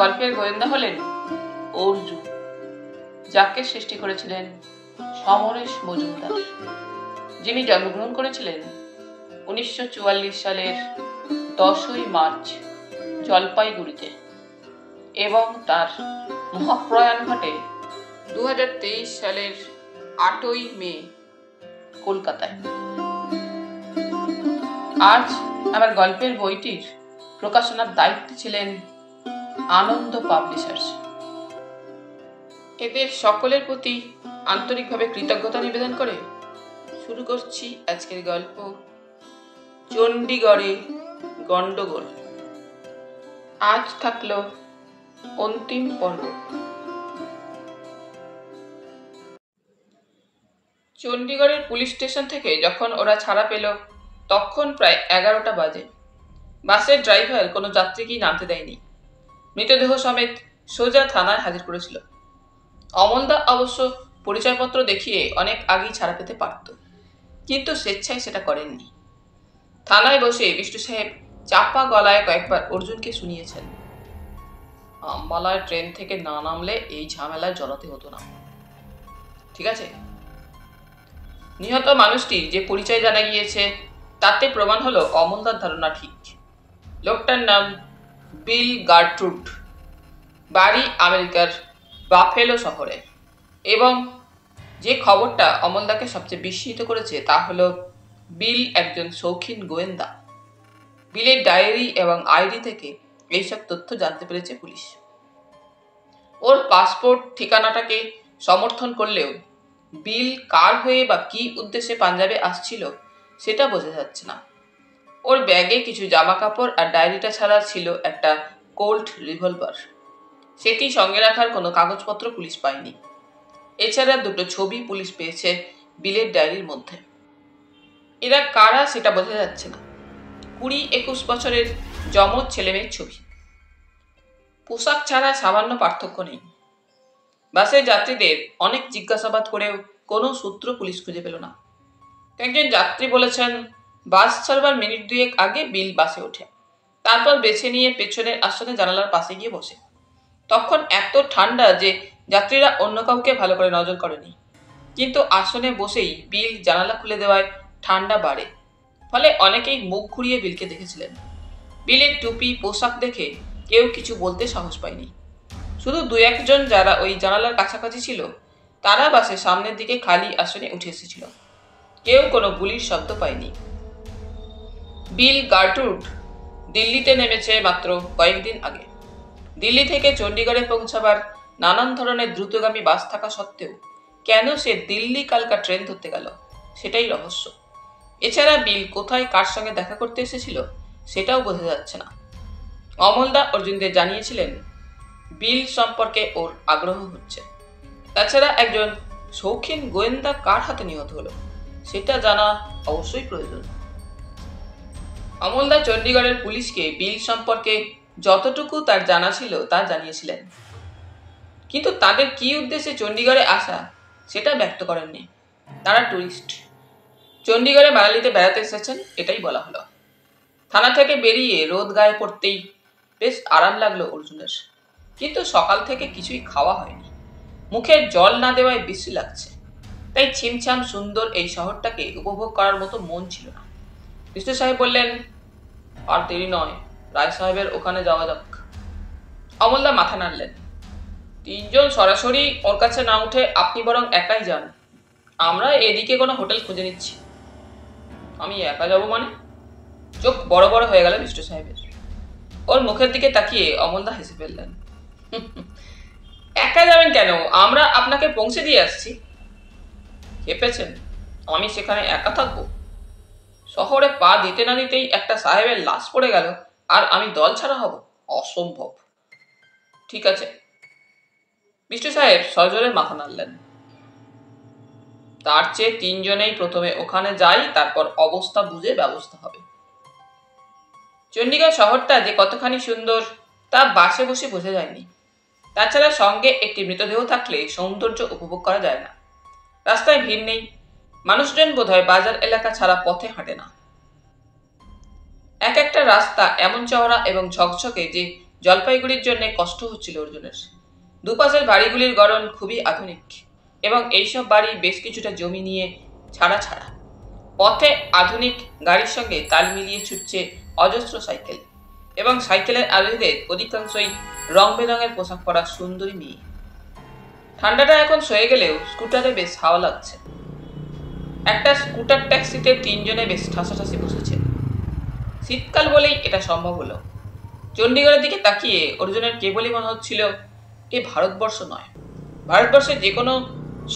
গল্পের গোয়েন্দা হলেন অর্জুন, যাকে সৃষ্টি করেছিলেন সমরেশ মজুমদার, যিনি জন্মগ্রহণ করেছিলেন 1944 সালের 10ই মার্চ জলপাইগুড়িতে এবং তার মহাপ্রয়াণ ঘটে 2023 সালের 8ই মে কলকাতায়। আজ আমার গল্পের বইটির প্রকাশনার দায়িত্বে ছিলেন আনন্দ পাবলিশার্স। এদের সকলের প্রতি আন্তরিকভাবে কৃতজ্ঞতা নিবেদন করে শুরু করছি আজকের গল্প, চণ্ডীগড়ে গন্ডগোল। আজ থাকলো অন্তিম পর্ব। চণ্ডীগড়ের পুলিশ স্টেশন থেকে যখন ওরা ছাড়া পেল তখন প্রায় 11টা বাজে। বাসের ড্রাইভার কোনো যাত্রীকেই নামতে দেয়নি, মৃতদেহ সমেত সোজা থানায় হাজির করেছিল। অমলদা অবশ্য পরিচয়পত্র দেখিয়ে অনেক আগেই ছাড়া পেতে পারত, কিন্তু স্বেচ্ছায় সেটা করেননি। থানায় বসে বিষ্ণু সাহেব চাপা গলায় কয়েকবার অর্জুনকে শুনিয়েছেন, আম্বালায় ট্রেন থেকে না নামলে এই ঝামেলায় জড়াতে হতো না, ঠিক আছে? নিহত মানুষটির যে পরিচয় জানা গিয়েছে তাতে প্রমাণ হলো অমলদার ধারণা ঠিক। লোকটার নাম বিল গার্ট্রুড, বাড়ি আমেরিকার বাফেলো শহরে। এবং যে খবরটা অমলদাকে সবচেয়ে বিস্মিত করেছে তা হলো বিল একজন শৌখিন গোয়েন্দা। বিলের ডায়েরি এবং আইডি থেকে এইসব তথ্য জানতে পেরেছে পুলিশ। ওর পাসপোর্ট ঠিকানাটাকে সমর্থন করলেও বিল কার হয়ে বা কি উদ্দেশ্যে পাঞ্জাবে আসছিল সেটা বোঝা যাচ্ছে না। ওর ব্যাগে কিছু জামা কাপড় আর ডায়েরিটা ছাড়া ছিল একটা কোল্ট রিভলভার। সেটি সঙ্গে রাখার কোনো কাগজপত্র পুলিশ পায়নি। এছাড়া দুটো ছবি পুলিশ পেয়েছে বিলের ডায়েরির মধ্যে। এরা কারা সেটা বোঝা যাচ্ছে না। 20-21 বছরের যমজ ছেলেমেয়ের ছবি। পোশাক ছাড়া সামান্য পার্থক্য নেই। বাসের যাত্রীদের অনেক জিজ্ঞাসাবাদ করেও কোনো সূত্র পুলিশ খুঁজে পেল না। একজন যাত্রী বলেছেন বাস ছাড়বার মিনিট 2 আগে বিল বাসে ওঠে, তারপর বেছে নিয়ে পেছনের আসনে জানালার পাশে গিয়ে বসে। তখন এত ঠান্ডা যে যাত্রীরা অন্য কাউকে ভালো করে নজর করেনি, কিন্তু আসনে বসেই বিল জানালা খুলে দেওয়ায় ঠান্ডা বাড়ে। ফলে অনেকেই মুখ ঘুরিয়ে বিলকে দেখেছিলেন। বিলের টুপি পোশাক দেখে কেউ কিছু বলতে সাহস পায়নি। শুধু 2-1 জন যারা ওই জানালার কাছাকাছি ছিল তারা বাসের সামনের দিকে খালি আসনে উঠে এসেছিল। কেউ কোনো গুলির শব্দ পায়নি। বিল গার্ট্রুড দিল্লিতে নেমেছে মাত্র কয়েকদিন আগে। দিল্লি থেকে চণ্ডীগড়ে পৌঁছাবার নানান ধরনের দ্রুতগামী বাস থাকা সত্ত্বেও কেন সে দিল্লি কালকা ট্রেন ধরতে গেল সেটাই রহস্য। এছাড়া বিল কোথায় কার সঙ্গে দেখা করতে এসেছিল সেটাও বোঝা যাচ্ছে না। অমলদা অর্জুনদের জানিয়েছিলেন বিল সম্পর্কে ওর আগ্রহ হচ্ছে। তাছাড়া একজন শৌখিন গোয়েন্দা কার হাতে নিহত হলো সেটা জানা অবশ্যই প্রয়োজন। অমলদা চণ্ডীগড়ের পুলিশকে বিল সম্পর্কে যতটুকু তার জানা ছিল তা জানিয়েছিলেন, কিন্তু তাদের কি উদ্দেশ্যে চণ্ডীগড়ে আসা সেটা ব্যক্ত করেননি। তারা টুরিস্ট, চণ্ডীগড়ে মানালিতে বেড়াতে এসেছেন এটাই বলা হলো। থানা থেকে বেরিয়ে রোদ গায়ে পড়তেই বেশ আরাম লাগলো অর্জুনের, কিন্তু সকাল থেকে কিছুই খাওয়া হয়নি। মুখের জল না দেওয়ায় বিশ্রী লাগছে, তাই ছিমছাম সুন্দর এই শহরটাকে উপভোগ করার মতো মন ছিল না। বিষ্ণু সাহেব বললেন, আর দেরি নয়, রায় সাহেবের ওখানে যাওয়া যাক। অমলদা মাথা নাড়লেন। 3 জন সরাসরি ওর কাছে না উঠে আপনি বরং একাই যান, আমরা এদিকে কোনো হোটেল খুঁজে নিচ্ছি। আমি একা যাব মানে? চোখ বড় বড় হয়ে গেল বিষ্ণু সাহেবের। ওর মুখের দিকে তাকিয়ে অমলদা হেসে ফেললেন। একা যাবেন কেন, আমরা আপনাকে পৌঁছে দিয়ে আসছি। খেপেছেন? আমি সেখানে একা থাকবো? শহরে পা দিতে না দিতেই একটা সাহেবের লাশ পড়ে গেল আর আমি দল ছাড়া হব? অসম্ভব। ঠিক আছে। বিষ্ণু সাহেব সজোরে মাথা নাড়লেন। তার চেয়ে 3 জনেই প্রথমে ওখানে যাই, তারপর অবস্থা বুঝে ব্যবস্থা হবে। চণ্ডীগড় শহরটা যে কতখানি সুন্দর তা বাসে বসে বোঝা যায়নি। তাছাড়া সঙ্গে একটি মৃতদেহ থাকলে সৌন্দর্য উপভোগ করা যায় না। রাস্তায় ভিড় নেই, মানুষজন বোধহয় বাজার এলাকা ছাড়া পথে হাঁটে না। এক একটা রাস্তা এমন চওড়া এবং ঝকঝকে যে জলপাইগুড়ির জন্য কষ্ট হচ্ছিল অর্জুনের। দুপাশের বাড়িগুলির গড়ন খুবই আধুনিক এবং এইসব বাড়ি বেশ কিছুটা জমি নিয়ে ছাড়া ছাড়া। পথে আধুনিক গাড়ির সঙ্গে তাল মিলিয়ে ছুটছে অজস্র সাইকেল এবং সাইকেলের আরোহীদের অধিকাংশই রং বেরঙের পোশাক পরা সুন্দরী মেয়ে। ঠান্ডাটা এখন সয়ে গেলেও স্কুটারে বেশ হাওয়া লাগছে। একটা স্কুটার ট্যাক্সিতে 3 জনে বেশ ঠাসাঠাসি বসেছে। শীতকাল বলেই এটা সম্ভব হলো। চণ্ডীগড়ের দিকে তাকিয়ে অর্জুনের কেবলই মনে হচ্ছিল এ ভারতবর্ষ নয়। ভারতবর্ষের যে কোনো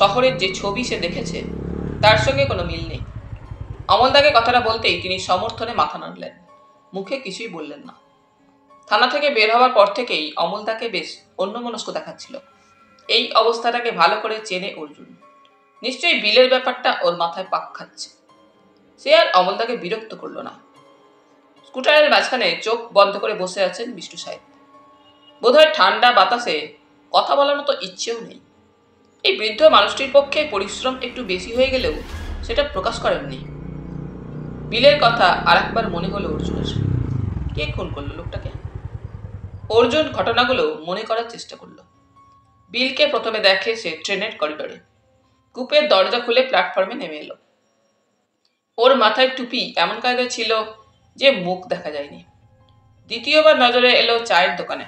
শহরের যে ছবি সে দেখেছে তার সঙ্গে কোনো মিল নেই। অমলদাকে কথাটা বলতেই তিনি সমর্থনে মাথা নাড়লেন, মুখে কিছুই বললেন না। থানা থেকে বের হওয়ার পর থেকেই অমলদাকে বেশ অন্যমনস্ক দেখাচ্ছিল। এই অবস্থাটাকে ভালো করে চেনে অর্জুন। নিশ্চয়ই বিলের ব্যাপারটা ওর মাথায় পাক খাচ্ছে। সে আর অমলদাকে বিরক্ত করল না। স্কুটারের মাঝখানে চোখ বন্ধ করে বসে আছেন বিষ্টু সাহেব। বোধহয় ঠান্ডা বাতাসে কথা বলার মতো ইচ্ছেও নেই। এই বৃদ্ধ মানুষটির পক্ষে পরিশ্রম একটু বেশি হয়ে গেলেও সেটা প্রকাশ করেননি। বিলের কথা আরেকবার মনে হলো অর্জুনের। কে খুন করলো লোকটাকে? অর্জুন ঘটনাগুলো মনে করার চেষ্টা করলো। বিলকে প্রথমে দেখে সে ট্রেনের করিডোরে। কূপের দরজা খুলে প্ল্যাটফর্মে নেমে এলো। ওর মাথায় টুপি এমন কায়দায় ছিল যে মুখ দেখা যায়নি। দ্বিতীয়বার নজরে এলো চায়ের দোকানে।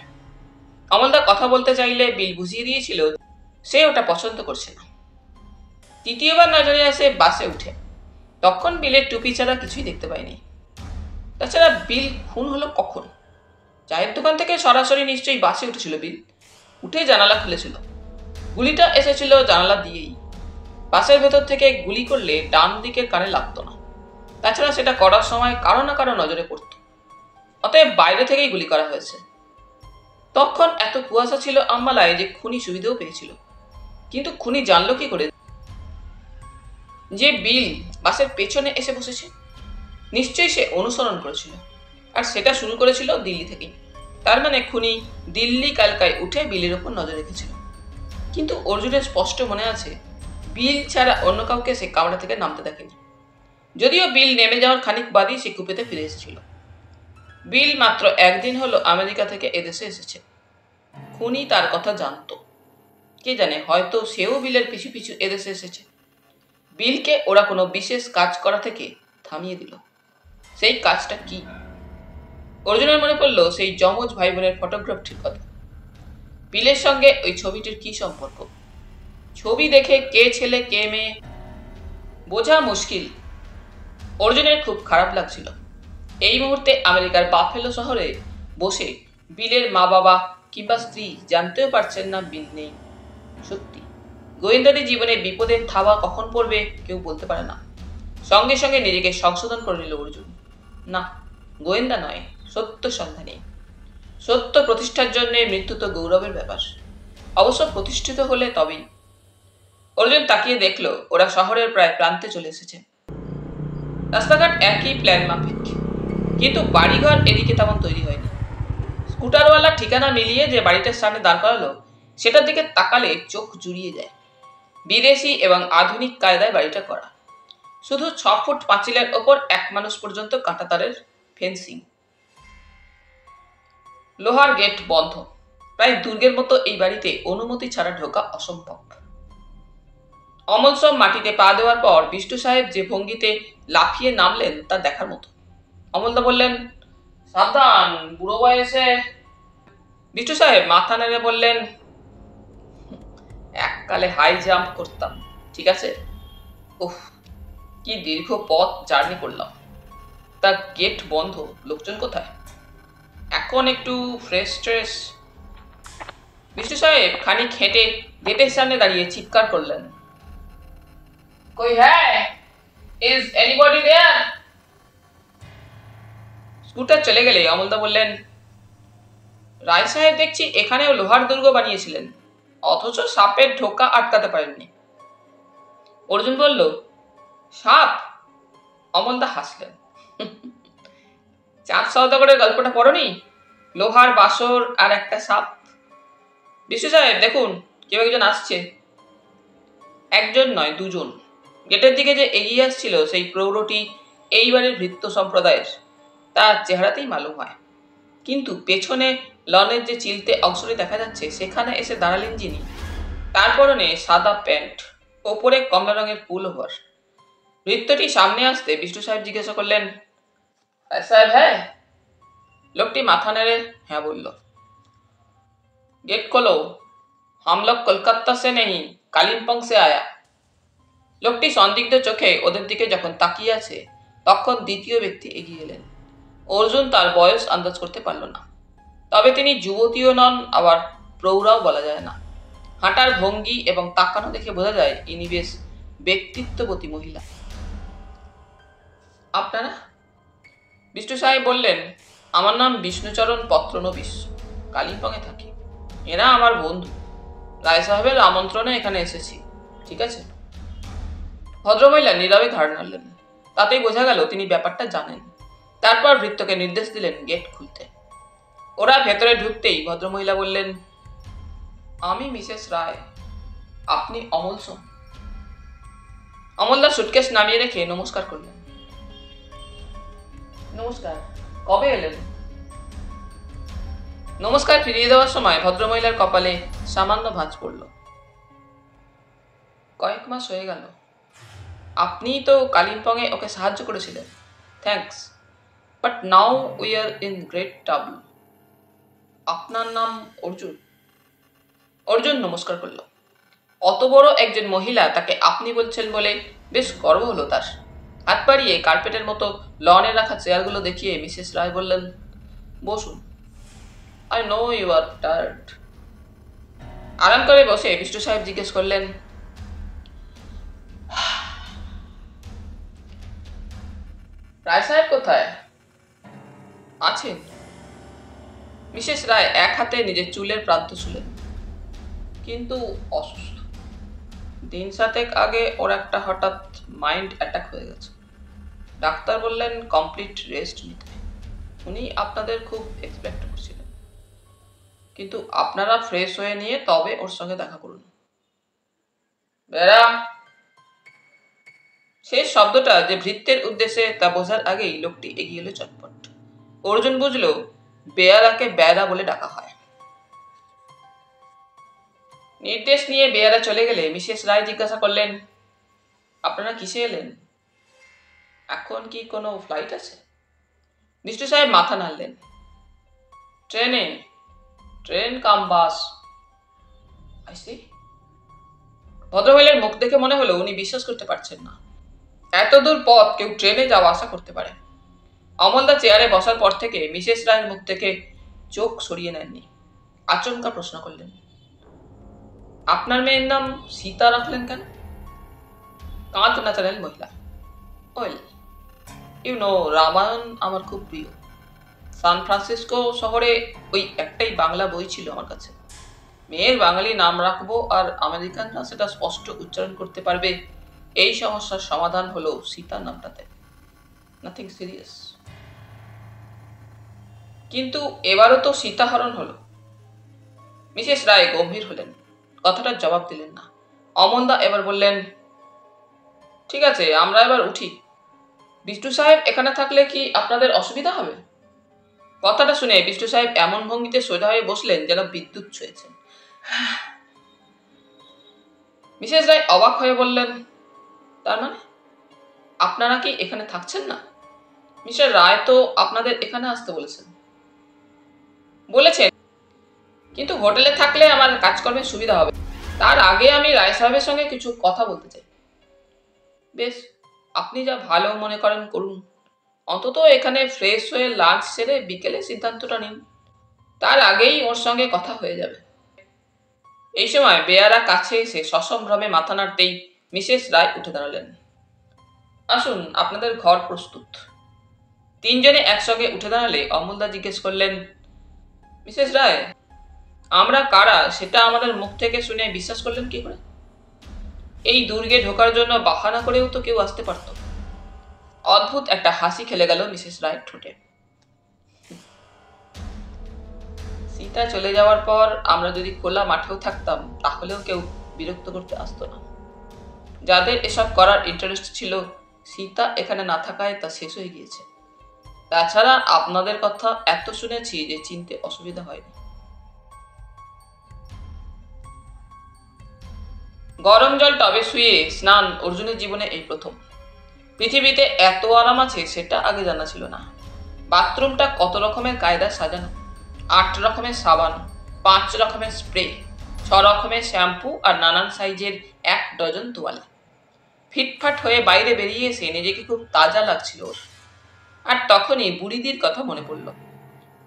অমলদা কথা বলতে চাইলে বিল বুঝিয়ে দিয়েছিল সে ওটা পছন্দ করছে না। তৃতীয়বার নজরে আসে বাসে উঠে। তখন বিলের টুপি ছাড়া কিছুই দেখতে পায়নি। তাছাড়া বিল খুন হলো কখন? চায়ের দোকান থেকে সরাসরি নিশ্চয়ই বাসে উঠেছিল বিল। উঠে জানালা খুলেছিল। গুলিটা এসেছিল জানালা দিয়েই। বাসের ভেতর থেকে গুলি করলে ডান দিকের কানে লাগতো না। তাছাড়া সেটা করার সময় কারো না কারো নজরে পড়ত। অতএব বাইরে থেকেই গুলি করা হয়েছে। তখন এত কুয়াশা ছিল আম্বালায় যে খুনি সুবিধেও পেয়েছিল। কিন্তু খুনি জানলো কি করে যে বিল বাসের পেছনে এসে বসেছে? নিশ্চয়ই সে অনুসরণ করেছিল, আর সেটা শুরু করেছিল দিল্লি থেকেই। তার মানে খুনি দিল্লি কালকায় উঠে বিলের ওপর নজর রেখেছিল। কিন্তু অর্জুনের স্পষ্ট মনে আছে বিল ছাড়া অন্য কাউকে সে কামরা থেকে নামতে দেখেনি। যদিও বিল নেমে যাওয়ার খানিক বাদই সে কুপেতে ফিরে এসেছিল। বিল মাত্র একদিন হলো আমেরিকা থেকে এদেশে এসেছে। খুনি তার কথা জানতো। কে জানে, হয়তো সেও বিলের পিছু পিছু এদেশে এসেছে। বিলকে ওরা কোনো বিশেষ কাজ করা থেকে থামিয়ে দিল। সেই কাজটা কি? অর্জুনের মনে পড়ল সেই যমজ ভাই বোনের ফটোগ্রাফটির কথা। বিলের সঙ্গে ওই ছবিটির কি সম্পর্ক? ছবি দেখে কে ছেলে কে মেয়ে বোঝা মুশকিল। অর্জুনের খুব খারাপ লাগছিল। এই মুহূর্তে আমেরিকার বাফেলো শহরে বসে বিলের মা বাবা কিংবা স্ত্রী জানতেও পারছেন না বিল নেই। সত্যি গোয়েন্দাদের জীবনে বিপদের থাবা কখন পড়বে কেউ বলতে পারে না। সঙ্গে সঙ্গে নিজেকে সংশোধন করে নিল অর্জুন। না, গোয়েন্দা নয়, সত্য সন্ধানী। সত্য প্রতিষ্ঠার জন্য মৃত্যু তো গৌরবের ব্যাপার। অবশ্য প্রতিষ্ঠিত হলে তবেই। অর্জুন তাকিয়ে দেখলো ওরা শহরের প্রায় প্রান্তে চলে এসেছে। রাস্তাঘাট একই প্ল্যান মাফিক, কিন্তু বাড়িঘর এদিকে তেমন তৈরি হয়নি। স্কুটারওয়ালা ঠিকানা মিলিয়ে যে বাড়িটার সামনে দাঁড় করালো সেটার দিকে তাকালে চোখ জুড়িয়ে যায়। বিদেশি এবং আধুনিক কায়দায় বাড়িটা করা। শুধু 6 ফুট পাঁচিলের ওপর এক মানুষ পর্যন্ত কাঁটাতারের ফেন্সিং। লোহার গেট বন্ধ। প্রায় দুর্গের মতো এই বাড়িতে অনুমতি ছাড়া ঢোকা অসম্ভব। অমল সব মাটিতে পা দেওয়ার পর বিষ্টু সাহেব যে ভঙ্গিতে লাফিয়ে নামলেন তা দেখার মতো। অমলদা বললেন, সাবধান, বুড়ো বয়সে। বিষ্টু সাহেব মাথা নেড়ে বললেন, এককালে হাই জাম্প করতাম, ঠিক আছে? ওহ, কি দীর্ঘ পথ জার্নি করলাম। তা গেট বন্ধ, লোকজন কোথায়? এখন একটু ফ্রেশ ট্রেশ। বিষ্টু সাহেব খানিক হেঁটে গেটের সামনে দাঁড়িয়ে চিৎকার করলেন, কই হ্যাঁ, ইজ এনিবডি দেয়ার? স্কুটার চলে গেলে অমলদা বললেন, রায় সাহেব দেখছি এখানেও লোহার দুর্গ বানিয়েছিলেন, অথচ সাপের ঢোকা আটকাতে পারেননি। অর্জুন বলল, সাপ? অমলদা হাসলেন, চাঁদ সওদাগরের গল্পটা পড়নি? লোহার বাসর আর একটা সাপ। বিশ্বু সাহেব দেখুন, কেউ একজন আসছে। একজন নয়, 2 জন। গেটের দিকে যে এগিয়ে আসছিল সেই প্রৌঢ়টি এইবারের ভৃত্য সম্প্রদায়ের। তার চেহারাতেই মালুম হয়। কিন্তু পেছনে লনের যে চিলতে অংশটি দেখা যাচ্ছে সেখানে এসে দাঁড়ালেন যিনি। তার পরনে সাদা প্যান্ট, ওপরে কমলা রঙের পুল ওভার। ভৃত্যটি সামনে আসতে বিষ্ণু সাহেব জিজ্ঞাসা করলেন, সাহেব হ্যাঁ? লোকটি মাথা নেড়ে হ্যাঁ বলল। गेट खोलो, हम लोग কলকাতা से नहीं কালিম্পং से आया। লোকটি সন্দিগ্ধ চোখে ওদের দিকে যখন তাকিয়ে আছে তখন দ্বিতীয় ব্যক্তি এগিয়ে এলেন। অর্জুন তার বয়স আন্দাজ করতে পারল না, তবে তিনি যুবতীও নন আবার প্রৌঢ়াও বলা যায় না। হাঁটার ভঙ্গি এবং তাকানো দেখে বোঝা যায় ইনি বেশ ব্যক্তিত্ববতী মহিলা। আপনারা? বিষ্ণু সাহেব বললেন, আমার নাম বিষ্ণুচরণ পত্রনবিশ, কালিম্পংয়ে থাকি। এরা আমার বন্ধু, রায় সাহেবের আমন্ত্রণে এখানে এসেছি। ঠিক আছে। ভদ্রমহিলা নীরবে ঘাড় নাড়লেন, তাতেই বোঝা গেল তিনি ব্যাপারটা জানেন। তারপর ভৃত্যকে নির্দেশ দিলেন গেট খুলতে। ওরা ভেতরে ঢুকতেই ভদ্রমহিলা বললেন, আমি মিসেস রায়, আপনি অমল সোম। অমলদা সুটকেস নামিয়ে রেখে নমস্কার করলেন। নমস্কার, কবে এলেন? নমস্কার ফিরিয়ে দেওয়ার সময় ভদ্রমহিলার কপালে সামান্য ভাঁজ পড়ল। কয়েক মাস হয়ে গেল। আপনিই তো কালিম্পংয়ে ওকে সাহায্য করেছিলেন। Thanks, but now we are in great trouble. আপনার নাম অর্জুন? অর্জুন নমস্কার করল। অত বড় একজন মহিলা তাকে আপনি বলছেন বলে বেশ গর্ব হলো তার। হাত বাড়িয়ে কার্পেটের মতো লনে রাখা চেয়ারগুলো দেখিয়ে মিসেস রায় বললেন, বসুন। I know you are tired. আরাম করে বসে বিষ্ণু সাহেব জিজ্ঞেস করলেন, রায় সাহেব কোথায় আছেন? মিসেস রায় এক হাতে নিজের চুলের প্রান্ত ছুলেন। কিন্তু অসুস্থ। দিন সাতেক আগে ওর একটা হঠাৎ মাইন্ড অ্যাটাক হয়ে গেছে। ডাক্তার বললেন কমপ্লিট রেস্ট নিতে। উনি আপনাদের খুব এক্সপেক্ট করছিলেন, কিন্তু আপনারা ফ্রেশ হয়ে নিয়ে তবে ওর সঙ্গে দেখা করুন। বেড়া। শেষ শব্দটা যে ভৃত্যের উদ্দেশ্যে তা বোঝার আগেই লোকটি এগিয়ে এলো চটপট। অর্জুন বুঝলো বেয়ারাকে বেড়া বলে ডাকা হয়। নির্দেশ নিয়ে বেয়ারা চলে গেলে মিসেস রায় জিজ্ঞাসা করলেন, আপনারা কিসে এলেন? এখন কি কোনো ফ্লাইট আছে? বিষ্ণু সাহেব মাথা নাড়লেন। ট্রেনে, ট্রেন কাম বাস। আইসি। ভদ্রমহিলার মুখ দেখে মনে হলো উনি বিশ্বাস করতে পারছেন না। এত দূর পথ কেউ ট্রেনে যাওয়া আশা করতে পারে। অমলদা চেয়ারে বসার পর থেকে মিসেস রায়ের মুখ থেকে চোখ সরিয়ে নেননি। আচমকা প্রশ্ন করলেন, আপনার মেয়ের নাম সীতা রাখলেন কেন? কাঁধ নাচালেন মহিলা। ওয়েল, ইউ নো, রামায়ণ আমার খুব প্রিয়। সান ফ্রান্সিসকো শহরে ওই একটাই বাংলা বই ছিল আমার কাছে। মেয়ের বাঙালি নাম রাখবো আর আমেরিকানরা সেটা স্পষ্ট উচ্চারণ করতে পারবে, এই সমস্যার সমাধান হলো সীতার নামটাতে। Nothing serious. কিন্তু এবারও তো সীতাহরণ হলো। মিসেস রায় গম্ভীর হলেন, কথাটার জবাব দিলেন না। অমলদা এবার বললেন, ঠিক আছে, আমরা এবার উঠি। বিষ্ণু সাহেব এখানে থাকলে কি আপনাদের অসুবিধা হবে? কথাটা শুনে বিষ্ণু সাহেব এমন ভঙ্গিতে সোজা হয়ে বসলেন যেন বিদ্যুৎ ছুঁয়েছেন। মিসেস রায় অবাক হয়ে বললেন, তার মানে আপনারা কি এখানে থাকছেন না? মিস্টার রায় তো আপনাদের এখানে আসতে বলেছেন। কিন্তু হোটেলে থাকলে আমার কাজকর্মের সুবিধা হবে। তার আগে আমি রায় সাহেবের সঙ্গে কিছু কথা বলতে চাই। বেশ, আপনি যা ভালো মনে করেন করুন। অন্তত এখানে ফ্রেশ হয়ে লাঞ্চ সেরে বিকেলে সিদ্ধান্তটা নিন। তার আগেই ওর সঙ্গে কথা হয়ে যাবে। এই সময় বেয়ারা কাছে এসে সসম্ভ্রমে মাথা নাড়তেই মিসেস রায় উঠে দাঁড়ালেন। আসুন, আপনাদের ঘর প্রস্তুত। তিনজনে একসঙ্গে উঠে দাঁড়ালে অমলদা জিজ্ঞেস করলেন, মিসেস রায়, আমরা কারা সেটা আমাদের মুখ থেকে শুনে বিশ্বাস করলেন কি করে? এই দুর্গে ঢোকার জন্য বাহানা করেও তো কেউ আসতে পারত। অদ্ভুত একটা হাসি খেলে গেল মিসেস রায়ের ঠোঁটে। সীতা চলে যাওয়ার পর আমরা যদি খোলা মাঠেও থাকতাম তাহলেও কেউ বিরক্ত করতে আসতো না। যাদের এসব করার ইন্টারেস্ট ছিল, সীতা এখানে না থাকায় তা শেষ হয়ে গিয়েছে। তাছাড়া আপনাদের কথা এত শুনেছি যে চিনতে অসুবিধা হয়নি। গরম জল টবে শুয়ে স্নান অর্জুনের জীবনে এই প্রথম। পৃথিবীতে এত আরাম আছে সেটা আগে জানা ছিল না। বাথরুমটা কত রকমের কায়দায় সাজানো, 8 রকমের সাবান, 5 রকমের স্প্রে, 6 রকমের শ্যাম্পু আর নানান সাইজের 1 ডজন তোয়ালে। ফিটফাট হয়ে বাইরে বেরিয়ে এসে নিজেকে খুব তাজা লাগছিল ওর। আর তখনই বুড়িদির কথা মনে পড়ল।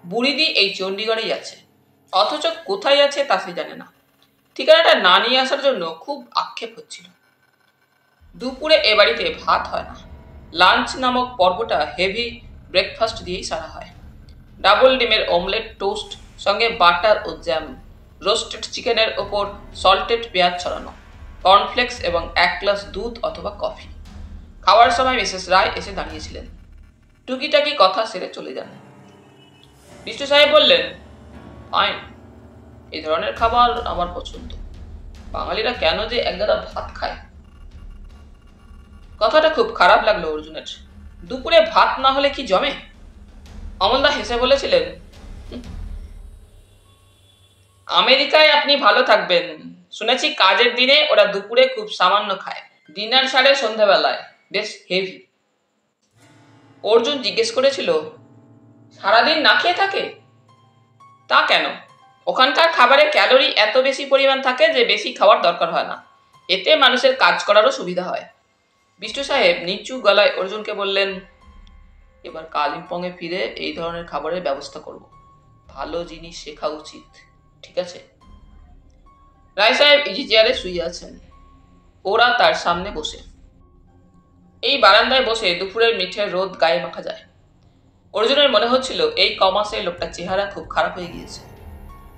বুড়িদি এই চণ্ডীগড়েই আছে, অথচ কোথায় আছে তা সে জানে না। ঠিকানাটা না নিয়ে আসার জন্য খুব আক্ষেপ হচ্ছিল। দুপুরে এ বাড়িতে ভাত হয় না। লাঞ্চ নামক পর্বটা হেভি ব্রেকফাস্ট দিয়েই সারা হয়। ডাবল ডিমের অমলেট, টোস্ট, সঙ্গে বাটার ও জ্যাম, রোস্টেড চিকেনের ওপর সল্টেড পেঁয়াজ ছড়ানো, কর্নফ্লেক্স এবং 1 গ্লাস দুধ অথবা কফি। খাওয়ার সময় মিসেস রায় এসে দাঁড়িয়েছিলেন। টুকিটাকি কথা সেরে চলে যান। বিষ্ণু সাহেব বললেন, ফাইন, এই ধরনের খাবার আমার পছন্দ। বাঙালিরা কেন যে একগাদা ভাত খায়। কথাটা খুব খারাপ লাগলো অর্জুনের। দুপুরে ভাত না হলে কি জমে? অমলদা হেসে বলেছিলেন, আমেরিকায় আপনি ভালো থাকবেন। শুনেছি কাজের দিনে ওরা দুপুরে খুব সামান্য খায়, ডিনার সারে সন্ধ্যাবেলায়, বেশ হেভি। অর্জুন জিজ্ঞেস করেছিল, সারাদিন না খেয়ে থাকে? তা কেন? ওখানকার খাবারে ক্যালোরি এত বেশি পরিমাণ থাকে যে বেশি খাওয়ার দরকার হয় না। এতে মানুষের কাজ করারও সুবিধা হয়। বিষ্ণু সাহেব নিচু গলায় অর্জুনকে বললেন, এবার কালিম্পংয়ে ফিরে এই ধরনের খাবারের ব্যবস্থা করব। ভালো জিনিস শেখা উচিত, ঠিক আছে? রায় সাহেব ইজি চেয়ারে শুয়ে আছেন, ওরা তার সামনে বসে। এই বারান্দায় বসে দুপুরের মিঠের রোদ গায়ে মাখা যায়। অর্জুনের মনে হচ্ছিল এই কমাসে লোকটার চেহারা খুব খারাপ হয়ে গিয়েছে।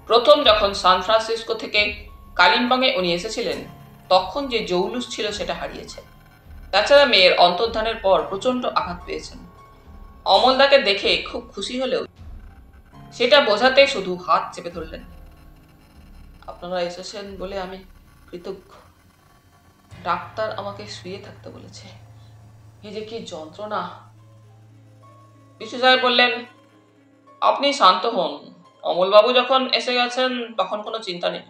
প্রথম যখন সান ফ্রান্সিসকো থেকে কালিম্পংয়ে উনি এসেছিলেন, তখন যে জৌলুস ছিল সেটা হারিয়েছে। তাছাড়া মেয়ের অন্তর্ধানের পর প্রচন্ড আঘাত পেয়েছেন। অমলদাকে দেখে খুব খুশি হলেও সেটা বোঝাতে শুধু হাত চেপে ধরলেন। আপনারা এসেছেন বলে আমি কৃতজ্ঞ। ডাক্তার আমাকে শুয়ে থাকতে বলেছে। এই যে কি যন্ত্রণা। বিশু সাহেব বললেন, আপনি শান্ত হন। অমলবাবু যখন এসে গেছেন তখন কোনো চিন্তা নেই।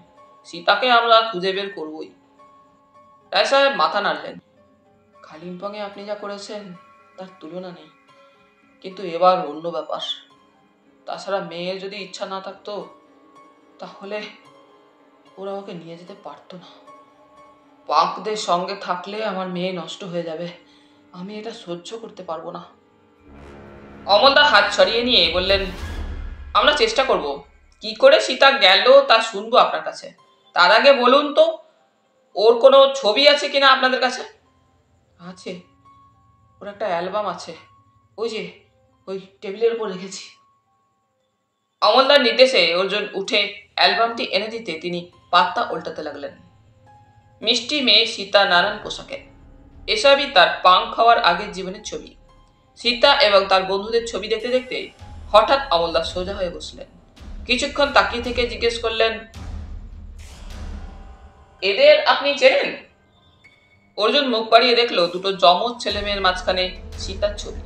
সীতাকে আমরা খুঁজে বের করবই। রায় সাহেব মাথা নাড়লেন। কালিম্পংয়ে আপনি যা করেছেন তার তুলনা নেই, কিন্তু এবার অন্য ব্যাপার। তাছাড়া মেয়ের যদি ইচ্ছা না থাকতো তাহলে ওরা ওকে নিয়ে যেতে পারতো না। পাকদের সঙ্গে থাকলে আমার মেয়ে নষ্ট হয়ে যাবে, আমি এটা সহ্য করতে পারবো না। অমলদা হাত ছড়িয়ে নিয়ে বললেন, আমরা চেষ্টা করব। কি করে সীতা গেল তা শুনবো আপনার কাছে। তার আগে বলুন তো, ওর কোনো ছবি আছে কিনা আপনাদের কাছে? আছে, ওর একটা অ্যালবাম আছে, ওই যে ওই টেবিলের উপর রেখেছি। অমলদার নির্দেশে অর্জুন উঠে অ্যালবামটি এনে দিতে তিনি পাতা উল্টাতে লাগলেন। মিষ্টি মেয়ে সীতা নানান পোশাকে। এসবই তার পাং খাওয়ার আগের জীবনের ছবি। সীতা এবং তার বন্ধুদের ছবি দেখতে দেখতে হঠাৎ অমলদা সোজা হয়ে বসলেন। কিছুক্ষণ তাকিয়ে থেকে জিজ্ঞেস করলেন, এদের আপনি চেনেন? অর্জুন মুখ বাড়িয়ে দেখলো দুটো যমজ ছেলে মেয়ের মাঝখানে সীতার ছবি।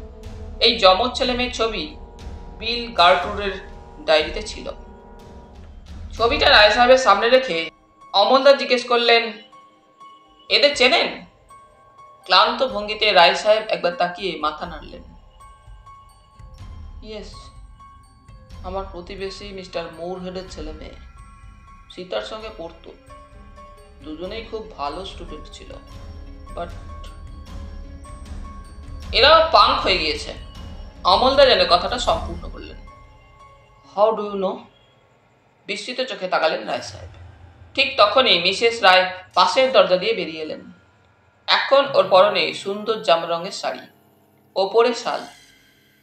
এই যমজ ছেলে মেয়ের ছবি বিল গার্টুরের ডায়েরিতে ছিল। ছবিটা রায় সাহেবের সামনে রেখে অমলদা জিজ্ঞেস করলেন, এদের চেনেন? ক্লান্ত ভঙ্গিতে রায় সাহেব একবার তাকিয়ে মাথা নাড়লেন। ইয়েস, আমার প্রতিবেশী মিস্টার মুরহেডের ছেলে মেয়ে। সীতার সঙ্গে পড়তো। দুজনেই খুব ভালো স্টুডেন্ট ছিল, বাট এরাও পাঙ্ক হয়ে গিয়েছে। অমলদা যেন কথাটা সম্পূর্ণ করলেন। How do you know? বিস্মিত চোখে তাকালেন রায় সাহেব। ঠিক তখনই মিসেস রায় পাশের দরজা দিয়ে বেরিয়ে এলেন। এখন ওর পরনে সুন্দর জামা রঙের শাড়ি, ওপরে শাল।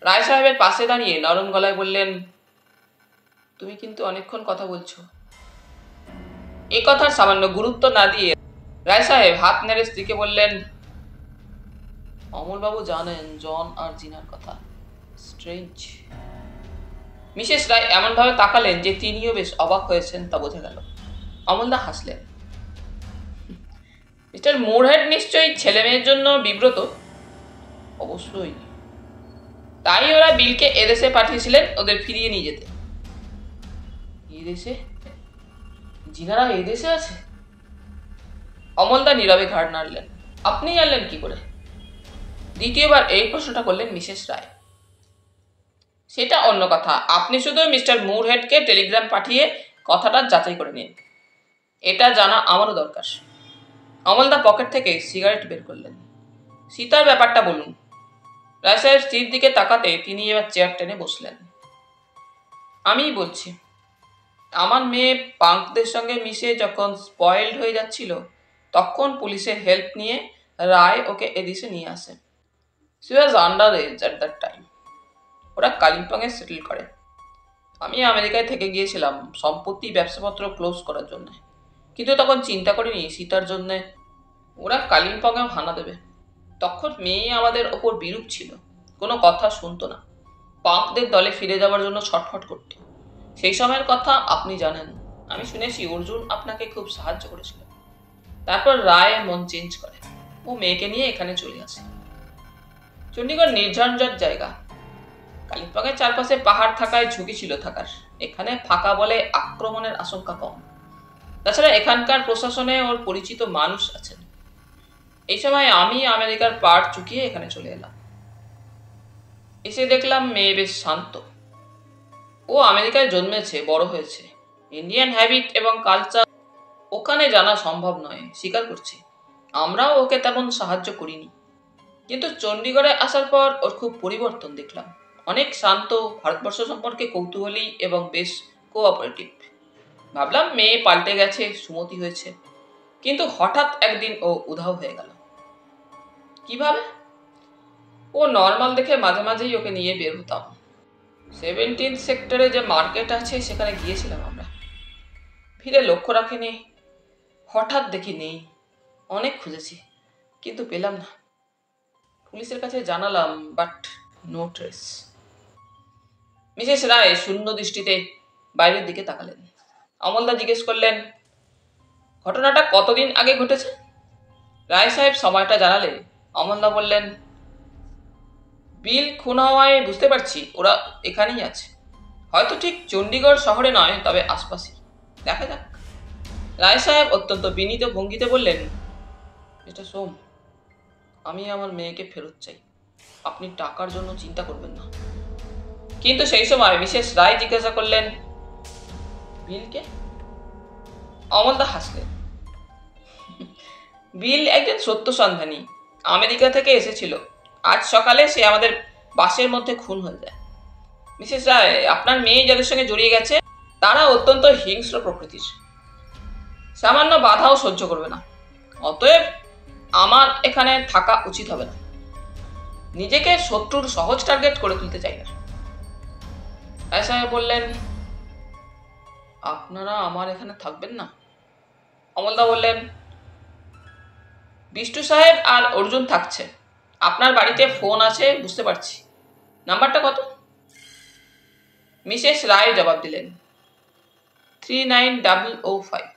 রায় সাহেবের পাশে দাঁড়িয়ে নরম গলায় বললেন, তুমি কিন্তু অনেকক্ষণ কথা বলছো। এ কথার সামান্য গুরুত্ব না দিয়ে রায় সাহেব হাত নেড়ে স্ত্রীকে বললেন, অমলবাবু জানেন জন আর জিনার কথা। স্ট্রেঞ্জ। মিসেস রায় এমনভাবে তাকালেন যে তিনিও বেশ অবাক হয়েছেন তা বোঝা গেল। অমলদা হাসলেন। মিস্টার মুরহেড নিশ্চয়ই ছেলে মেয়ের জন্য বিব্রত। অবশ্যই। তাই ওরা বিলকে এদেশে পাঠিয়েছিলেন ওদের ফিরিয়ে নিয়ে যেতে। এদেশে? জিনারা এদেশে আছে? অমলদা নীরবে ঘাড় নাড়লেন। আপনি জানলেন কি করে? দ্বিতীয়বার এই প্রশ্নটা করলেন মিসেস রায়। সেটা অন্য কথা, আপনি শুধু মিস্টার মুরহেডকে টেলিগ্রাম পাঠিয়ে কথাটা যাচাই করে নিন। এটা জানা আমারও দরকার। অমলদা পকেট থেকে সিগারেট বের করলেন। সীতার ব্যাপারটা বলুন। রায় সাহেব স্ত্রীর দিকে তাকাতে তিনি এবার চেয়ার টেনে বসলেন। আমিই বলছি। আমার মেয়ে পাঙ্কদের সঙ্গে মিশে যখন স্পয়েলড হয়ে যাচ্ছিল, তখন পুলিশের হেল্প নিয়ে রায় ওকে এদেশে নিয়ে আসে। She was under age at that time. ওরা কালিম্পংয়ে সেটেল করে। আমি আমেরিকায় থেকে গিয়েছিলাম সম্পত্তি ব্যবসাপত্র ক্লোজ করার জন্য, কিন্তু তখন চিন্তা করিনি সীতার জন্যে ওরা কালিম্পংয়েও হানা দেবে। তখন মেয়ে আমাদের ওপর বিরূপ ছিল, কোনো কথা শুনতো না, পাঙ্কদের দলে ফিরে যাওয়ার জন্য ছটফট করত। সেই সময়ের কথা আপনি জানেন। আমি শুনেছি অর্জুন আপনাকে খুব সাহায্য করেছিল। তারপর রায় মন চেঞ্জ করে, ও মেয়েকে নিয়ে এখানে চলে আসে। চণ্ডীগড় নির্ঝঞ্ঝট জায়গা। কালিম্পংয়ের চারপাশে পাহাড় থাকায় ঝুঁকি ছিল থাকার। এখানে ফাঁকা বলে আক্রমণের আশঙ্কা কম। তাছাড়া এখানকার প্রশাসনে ওর পরিচিত মানুষ আছেন। এই সময় আমি আমেরিকার পাড় চুকিয়ে এখানে চলে এলাম। এসে দেখলাম মেয়ে বেশ শান্ত। ও আমেরিকায় জন্মেছে, বড় হয়েছে। ইন্ডিয়ান হ্যাবিট এবং কালচার ওখানে জানা সম্ভব নয়, স্বীকার করছি। আমরাও ওকে তেমন সাহায্য করিনি, কিন্তু চণ্ডীগড়ে আসার পর ওর খুব পরিবর্তন দেখলাম। অনেক শান্ত, ভারতবর্ষ সম্পর্কে কৌতূহলী এবং বেশ কোঅপারেটিভ। ভাবলাম মেয়ে পাল্টে গেছে, সুমতি হয়েছে। কিন্তু হঠাৎ একদিন ও উধাও হয়ে গেল। কিভাবে? ও নর্মাল দেখে মাঝে মাঝেই ওকে নিয়ে বের হতাম। 17 সেক্টরে যে মার্কেট আছে সেখানে গিয়েছিলাম আমরা। ফিরে লক্ষ্য রাখিনি, হঠাৎ দেখি নেই। অনেক খুঁজেছি কিন্তু পেলাম না। পুলিশের কাছে জানালাম, বাট নো ট্রেস। মিসেস রায় শূন্য দৃষ্টিতে বাইরের দিকে তাকালেন। অমলদা জিজ্ঞেস করলেন, ঘটনাটা কতদিন আগে ঘটেছে? রায় সাহেব সময়টা জানালে। অমলদা বললেন, বিল খুন হওয়ায় বুঝতে পারছি ওরা এখানেই আছে। হয়তো ঠিক চণ্ডীগড় শহরে নয়, তবে আশপাশে। দেখা যাক। রায় সাহেব অত্যন্ত বিনীত ভঙ্গিতে বললেন, মিস্টার সোম, আমি আমার মেয়েকে ফেরত চাই। আপনি টাকার জন্য চিন্তা করবেন না। কিন্তু সেই সময় মিসেস রায় জিজ্ঞাসা করলেন, বিলকে? অমলদা হাসলেন। বিল একজন সত্যসন্ধানী, আমেরিকা থেকে এসেছিল। আজ সকালে সে আমাদের বাসের মধ্যে খুন হয়ে যায়। মিসেস রায়, আপনার মেয়ে যাদের সঙ্গে জড়িয়ে গেছে তারা অত্যন্ত হিংস্র প্রকৃতির, সামান্য বাধাও সহ্য করবে না। অতএব আমার এখানে থাকা উচিত হবে না। নিজেকে শত্রুর সহজ টার্গেট করে তুলতে চাই না। রায় সাহেব বললেন, আপনারা আমার এখানে থাকবেন না? অমলদা বললেন, বিষ্টু সাহেব আর অর্জুন থাকছে। আপনার বাড়িতে ফোন আছে বুঝতে পারছি। নাম্বারটা কত? মিসেস রায় জবাব দিলেন, 39005।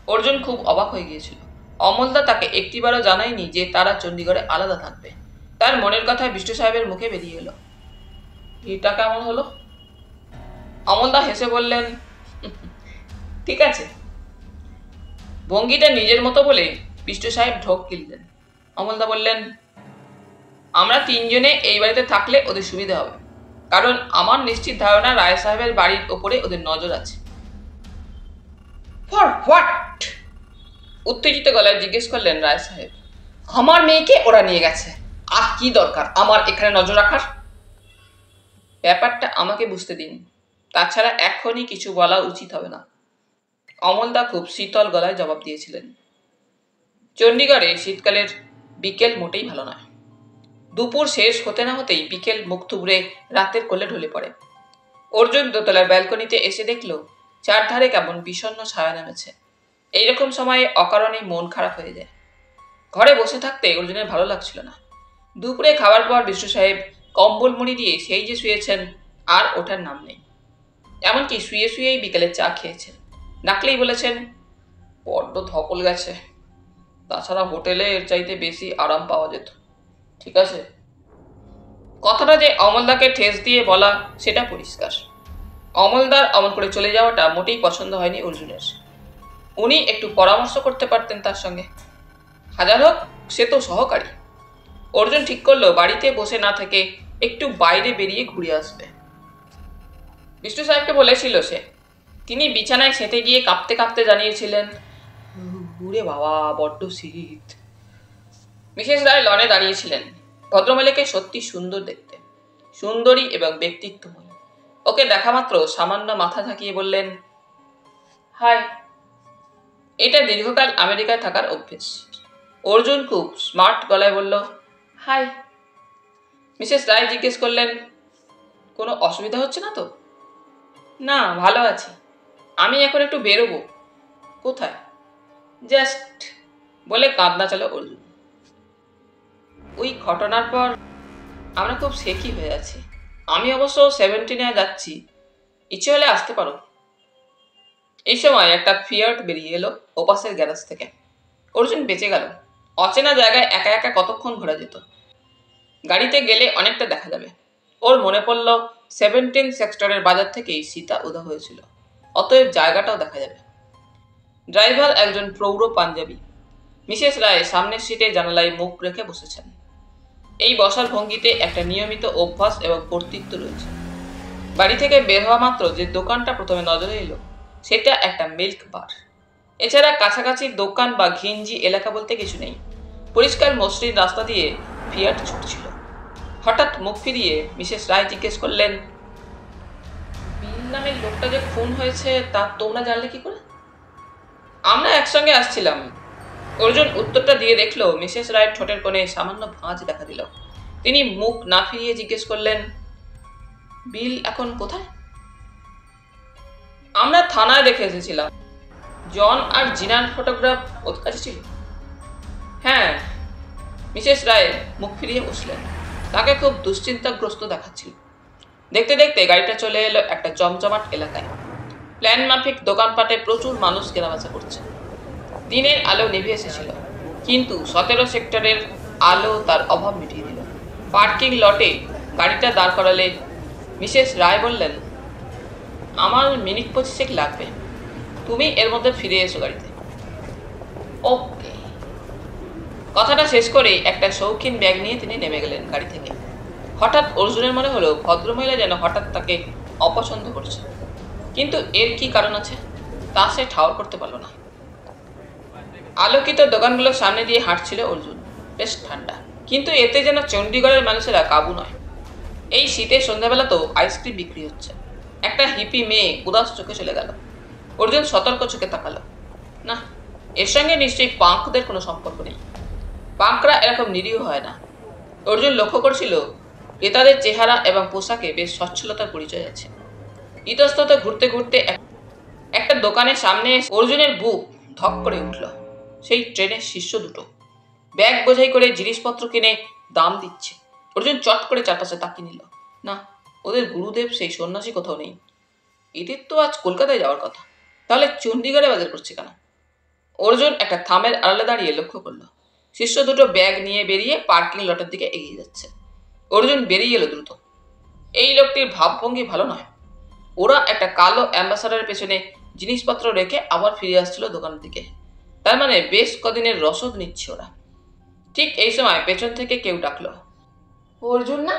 অর্জুন খুব অবাক হয়ে গিয়েছিল। অমলদা তাকে একটিবারও জানায়নি যে তারা চণ্ডীগড়ে আলাদা থাকবে। তার মনের কথা বিষ্টু সাহেবের মুখে বেরিয়ে এলো। এটা কেমন হলো? অমলদা হেসে বললেন, ঠিক আছে। ভঙ্গিটা নিজের মতো বলে বিষ্টু সাহেব ঢোক গিললেন। অমলদা বললেন, আমরা তিনজনে এই বাড়িতে থাকলে ওদের সুবিধা হবে, কারণ আমার নিশ্চিত ধারণা রায় সাহেবের বাড়ির ওপরে ওদের নজর আছে। For what? উত্তেজিত গলায় জিজ্ঞেস করলেন রায় সাহেব। আমার মেয়েকে ওরা নিয়ে গেছে, আর কি দরকার আমার এখানে নজর রাখার? ব্যাপারটা আমাকে বুঝতে দিন, তাছাড়া এখনই কিছু বলা উচিত হবে না। অমলদা খুব শীতল গলায় জবাব দিয়েছিলেন। চণ্ডীগড়ে শীতকালের বিকেল মোটেই ভালো নয়। দুপুর শেষ হতে না হতেই বিকেল মুখ থুবড়ে রাতের কোলে ঢলে পড়ে। অর্জুন দোতলার ব্যালকনিতে এসে দেখল চারধারে কেমন বিষণ্ণ ছায়া নেমেছে। এইরকম সময়ে অকারণে মন খারাপ হয়ে যায়। ঘরে বসে থাকতে অর্জুনের ভালো লাগছিল না। দুপুরে খাওয়ার পর বিষ্ণু সাহেব কম্বল মুড়ি দিয়ে সেই যে শুয়েছেন, আর ওঠার নাম নেই। এমনকি শুয়ে শুয়েই বিকেলে চা খেয়েছেন। ডাকলেই বলেছেন, বড্ড ধকল গেছে, তাছাড়া হোটেলে এর চাইতে বেশি আরাম পাওয়া যেত। ঠিক আছে? কথাটা যে অমলদাকে ঠেস দিয়ে বলা সেটা পরিষ্কার। অমলদার অমন করে চলে যাওয়াটা মোটেই পছন্দ হয়নি অর্জুনের। উনি একটু পরামর্শ করতে পারতেন তার সঙ্গে। হাজার হোক সে তো সহকারী। অর্জুন ঠিক করলো বাড়িতে বসে না থেকে একটু বাইরে বেরিয়ে ঘুরে আসবে। বিষ্ণু সাহেবকে বলেছিল সে। তিনি বিছানায় সেঁতে গিয়ে কাঁপতে কাঁপতে জানিয়েছিলেন, ওরে বাবা বড্ড শীত। মিসেস রায় লনে দাঁড়িয়েছিলেন। ভদ্রমহিলাকে সত্যি সুন্দর দেখতে, সুন্দরী এবং ব্যক্তিত্বময়ী। ওকে দেখা মাত্র সামান্য মাথা ঝাঁকিয়ে বললেন, হাই। এটা দীর্ঘকাল আমেরিকায় থাকার অভ্যেস। অর্জুন খুব স্মার্ট গলায় বলল, হাই। মিসেস রায় জিজ্ঞেস করলেন, কোনো অসুবিধা হচ্ছে না তো? না, ভালো আছি। আমি এখন একটু বেরোবো। কোথায়? জাস্ট বলে কাঁদনা চালো অর্জুন। ওই ঘটনার পর আমরা খুব শেকি হয়ে আছি। আমি অবশ্য 17-এ যাচ্ছি, ইচ্ছে হলে আসতে পারো। এই সময় একটা ফিয়াট বেরিয়ে এলো ওপাশের গ্যারেজ থেকে। অর্জুন বেঁচে গেল। অচেনা জায়গায় একা একা কতক্ষণ ঘোরা যেত। গাড়িতে গেলে অনেকটা দেখা যাবে। ওর মনে পড়ল 17 সেক্টরের বাজার থেকেই সীতা উদা হয়েছিল, অতএব জায়গাটাও দেখা যাবে। ড্রাইভার একজন প্রৌঢ় পাঞ্জাবি। মিসেস রায় সামনের সিটে জানালায় মুখ রেখে বসেছেন। এই বসার ভঙ্গিতে একটা নিয়মিত অভ্যাস এবং কর্তৃত্ব রয়েছে। বাড়ি থেকে বের হওয়া মাত্র যে দোকানটা প্রথমে নজরে এলো সেটা একটা মিল্ক বার। এছাড়া কাছাকাছি দোকান বা ঘিঞ্জি এলাকা বলতে কিছু নেই। পরিষ্কার মসৃণ রাস্তা দিয়ে ফিয়াট ছুটছিল। হঠাৎ মুখ ফিরিয়ে মিসেস রায় জিজ্ঞেস করলেন, বিল নামের লোকটা যে খুন হয়েছে তা তোমরা জানলে কি করে? আমরা একসঙ্গে আসছিলাম। অর্জুন উত্তরটা দিয়ে দেখলো মিসেস রায়ের ঠোঁটের কোণে সামান্য ভাঁজ দেখা দিল। তিনি মুখ না ফিরিয়ে জিজ্ঞেস করলেন, বিল এখন কোথায়? আমরা থানায় দেখে এসেছিলাম। জন আর জিনার ফটোগ্রাফ ওর কাছে ছিল। হ্যাঁ। মিসেস রায় মুখ ফিরিয়ে বসলেন। তাকে খুব দুশ্চিন্তাগ্রস্ত দেখাচ্ছিল। দেখতে দেখতে গাড়িটা চলে এলো একটা জমজমাট এলাকায়। প্ল্যান মাফিক দোকানপাটে প্রচুর মানুষ কেনাবেচা করছে। দিনের আলো নিভে এসেছিল, কিন্তু 17 সেক্টরের আলো তার অভাব মিটিয়ে দিল। পার্কিং লটে গাড়িটা দাঁড় করালে মিসেস রায় বললেন, আমার মিনিট 25 লাগবে। তুমি এর মধ্যে ফিরে এসো গাড়িতে। ওকে। কথাটা শেষ করে একটা শৌখিন ব্যাগ নিয়ে তিনি নেমে গেলেন গাড়ি থেকে। হঠাৎ অর্জুনের মনে হলো ভদ্রমহিলা যেন হঠাৎ তাকে অপছন্দ করছে, কিন্তু এর কি কারণ আছে তা সে ঠাউর করতে পারল না। আলোকিত দোকানগুলোর সামনে দিয়ে হাঁটছিল অর্জুন। বেশ ঠান্ডা, কিন্তু এতে যেন চণ্ডীগড়ের মানুষেরা কাবু নয়। এই শীতের সন্ধ্যাবেলা তো আইসক্রিম বিক্রি হচ্ছে। একটা হিপি মেয়ে উদাস চোখে চলে গেল। অর্জুন সতর্ক চোখে তাকালো। না, এর সঙ্গে নিশ্চয়ই পাঙ্কদের কোনো সম্পর্ক নেই। পাঙ্করা এরকম নিরীহ হয় না। অর্জুন লক্ষ্য করছিল ক্রেতাদের চেহারা এবং পোশাকে বেশ সচ্ছলতার পরিচয় আছে। ইতস্তত ঘুরতে ঘুরতে একটা দোকানের সামনে অর্জুনের বুক ধক করে উঠল। সেই ট্রেনের শীর্ষ দুটো ব্যাগ বোঝাই করে জিনিসপত্র কিনে দাম দিচ্ছে। অর্জুন চট করে চারপাশে তাকিয়ে নিল। না, ওদের গুরুদেব সেই সন্ন্যাসী কোথাও নেই। এদের তো আজ কলকাতায় যাওয়ার কথা, তাহলে চণ্ডীগড়ে বাজার করছে কেন? অর্জুন একটা থামের আড়ালে দাঁড়িয়ে লক্ষ্য করলো শীর্ষ দুটো ব্যাগ নিয়ে বেরিয়ে পার্কিং লটের দিকে এগিয়ে যাচ্ছে। অর্জুন বেরিয়ে এলো দ্রুত। এই লোকটির ভাবভঙ্গি ভালো নয়। ওরা একটা কালো অ্যাম্বাসাডারের পেছনে জিনিসপত্র রেখে আবার ফিরে আসছিল দোকানের দিকে। তার মানে বেশ কদিনের রসদ নিচ্ছে ওরা। ঠিক এই সময় পেছন থেকে কেউ ডাকলো, অর্জুন না?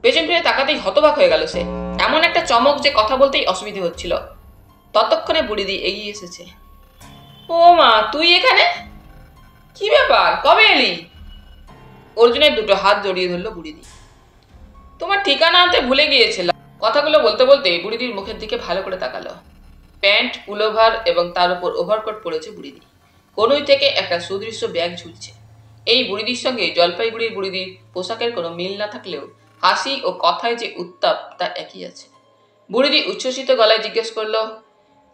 পেছন ফিরে তাকাতেই হতবাক হয়ে গেল সে। এমন একটা চমক যে কথা বলতেই অসুবিধে হচ্ছিল। ততক্ষণে বুড়িদি এগিয়ে এসেছে। ও মা, তুই এখানে? কি ব্যাপার, কবে এলি? অর্জুনের দুটো হাত জড়িয়ে ধরলো বুড়িদি। তোমার ঠিকানা আনতে ভুলে গিয়েছিলাম। কথাগুলো বলতে বলতে বুড়িদির মুখের দিকে ভালো করে তাকালো। প্যান্ট, পুলোভার এবং তার উপর ওভারকোট পরেছে বুড়িদি। কনুই থেকে একটা সুদৃশ্য ব্যাগ ঝুলছে। এই বুড়িদির সঙ্গে জলপাইগুড়ির বুড়িদির পোশাকের কোনো মিল না থাকলেও হাসি ও কথায় যে উত্তাপ তা একই আছে। বুড়িদি উচ্ছ্বসিত গলায় জিজ্ঞেস করলো,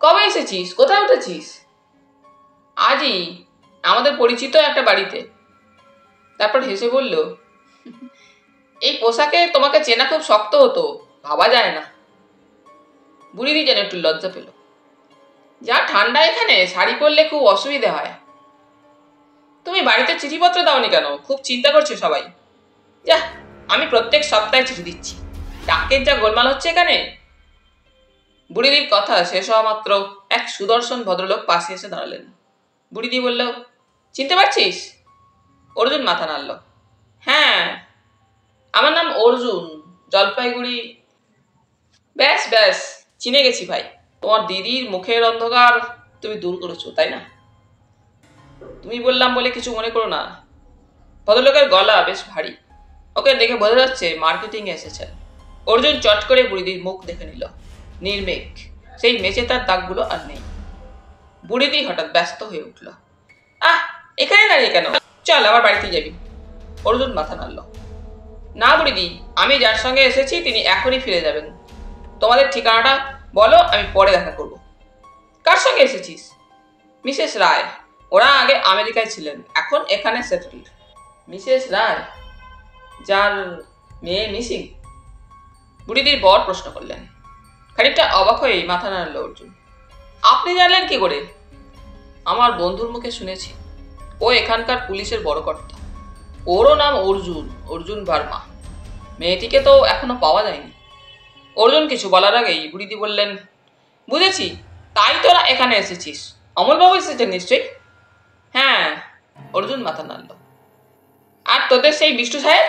কবে এসেছিস? কোথায় উঠেছিস? আজই, আমাদের পরিচিত একটা বাড়িতে। তারপর হেসে বলল, এই পোশাকে তোমাকে চেনা খুব শক্ত হতো, ভাবা যায় না। বুড়িদি যেন একটু লজ্জা পেল। যা ঠান্ডা এখানে, শাড়ি পরলে খুব অসুবিধে হয়। তুমি বাড়িতে চিঠিপত্র দাওনি কেন? খুব চিন্তা করছে সবাই। যা, আমি প্রত্যেক সপ্তাহে চিঠি দিচ্ছি। ডাকের যা গোলমাল হচ্ছে এখানে। বুড়িদির কথা শেষ হওয়া মাত্র এক সুদর্শন ভদ্রলোক পাশে এসে দাঁড়ালেন। বুড়িদি বলল, চিনতে পারছিস? অর্জুন মাথা নাড়ল। হ্যাঁ, আমার নাম অর্জুন, জলপাইগুড়ি। ব্যাস ব্যাস, চিনে গেছি ভাই। তোমার দিদির মুখের অন্ধকার তুমি দূর করেছো, তাই না? তুমি বললাম বলে কিছু মনে করো না। ভদ্রলোকের গলা বেশ ভারী। ওকে দেখে বোঝা যাচ্ছে মার্কেটিংয়ে এসেছেন। অর্জুন চট করে বুড়িদির মুখ দেখে নিল। নির্মেক, সেই মেচে তার দাগগুলো আর নেই। বুড়িদি হঠাৎ ব্যস্ত হয়ে উঠল। এখানে দাঁড়িয়ে কেন? চল আবার বাড়িতে যাবি। অর্জুন মাথা নাড়ল। না বুড়িদি, আমি যার সঙ্গে এসেছি তিনি এখনই ফিরে যাবেন। তোমাদের ঠিকানাটা বলো, আমি পরে দেখা করব। কার সঙ্গে এসেছিস? মিসেস রায়। ওরা আগে আমেরিকায় ছিলেন, এখন এখানে সেটেলড। মিসেস রায়, যার মেয়ে মিসিং? বুড়িদির বর প্রশ্ন করলেন। খানিকটা অবাক হয়ে মাথা নাড়ল অর্জুন। আপনি জানলেন কি করে? আমার বন্ধুর মুখে শুনেছি। ও এখানকার পুলিশের বড় কর্তা। ওরও নাম অর্জুন, অর্জুন ভার্মা। মেয়েটিকে তো এখনো পাওয়া যায়নি। অর্জুন কিছু বলার আগেই বুড়িদি বললেন, বুঝেছি, তাই তোরা এখানে এসেছিস। অমলবাবু এসেছেন নিশ্চয়ই? হ্যাঁ, অর্জুন মাথা নাড়ল। আর তোদের সেই বিষ্ণু সাহেব?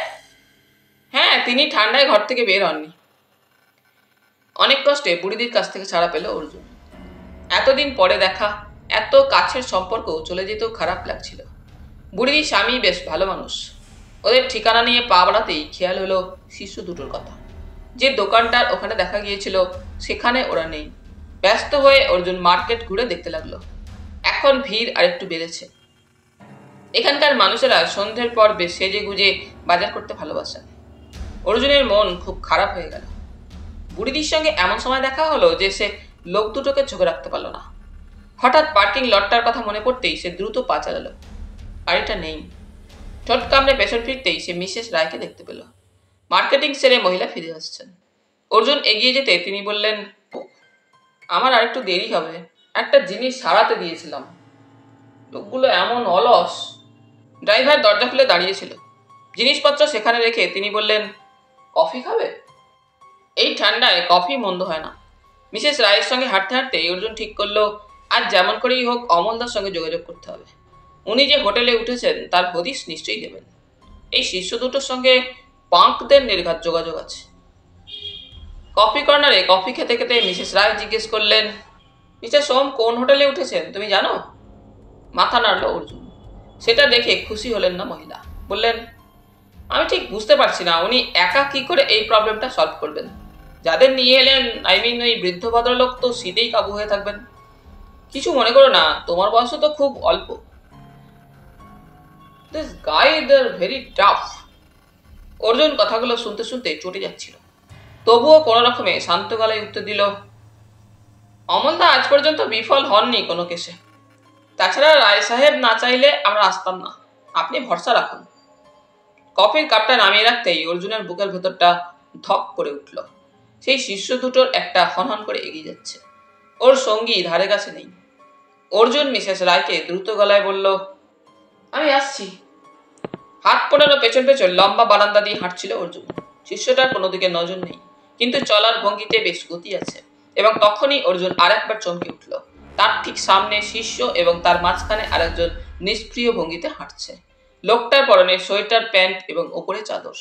হ্যাঁ, তিনি ঠান্ডায় ঘর থেকে বের হননি। অনেক কষ্টে বুড়িদির কাছ থেকে ছাড়া পেল অর্জুন। এতদিন পরে দেখা, এত কাছের সম্পর্ক চলে যেতেও খারাপ লাগছিল। বুড়িদির স্বামী বেশ ভালো মানুষ। ওদের ঠিকানা নিয়ে পা বাড়াতেই খেয়াল হলো শিষ্য দুটোর কথা। যে দোকানটার ওখানে দেখা গিয়েছিল সেখানে ওরা নেই। ব্যস্ত হয়ে অর্জুন মার্কেট ঘুরে দেখতে লাগলো। এখন ভিড় আর একটু বেড়েছে। এখানকার মানুষেরা সন্ধ্যের পর বেশ সেজে গুজে বাজার করতে ভালোবাসেন। অর্জুনের মন খুব খারাপ হয়ে গেল। বুড়িদির সঙ্গে এমন সময় দেখা হলো যে সে লোক দুটোকে চোখে রাখতে পারল না। হঠাৎ পার্কিং লটটার কথা মনে পড়তেই সে দ্রুত পা চালালো। গাড়িটা নেই। ঠোঁট কামড়ে পেছন ফিরতেই সে মিসেস রায়কে দেখতে পেল। মার্কেটিং সেরে মহিলা ফিরে আসছেন। অর্জুন এগিয়ে যেতে তিনি বললেন, আমার আর একটু দেরি হবে, একটা জিনিস সারাতে দিয়েছিলাম। লোকগুলো এমন অলস। ড্রাইভার দরজা খুলে দাঁড়িয়েছিল। জিনিসপত্র সেখানে রেখে তিনি বললেন, কফি খাবে? এই ঠান্ডায় কফি মন্দ হয় না। মিসেস রায়ের সঙ্গে হাঁটতে হাঁটতে অর্জুন ঠিক করলো আজ যেমন করেই হোক অমলদার সঙ্গে যোগাযোগ করতে হবে। উনি যে হোটেলে উঠেছেন তার হদিশ নিশ্চয়ই দেবেন। এই শিষ্য দুটোর সঙ্গে পাঙ্কদের নির্ঘাত যোগাযোগ আছে। কফি কর্নারে কফি খেতে খেতে মিসেস রায় জিজ্ঞেস করলেন, মিস্টার সোম কোন হোটেলে উঠেছেন তুমি জানো? মাথা নাড়ল অর্জুন। সেটা দেখে খুশি হলেন না মহিলা। বললেন, আমি ঠিক বুঝতে পারছি না উনি একা কি করে এই প্রবলেমটা সলভ করবেন। যাদের নিয়ে এলেন, ওই বৃদ্ধ ভদ্রলোক তো সিটেই কাবু হয়ে থাকবেন। কিছু মনে করো না, তোমার বয়সও তো খুব অল্প। This guy is very tough. Arjun কথাগুলো শুনতে শুনতে চটে যাচ্ছিল। তবুও কোনো রকমে শান্ত গলায় উত্তর দিল, অমলদা আজ পর্যন্ত বিফল হননি কোনো কেসে। তাছাড়া রায় সাহেব না চাইলে আমরা আসতাম না। আপনি ভরসা রাখুন। কফির কাপটা নামিয়ে রাখতেই অর্জুনের বুকের ভেতরটা ধক করে উঠল। সেই শিষ্য দুটোর একটা হনহন করে এগিয়ে যাচ্ছে। ওর সঙ্গী ধারে কাছে নেই। অর্জুন মিসেস রায়কে দ্রুত গলায় বলল, আমি আসছি। হাত পড়ানো পেছন পেছন লম্বা বারান্দা দিয়ে হাঁটছিল অর্জুন। শিষ্যটার কোনো দিকে নজর নেই, কিন্তু চলার ভঙ্গিতে বেশ গতি আছে। এবং তখনই অর্জুন আরেকবার চমকে উঠল। তার ঠিক সামনে শিষ্য এবং তার মাঝখানে আরেকজন নিষ্ক্রিয় ভঙ্গিতে হাঁটছে। লোকটার পরনে সোয়েটার, প্যান্ট এবং ওপরে চাদর।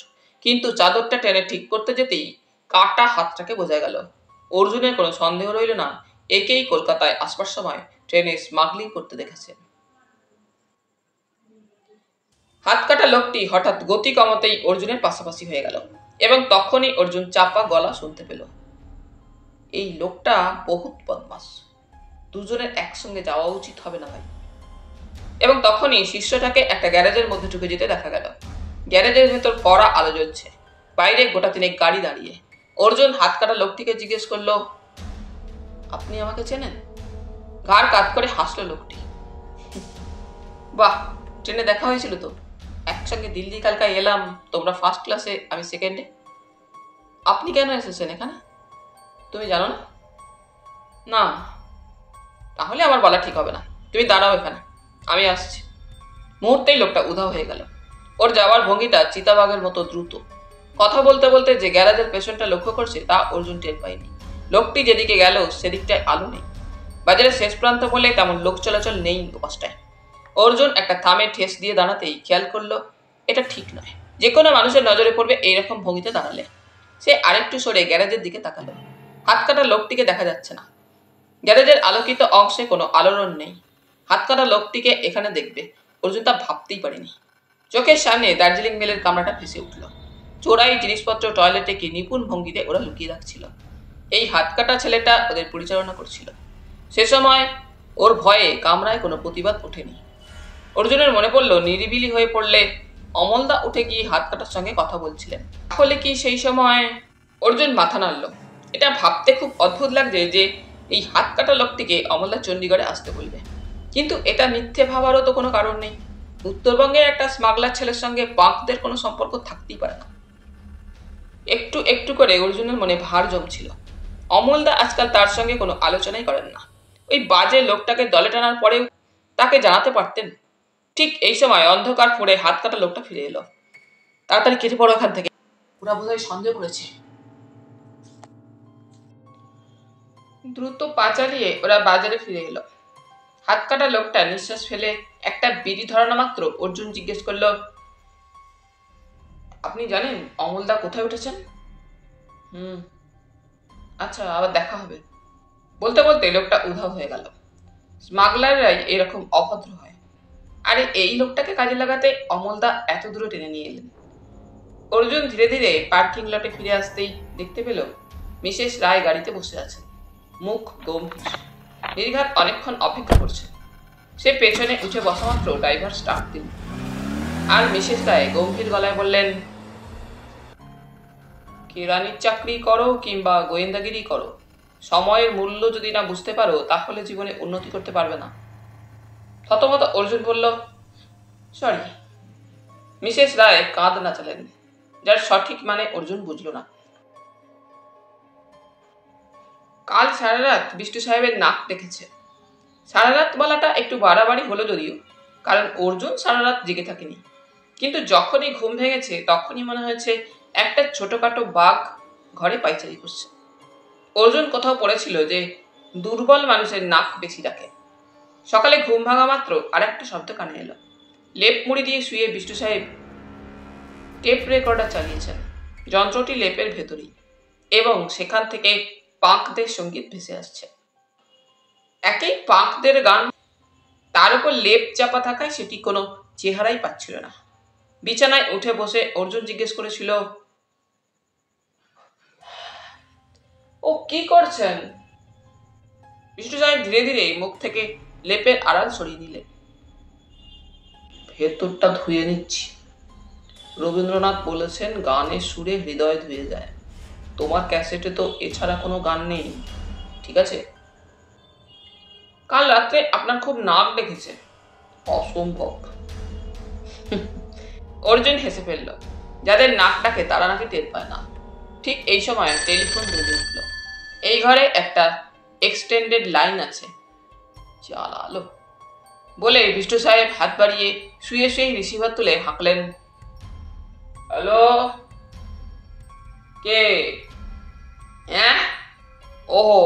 কিন্তু চাদরটা টেনে ঠিক করতে যেতেই কাটা হাতটাকে বোঝা গেল। অর্জুনের কোনো সন্দেহ রইল না, একেই কলকাতায় আসবার সময় ট্রেনে স্মাগলিং করতে দেখেছে। হাত কাটা লোকটি হঠাৎ গতি কমাতেই অর্জুনের পাশাপাশি হয়ে গেল এবং তখনই অর্জুন চাপা গলা শুনতে পেল, এই লোকটা বহুত বদমাস। দুজনের একসঙ্গে যাওয়া উচিত হবে না ভাই। এবং তখনই শিষ্যটাকে একটা গ্যারেজের মধ্যে ঢুকে যেতে দেখা গেল। গ্যারেজের ভেতর কড়া আলো জ্বলছে। বাইরে গোটা তিনেক গাড়ি দাঁড়িয়ে। অর্জুন হাত কাটা লোকটিকে জিজ্ঞেস করলো, আপনি আমাকে চেনেন? ঘাড় কাত করে হাসলো লোকটি। বাহ, ট্রেনে দেখা হয়েছিল তো। একসঙ্গে দিল্লি কালকায় এলাম, তোমরা ফার্স্ট ক্লাসে, আমি সেকেন্ডে। আপনি কেন এসেছেন এখানে? তুমি জানো না? না। তাহলে আমার বলা ঠিক হবে না। তুমি দাঁড়াও এখানে, আমি আসছি। মুহূর্তেই লোকটা উধাও হয়ে গেল। ওর যাওয়ার ভঙ্গিটা চিতাবাঘের মতো দ্রুত। কথা বলতে বলতে যে গ্যারাজের পেছনটা লক্ষ্য করছে তা অর্জুন টের পায়নি। লোকটি যেদিকে গেল সেদিকটায় আলো নেই। বাজারের শেষ প্রান্ত বলে তেমন লোক চলাচল নেই ওপাশটায়। অর্জুন একটা থামে ঠেস দিয়ে দাঁড়াতেই খেয়াল করলো এটা ঠিক নয়। যে কোনো মানুষের নজরে পড়বে এইরকম ভঙ্গিতে দাঁড়ালে। সে আরেকটু সরে গ্যারেজের দিকে তাকালো। হাত কাটা লোকটিকে দেখা যাচ্ছে না। গ্যারেজের আলোকিত অংশে কোনো আলোড়ন নেই। হাত কাটা লোকটিকে এখানে দেখবে অর্জুন তা ভাবতেই পারেনি। চোখের সামনে দার্জিলিং মেলের কামরাটা ভেসে উঠল। চোরাই জিনিসপত্র টয়লেটে কি নিপুণ ভঙ্গিতে ওরা লুকিয়ে রাখছিল। এই হাত কাটা ছেলেটা ওদের পরিচালনা করছিল। সে সময় ওর ভয়ে কামরায় কোনো প্রতিবাদ ওঠেনি। অর্জুনের মনে পড়ল নিরিবিলি হয়ে পড়লে অমলদা উঠে গিয়ে হাত কাটার সঙ্গে কথা বলছিলেন। তাহলে কি সেই সময়? অর্জুন মাথা নাড়ল। এটা ভাবতে খুব অদ্ভুত লাগছে যে এই হাত কাটা লোকটিকে অমলদা চণ্ডীগড়ে আসতে বলবে। কিন্তু এটা মিথ্যে ভাবারও তো কোনো কারণ নেই। উত্তরবঙ্গের একটা স্মাগলার ছেলের সঙ্গে বাঁকদের কোনো সম্পর্ক থাকতেই পারে না। একটু একটু করে অর্জুনের মনে ভার জমছিল। অমলদা আজকাল তার সঙ্গে কোনো আলোচনাই করেন না। ওই বাজে লোকটাকে দলে টানার পরেও তাকে জানাতে পারতেন। ঠিক এই সময় অন্ধকার ফোড়ে হাত কাটা লোকটা ফিরে এলো। তাড়াতাড়ি কেটে পড়ো এখান থেকে, ওরা বোধহয় সন্দেহ করেছে। দ্রুত পা চালিয়ে ওরা বাজারে ফিরে এলো। হাত কাটা লোকটা নিঃশ্বাস ফেলে একটা বিড়ি ধরানো মাত্র অর্জুন জিজ্ঞেস করলো, আপনি জানেন অমলদা কোথায় উঠেছেন? আচ্ছা, আবার দেখা হবে। বলতে বলতে লোকটা উধাও হয়ে গেল। স্মাগলাররাই এরকম অভদ্র হয়। আরে এই লোকটাকে কাজে লাগাতে অমলদা এত দূরে টেনে নিয়ে এলেন। অর্জুন ধীরে ধীরে পার্কিং লটে ফিরে আসতেই দেখতে পেল মিসেস রায় গাড়িতে বসে আছেন, মুখ গম্ভীর। নির্ঘাত অনেকক্ষণ অপেক্ষা করছে। সে পেছনে উঠে বসা মাত্র ড্রাইভার স্টার্ট দিল। আর মিসেস রায় গম্ভীর গলায় বললেন, কেরানির চাকরি করো কিংবা গোয়েন্দাগিরি করো, সময়ের মূল্য যদি না বুঝতে পারো তাহলে জীবনে উন্নতি করতে পারবে না। থতমত অর্জুন বলল, সরি। মিসেস রায় কাঁধ নাচালেন, যার সঠিক মানে অর্জুন বুঝল না। কাল সারা রাত বিষ্টু সাহেবের নাক দেখেছে। সারা রাত বলাটা একটু বাড়াবাড়ি হলো যদিও, কারণ অর্জুন সারা রাত জেগে থাকেনি। কিন্তু যখনই ঘুম ভেঙেছে তখনই মনে হয়েছে একটা ছোটখাটো বাঘ ঘরে পাইচারি করছে। অর্জুন কোথাও পড়েছিল যে দুর্বল মানুষের নাক বেশি ডাকে। সকালে ঘুম ভাঙা মাত্র আর একটা শব্দ কানে এলো। লেপ মুড়ি দিয়ে শুয়ে বিষ্টু সাহেব টেপ রেকর্ডার চালিয়েছেন। যন্ত্রটি লেপের ভেতরেই, এবং সেখান থেকে পাঁকদের সঙ্গীত ভেসে আসছে। একই পাঁকদের গান, তার উপর লেপ চাপা থাকায় সেটি কোনো চেহারাই পাচ্ছিল না। বিছানায় উঠে বসে অর্জুন জিজ্ঞেস করেছিল, ও কি করছেন? বিষ্ণু সাহেব ধীরে ধীরে মুখ থেকে লেপের আড়াল সরিয়ে নিলেন। ভেতরটা ধুয়ে নিচ্ছি। রবীন্দ্রনাথ বলেছেন গানের সুরে হৃদয় ধুয়ে যায়। তোমার ক্যাসেটে তো এছাড়া কোনো গান নেই, ঠিক আছে? কাল রাত্রে আপনার খুব নাক ডেকেছে। অসম্ভব। অর্জুন হেসে ফেলল। যাদের নাক ডাকে তারা নাকি টের পায় না। ঠিক এই সময় টেলিফোন বেজে উঠল। এই ঘরে একটা এক্সটেন্ডেড লাইন আছে। চালালো বলে বিষ্ণু সাহেব হাত বাড়িয়ে শুয়ে শুয়ে রিসিভার তুলে হাঁকলেন, হ্যালো, কে? হ্যাঁ, ওহো,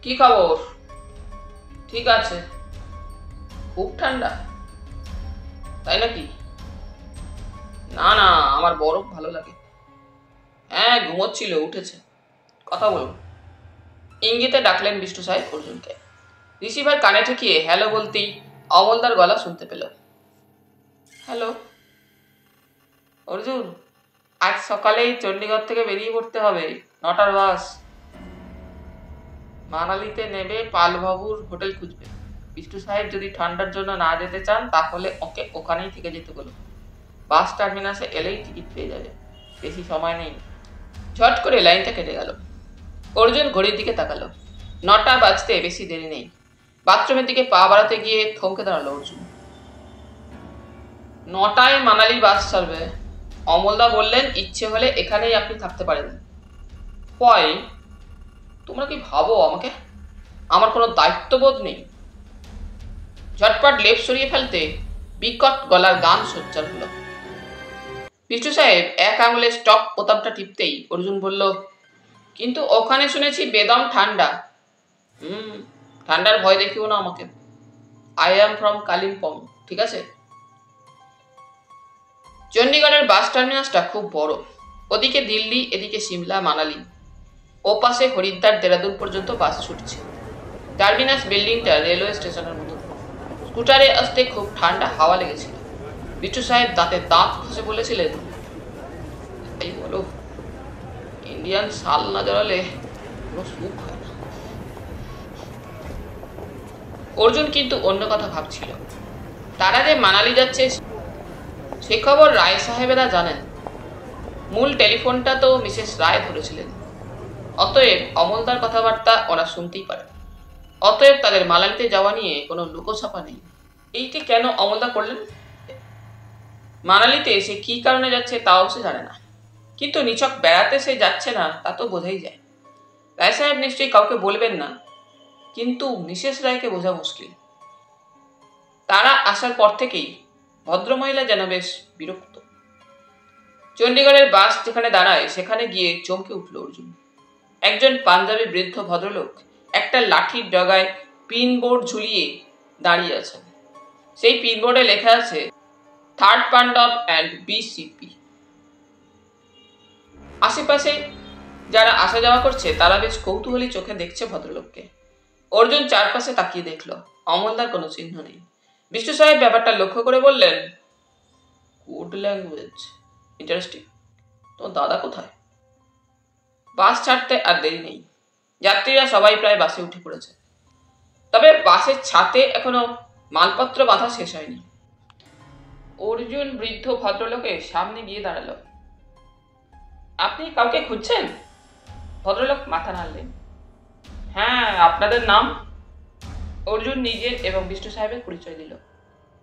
কি খবর? ঠিক আছে। খুব ঠান্ডা, তাই নাকি? না না, আমার বরফ ভালো লাগে। হ্যাঁ, ঘুমোচ্ছিল, উঠেছে। কথা বলুন। ইঙ্গিতে ডাকলেন বিষ্ণু সাহেব অর্জুনকে। রিসিভার কানে ঠেকিয়ে হ্যালো বলতেই অমলদার গলা শুনতে পেল। হ্যালো অর্জুন, আজ সকালেই চণ্ডীগড় থেকে বেরিয়ে পড়তে হবে, 9টার বাস। মানালিতে নেবে পালবাবুর হোটেল খুঁজবে। বিষ্ণু সাহেব যদি ঠান্ডার জন্য না যেতে চান তাহলে ওকে ওখানেই থেকে যেতে বলুন। বাস টার্মিনাসে এলেই টিকিট পেয়ে যাবে, বেশি সময় নেই। ঝট করে লাইনটা কেটে গেল। অর্জুন ঘড়ির দিকে তাকালো। 9টা বাজতে বেশি দেরি নেই। বাথরুমের দিকে পা বাড়াতে গিয়ে থমকে দাঁড়ালো অর্জুন। 9টায় মানালির বাস ছাড়বে। অমলদা বললেন ইচ্ছে হলে এখানেই আপনি থাকতে পারেন। কয়, তোমরা কি ভাবো আমাকে? আমার কোনো দায়িত্ববোধ নেই। ঝটপট লেপ সরিয়ে ফেলতে বিকট গলার গান সোচ্চার হলো। বিষ্টু সাহেব এক আঙুলে স্টপ বোতামটা টিপতেই অর্জুন বলল, কিন্তু ওখানে শুনেছি বেদম ঠান্ডা। ঠান্ডার ভয় দেখিও না আমাকে। আই অ্যাম ফ্রম কালিম্পং, ঠিক আছে? চণ্ডীগড়ের বাস টার্মিনাসটা খুব বড়। ওদিকে দিল্লি, এদিকে সিমলা, মানালি। ও পাশে হরিদ্বার, দেরাদুন পর্যন্ত বাস ছুটছে। টার্মিনাস বিল্ডিংটা রেলওয়ে স্টেশনের মতো। স্কুটারে আসতে খুব ঠান্ডা হাওয়া লেগেছিল। বিট্টু সাহেব দাঁতে দাঁত ঘষে বলেছিলেন, এই বলো, ইন্ডিয়ান শাল না জড়ালে কোনো সুখ হয় না। অর্জুন কিন্তু অন্য কথা ভাবছিল। তারা যে মানালি যাচ্ছে সে খবর রায় সাহেবেরা জানেন। মূল টেলিফোনটা তো মিসেস রায় ধরেছিলেন। অতএব অমলদার কথাবার্তা ওরা শুনতেই পারে। অতএব তাদের মানালিতে যাওয়া নিয়ে কোনো লুকোছাপা নেই। এইটি কেন অমলদা করলেন? মানালিতে সে কি কারণে যাচ্ছে তাও সে জানে না, কিন্তু নিছক বেড়াতে সে যাচ্ছে না তা তো বোঝাই যায়। রায় সাহেব নিশ্চয়ই কাউকে বলবেন না, কিন্তু মিসেস রায়কে বোঝা মুশকিল। তারা আসার পর থেকেই ভদ্রমহিলা যেন বেশ বিরক্ত। চণ্ডীগড়ের বাস যেখানে দাঁড়ায় সেখানে গিয়ে চমকে উঠল অর্জুন। একজন পাঞ্জাবি বৃদ্ধ ভদ্রলোক একটা লাঠির ডগায় পিনবোর্ড ঝুলিয়ে দাঁড়িয়ে আছেন। সেই পিনবোর্ডে লেখা আছে থার্ড পাঞ্জাব অ্যান্ড বিসিপি। আশেপাশে যারা আসা যাওয়া করছে তারা বেশ কৌতূহলী চোখে দেখছে ভদ্রলোককে। অর্জুন চারপাশে তাকিয়ে দেখল, অমলদার কোনো চিহ্ন নেই। বিষ্ণু সাহেব ব্যাপারটা লক্ষ্য করে বললেন, কোড ল্যাঙ্গুয়েজ, ইন্টারেস্টিং। তোমার দাদা কোথায়? বাস ছাড়তে আর দেরি নেই। যাত্রীরা সবাই প্রায় বাসে উঠে পড়েছে। তবে বাসের ছাদে এখনো মালপত্র বাঁধা শেষ হয়নি। অর্জুন বৃদ্ধ ভদ্রলোকের সামনে গিয়ে দাঁড়ালো। আপনি কাউকে খুঁজছেন? ভদ্রলোক মাথা নাড়লেন। হ্যাঁ, আপনাদের নাম? অর্জুন নিজের এবং বিষ্ণু সাহেবের পরিচয় দিল।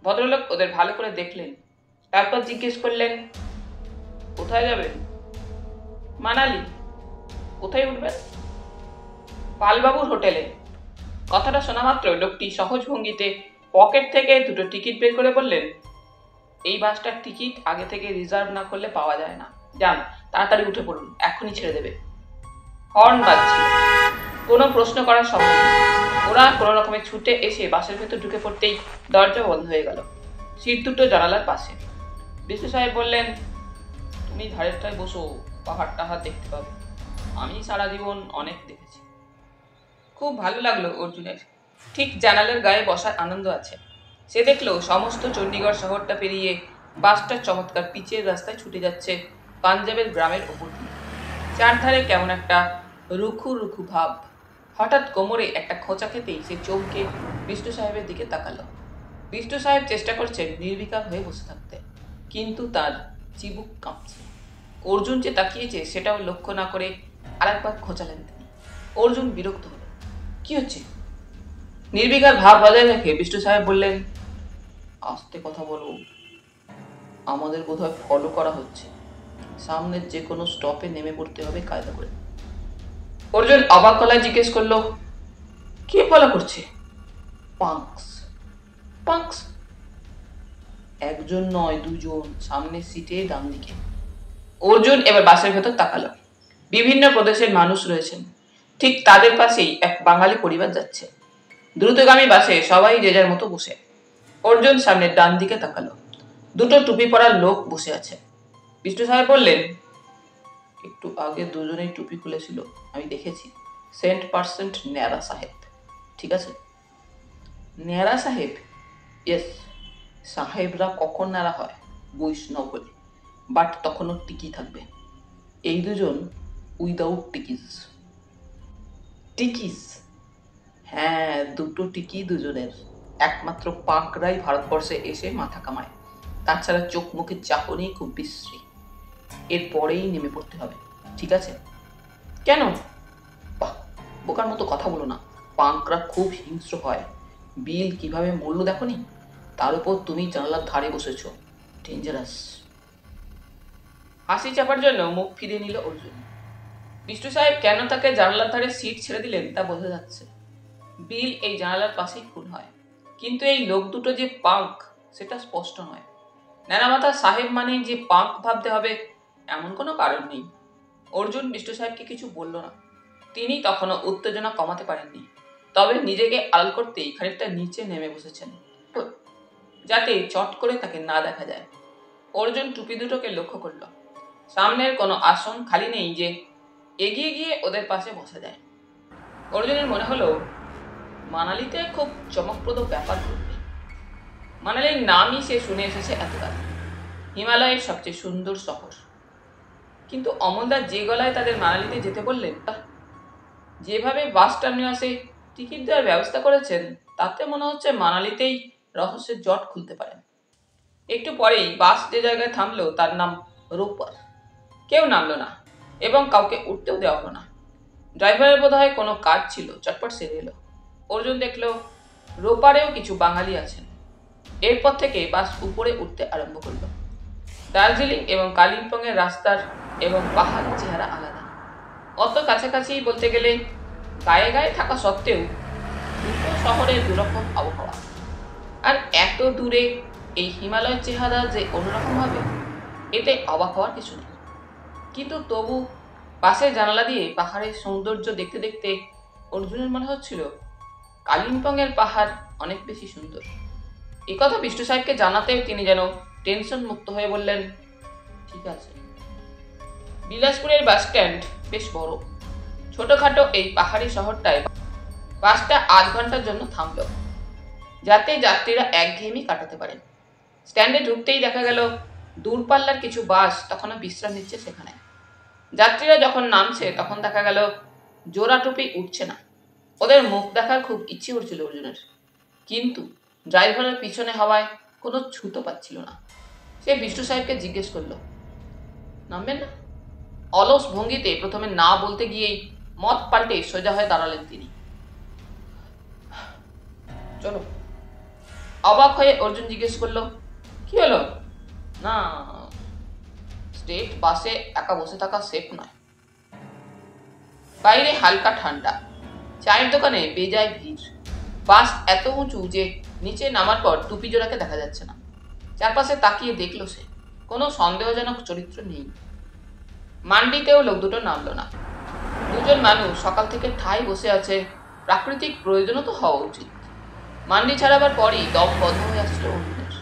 ভদ্রলোক ওদের ভালো করে দেখলেন, তারপর জিজ্ঞেস করলেন, কোথায় যাবেন? মানালি। কোথায় উঠবেন? পালবাবুর হোটেলে। কথাটা শোনা মাত্র লোকটি সহজ ভঙ্গিতে পকেট থেকে দুটো টিকিট বের করে বললেন, এই বাসটার টিকিট আগে থেকে রিজার্ভ না করলে পাওয়া যায় না। যান, তাড়াতাড়ি উঠে পড়ুন, এখনই ছেড়ে দেবে। হর্ন বাজছিল। কোনো প্রশ্ন করার সময় নেই। ওরা কোনো রকমে ছুটে এসে বাসের ভেতর ঢুকে পড়তেই দরজা বন্ধ হয়ে গেল। সিট দুটো জানালার পাশে। বিষ্ণু সাহেব বললেন, তুমি ধারেরটায় বসো, পাহাড় টাহাড় দেখতে পাবে। আমি সারা জীবন অনেক দেখেছি। খুব ভালো লাগলো অর্জুনের। ঠিক জানালার গায়ে বসার আনন্দ আছে। সে দেখলো সমস্ত চণ্ডীগড় শহরটা পেরিয়ে বাসটা চমৎকার পিচের রাস্তায় ছুটে যাচ্ছে পাঞ্জাবের গ্রামের ওপর দিয়ে। চারধারে কেমন একটা রুখু রুখু ভাব। হঠাৎ কোমরে একটা খোঁচা খেতেই সে চমকে বিষ্ণু সাহেবের দিকে তাকালো। বিষ্ণু সাহেব চেষ্টা করছেন নির্বিকার হয়ে বসে থাকতে, কিন্তু তার চিবুক কাঁপছে। অর্জুন যে তাকিয়েছে সেটাও লক্ষ্য না করে আরেকবার খোঁচালেন তিনি। অর্জুন বিরক্ত হলো। কি হচ্ছে? নির্বিকার ভাব বজায় রেখে বিষ্ণু সাহেব বললেন, আস্তে কথা বলো, আমাদের বোধহয় ফলো করা হচ্ছে। সামনের যে কোনো স্টপে নেমে পড়তে হবে কায়দা করে। অর্জুন অবাক গলায় জিজ্ঞেস করলো, কে ফলো করছে? পাঙ্কস। পাঙ্কস? একজন নয়, দুজন, সামনের সিটে ডান দিকে। অর্জুন এবার বাসের ভেতর তাকালো। বিভিন্ন প্রদেশের মানুষ রয়েছেন। ঠিক তাদের পাশেই এক বাঙালি পরিবার যাচ্ছে। দ্রুতগামী বাসে সবাই যে যার মতো বসে। অর্জুন সামনের ডান দিকে তাকালো। দুটো টুপি পরা লোক বসে আছে। বিষ্ণু সাহেব বললেন, একটু আগে দুজনেই টুপি খুলেছিল, আমি দেখেছি। সেন্ট ন্যাড়া সাহেব, ঠিক আছে? ন্যাড়া সাহেব? ইয়েস। সাহেবরা কখন ন্যাড়া হয়? বৈষ্ণব বলে, বাট তখনও টিকি থাকবে। এই দুজন উইদাউট টিকিস। টিকিস? হ্যাঁ, দুটো টিকি দুজনের। একমাত্র পাকরাই ভারতবর্ষে এসে মাথা কামায়। তাছাড়া চোখ মুখের চাহনি খুব বিশ্রী। এরপরেই নেমে পড়তে হবে, ঠিক আছে? কেন? বাহ, বোকার মতো কথা বলো না। পাঙ্করা খুব হিংস্র হয়। বিল কিভাবে মূল্য দেখনি? তার উপর তুমি জানালার ধারে বসেছো। ডেঞ্জারাস। হাসি চাপার জন্য মুখ ফিরিয়ে নিল অর্জুন। বিষ্ণু সাহেব কেন তাকে জানালার ধারে সিট ছেড়ে দিলেন তা বোঝা যাচ্ছে। বিল এই জানালার পাশেই খুন হয়, কিন্তু এই লোক দুটো যে পাঙ্ক সেটা স্পষ্ট নয়। ন্যাড়ামাথা সাহেব মানেই যে পাক ভাবতে হবে এমন কোনো কারণ নেই। অর্জুন বিষ্টু সাহেবকে কিছু বলল না। তিনি তখনও উত্তেজনা কমাতে পারেননি, তবে নিজেকে আড়াল করতেই খানিকটা নিচে নেমে বসেছেন, যাতে চট করে তাকে না দেখা যায়। অর্জুন টুপি দুটোকে লক্ষ্য করল। সামনের কোনো আসন খালি নেই যে এগিয়ে গিয়ে ওদের পাশে বসা যায়। অর্জুনের মনে হলো মানালিতে খুব চমকপ্রদ ব্যাপার ঘটবে। মানালির নামই সে শুনে এসেছে এতকাল, হিমালয়ের সবচেয়ে সুন্দর শহর। কিন্তু অমলদার যে গলায় তাদের মানালিতে যেতে বললেন, যেভাবে বাস টার্মিনাসে টিকিট দেওয়ার ব্যবস্থা করেছেন, তাতে মনে হচ্ছে মানালিতেই রহস্যের জট খুলতে পারেন। একটু পরেই বাস যে জায়গায় থামলো তার নাম রোপার। কেউ নামলো না এবং কাউকে উঠতেও দেওয়া হলো না। ড্রাইভারের বোধহয় কোনো কাজ ছিল, চটপট সেরে এলো। অর্জুন দেখলো রোপারেও কিছু বাঙালি আছেন। এরপর থেকে বাস উপরে উঠতে আরম্ভ করলো। দার্জিলিং এবং কালিম্পংয়ের রাস্তার এবং পাহাড়ের চেহারা আলাদা। অত কাছাকাছি বলতে গেলে গায়ে গায়ে থাকা সত্ত্বেও দুটো শহরের দুরকম আবহাওয়া। আর এত দূরে এই হিমালয়ের চেহারা যে অন্যরকম হবে, এতে অবাক হওয়ার কিছু নেই। কিন্তু তবু বাসের জানালা দিয়ে পাহাড়ের সৌন্দর্য দেখতে দেখতে অর্জুনের মনে হচ্ছিল কালিম্পংয়ের পাহাড় অনেক বেশি সুন্দর। এই কথা বিষ্ণু সাহেবকে জানাতেও তিনি যেন টেনশন মুক্ত হয়ে বললেন, ঠিক আছে। বিলাসপুরের বাস স্ট্যান্ড বেশ বড়। ছোটখাটো এই পাহাড়ি শহরটায় বাসটা আধ ঘন্টার জন্য থামল, যাতে যাত্রীরা একঘেয়েমি কাটাতে পারেন। স্ট্যান্ডে ঢুকতেই দেখা গেল দূরপাল্লার কিছু বাস তখনও বিশ্রাম নিচ্ছে সেখানে। যাত্রীরা যখন নামছে তখন দেখা গেল জোড়া টুপি উঠছে না। ওদের মুখ দেখার খুব ইচ্ছে করছিল অর্জুনের, কিন্তু ড্রাইভারের পিছনে হওয়ায় কোনো ছুতো পাচ্ছিল না। সে বিষ্ণু সাহেবকে জিজ্ঞেস করলো, নামবেন না? অলস ভঙ্গিতে প্রথমে না বলতে গিয়েই মত পাল্টে সোজা হয়ে দাঁড়ালেন তিনি। চলো। অবাক হয়ে অর্জুন জিজ্ঞেস করলো, কি হলো? না, স্টেট বাসে একা বসে থাকা সেফ নয়। বাইরে হালকা ঠান্ডা, চায়ের দোকানে বেজায় ভিড়। বাস এত উঁচু যে নিচে নামার পর টুপি জোড়াকে দেখা যাচ্ছে না। চারপাশে তাকিয়ে দেখলো সে কোনো সন্দেহজনক চরিত্র নেই। মান্ডিতেও লোক দুটো নামলো না। দুজন মানুষ সকাল থেকে ঠাই বসে আছে, প্রাকৃতিক প্রয়োজনও তো হওয়া উচিত। মান্ডি ছাড়াবার পরই দম বন্ধ হয়ে আসছিল অর্জুনের।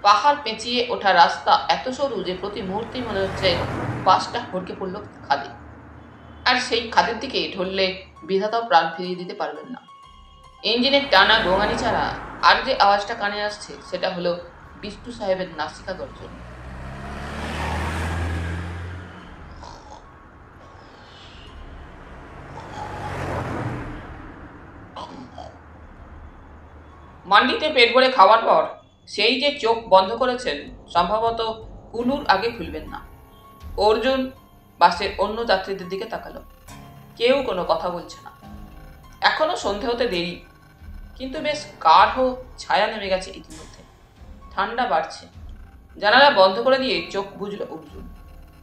পাহাড় পেঁচিয়ে ওঠা রাস্তা এত সরু যে প্রতি মুহূর্তেই মনে হচ্ছে বাসটা হড়কে পড়ল খাদে। আর সেই খাদের দিকে ঢললে বিধাতাও প্রাণ ফিরিয়ে দিতে পারবেন না। ইঞ্জিনের টানা গোঙানি ছাড়া আর যে আওয়াজটা কানে আসছে সেটা হলো বিষ্ণু সাহেবের নাসিকা গর্জন। মান্ডিতে পেট ভরে খাওয়ার পর সেই যে চোখ বন্ধ করেছেন, সম্ভবত কুলুর আগে খুলবেন না। অর্জুন বাসের অন্য যাত্রীদের দিকে তাকালো। কেউ কোনো কথা বলছে না। এখনো সন্ধে হতে দেরি, কিন্তু বেশ গাঢ় ছায়া নেমে গেছে ইতিমধ্যে। ঠান্ডা বাড়ছে। জানালা বন্ধ করে দিয়ে চোখ বুঝল অর্জুন,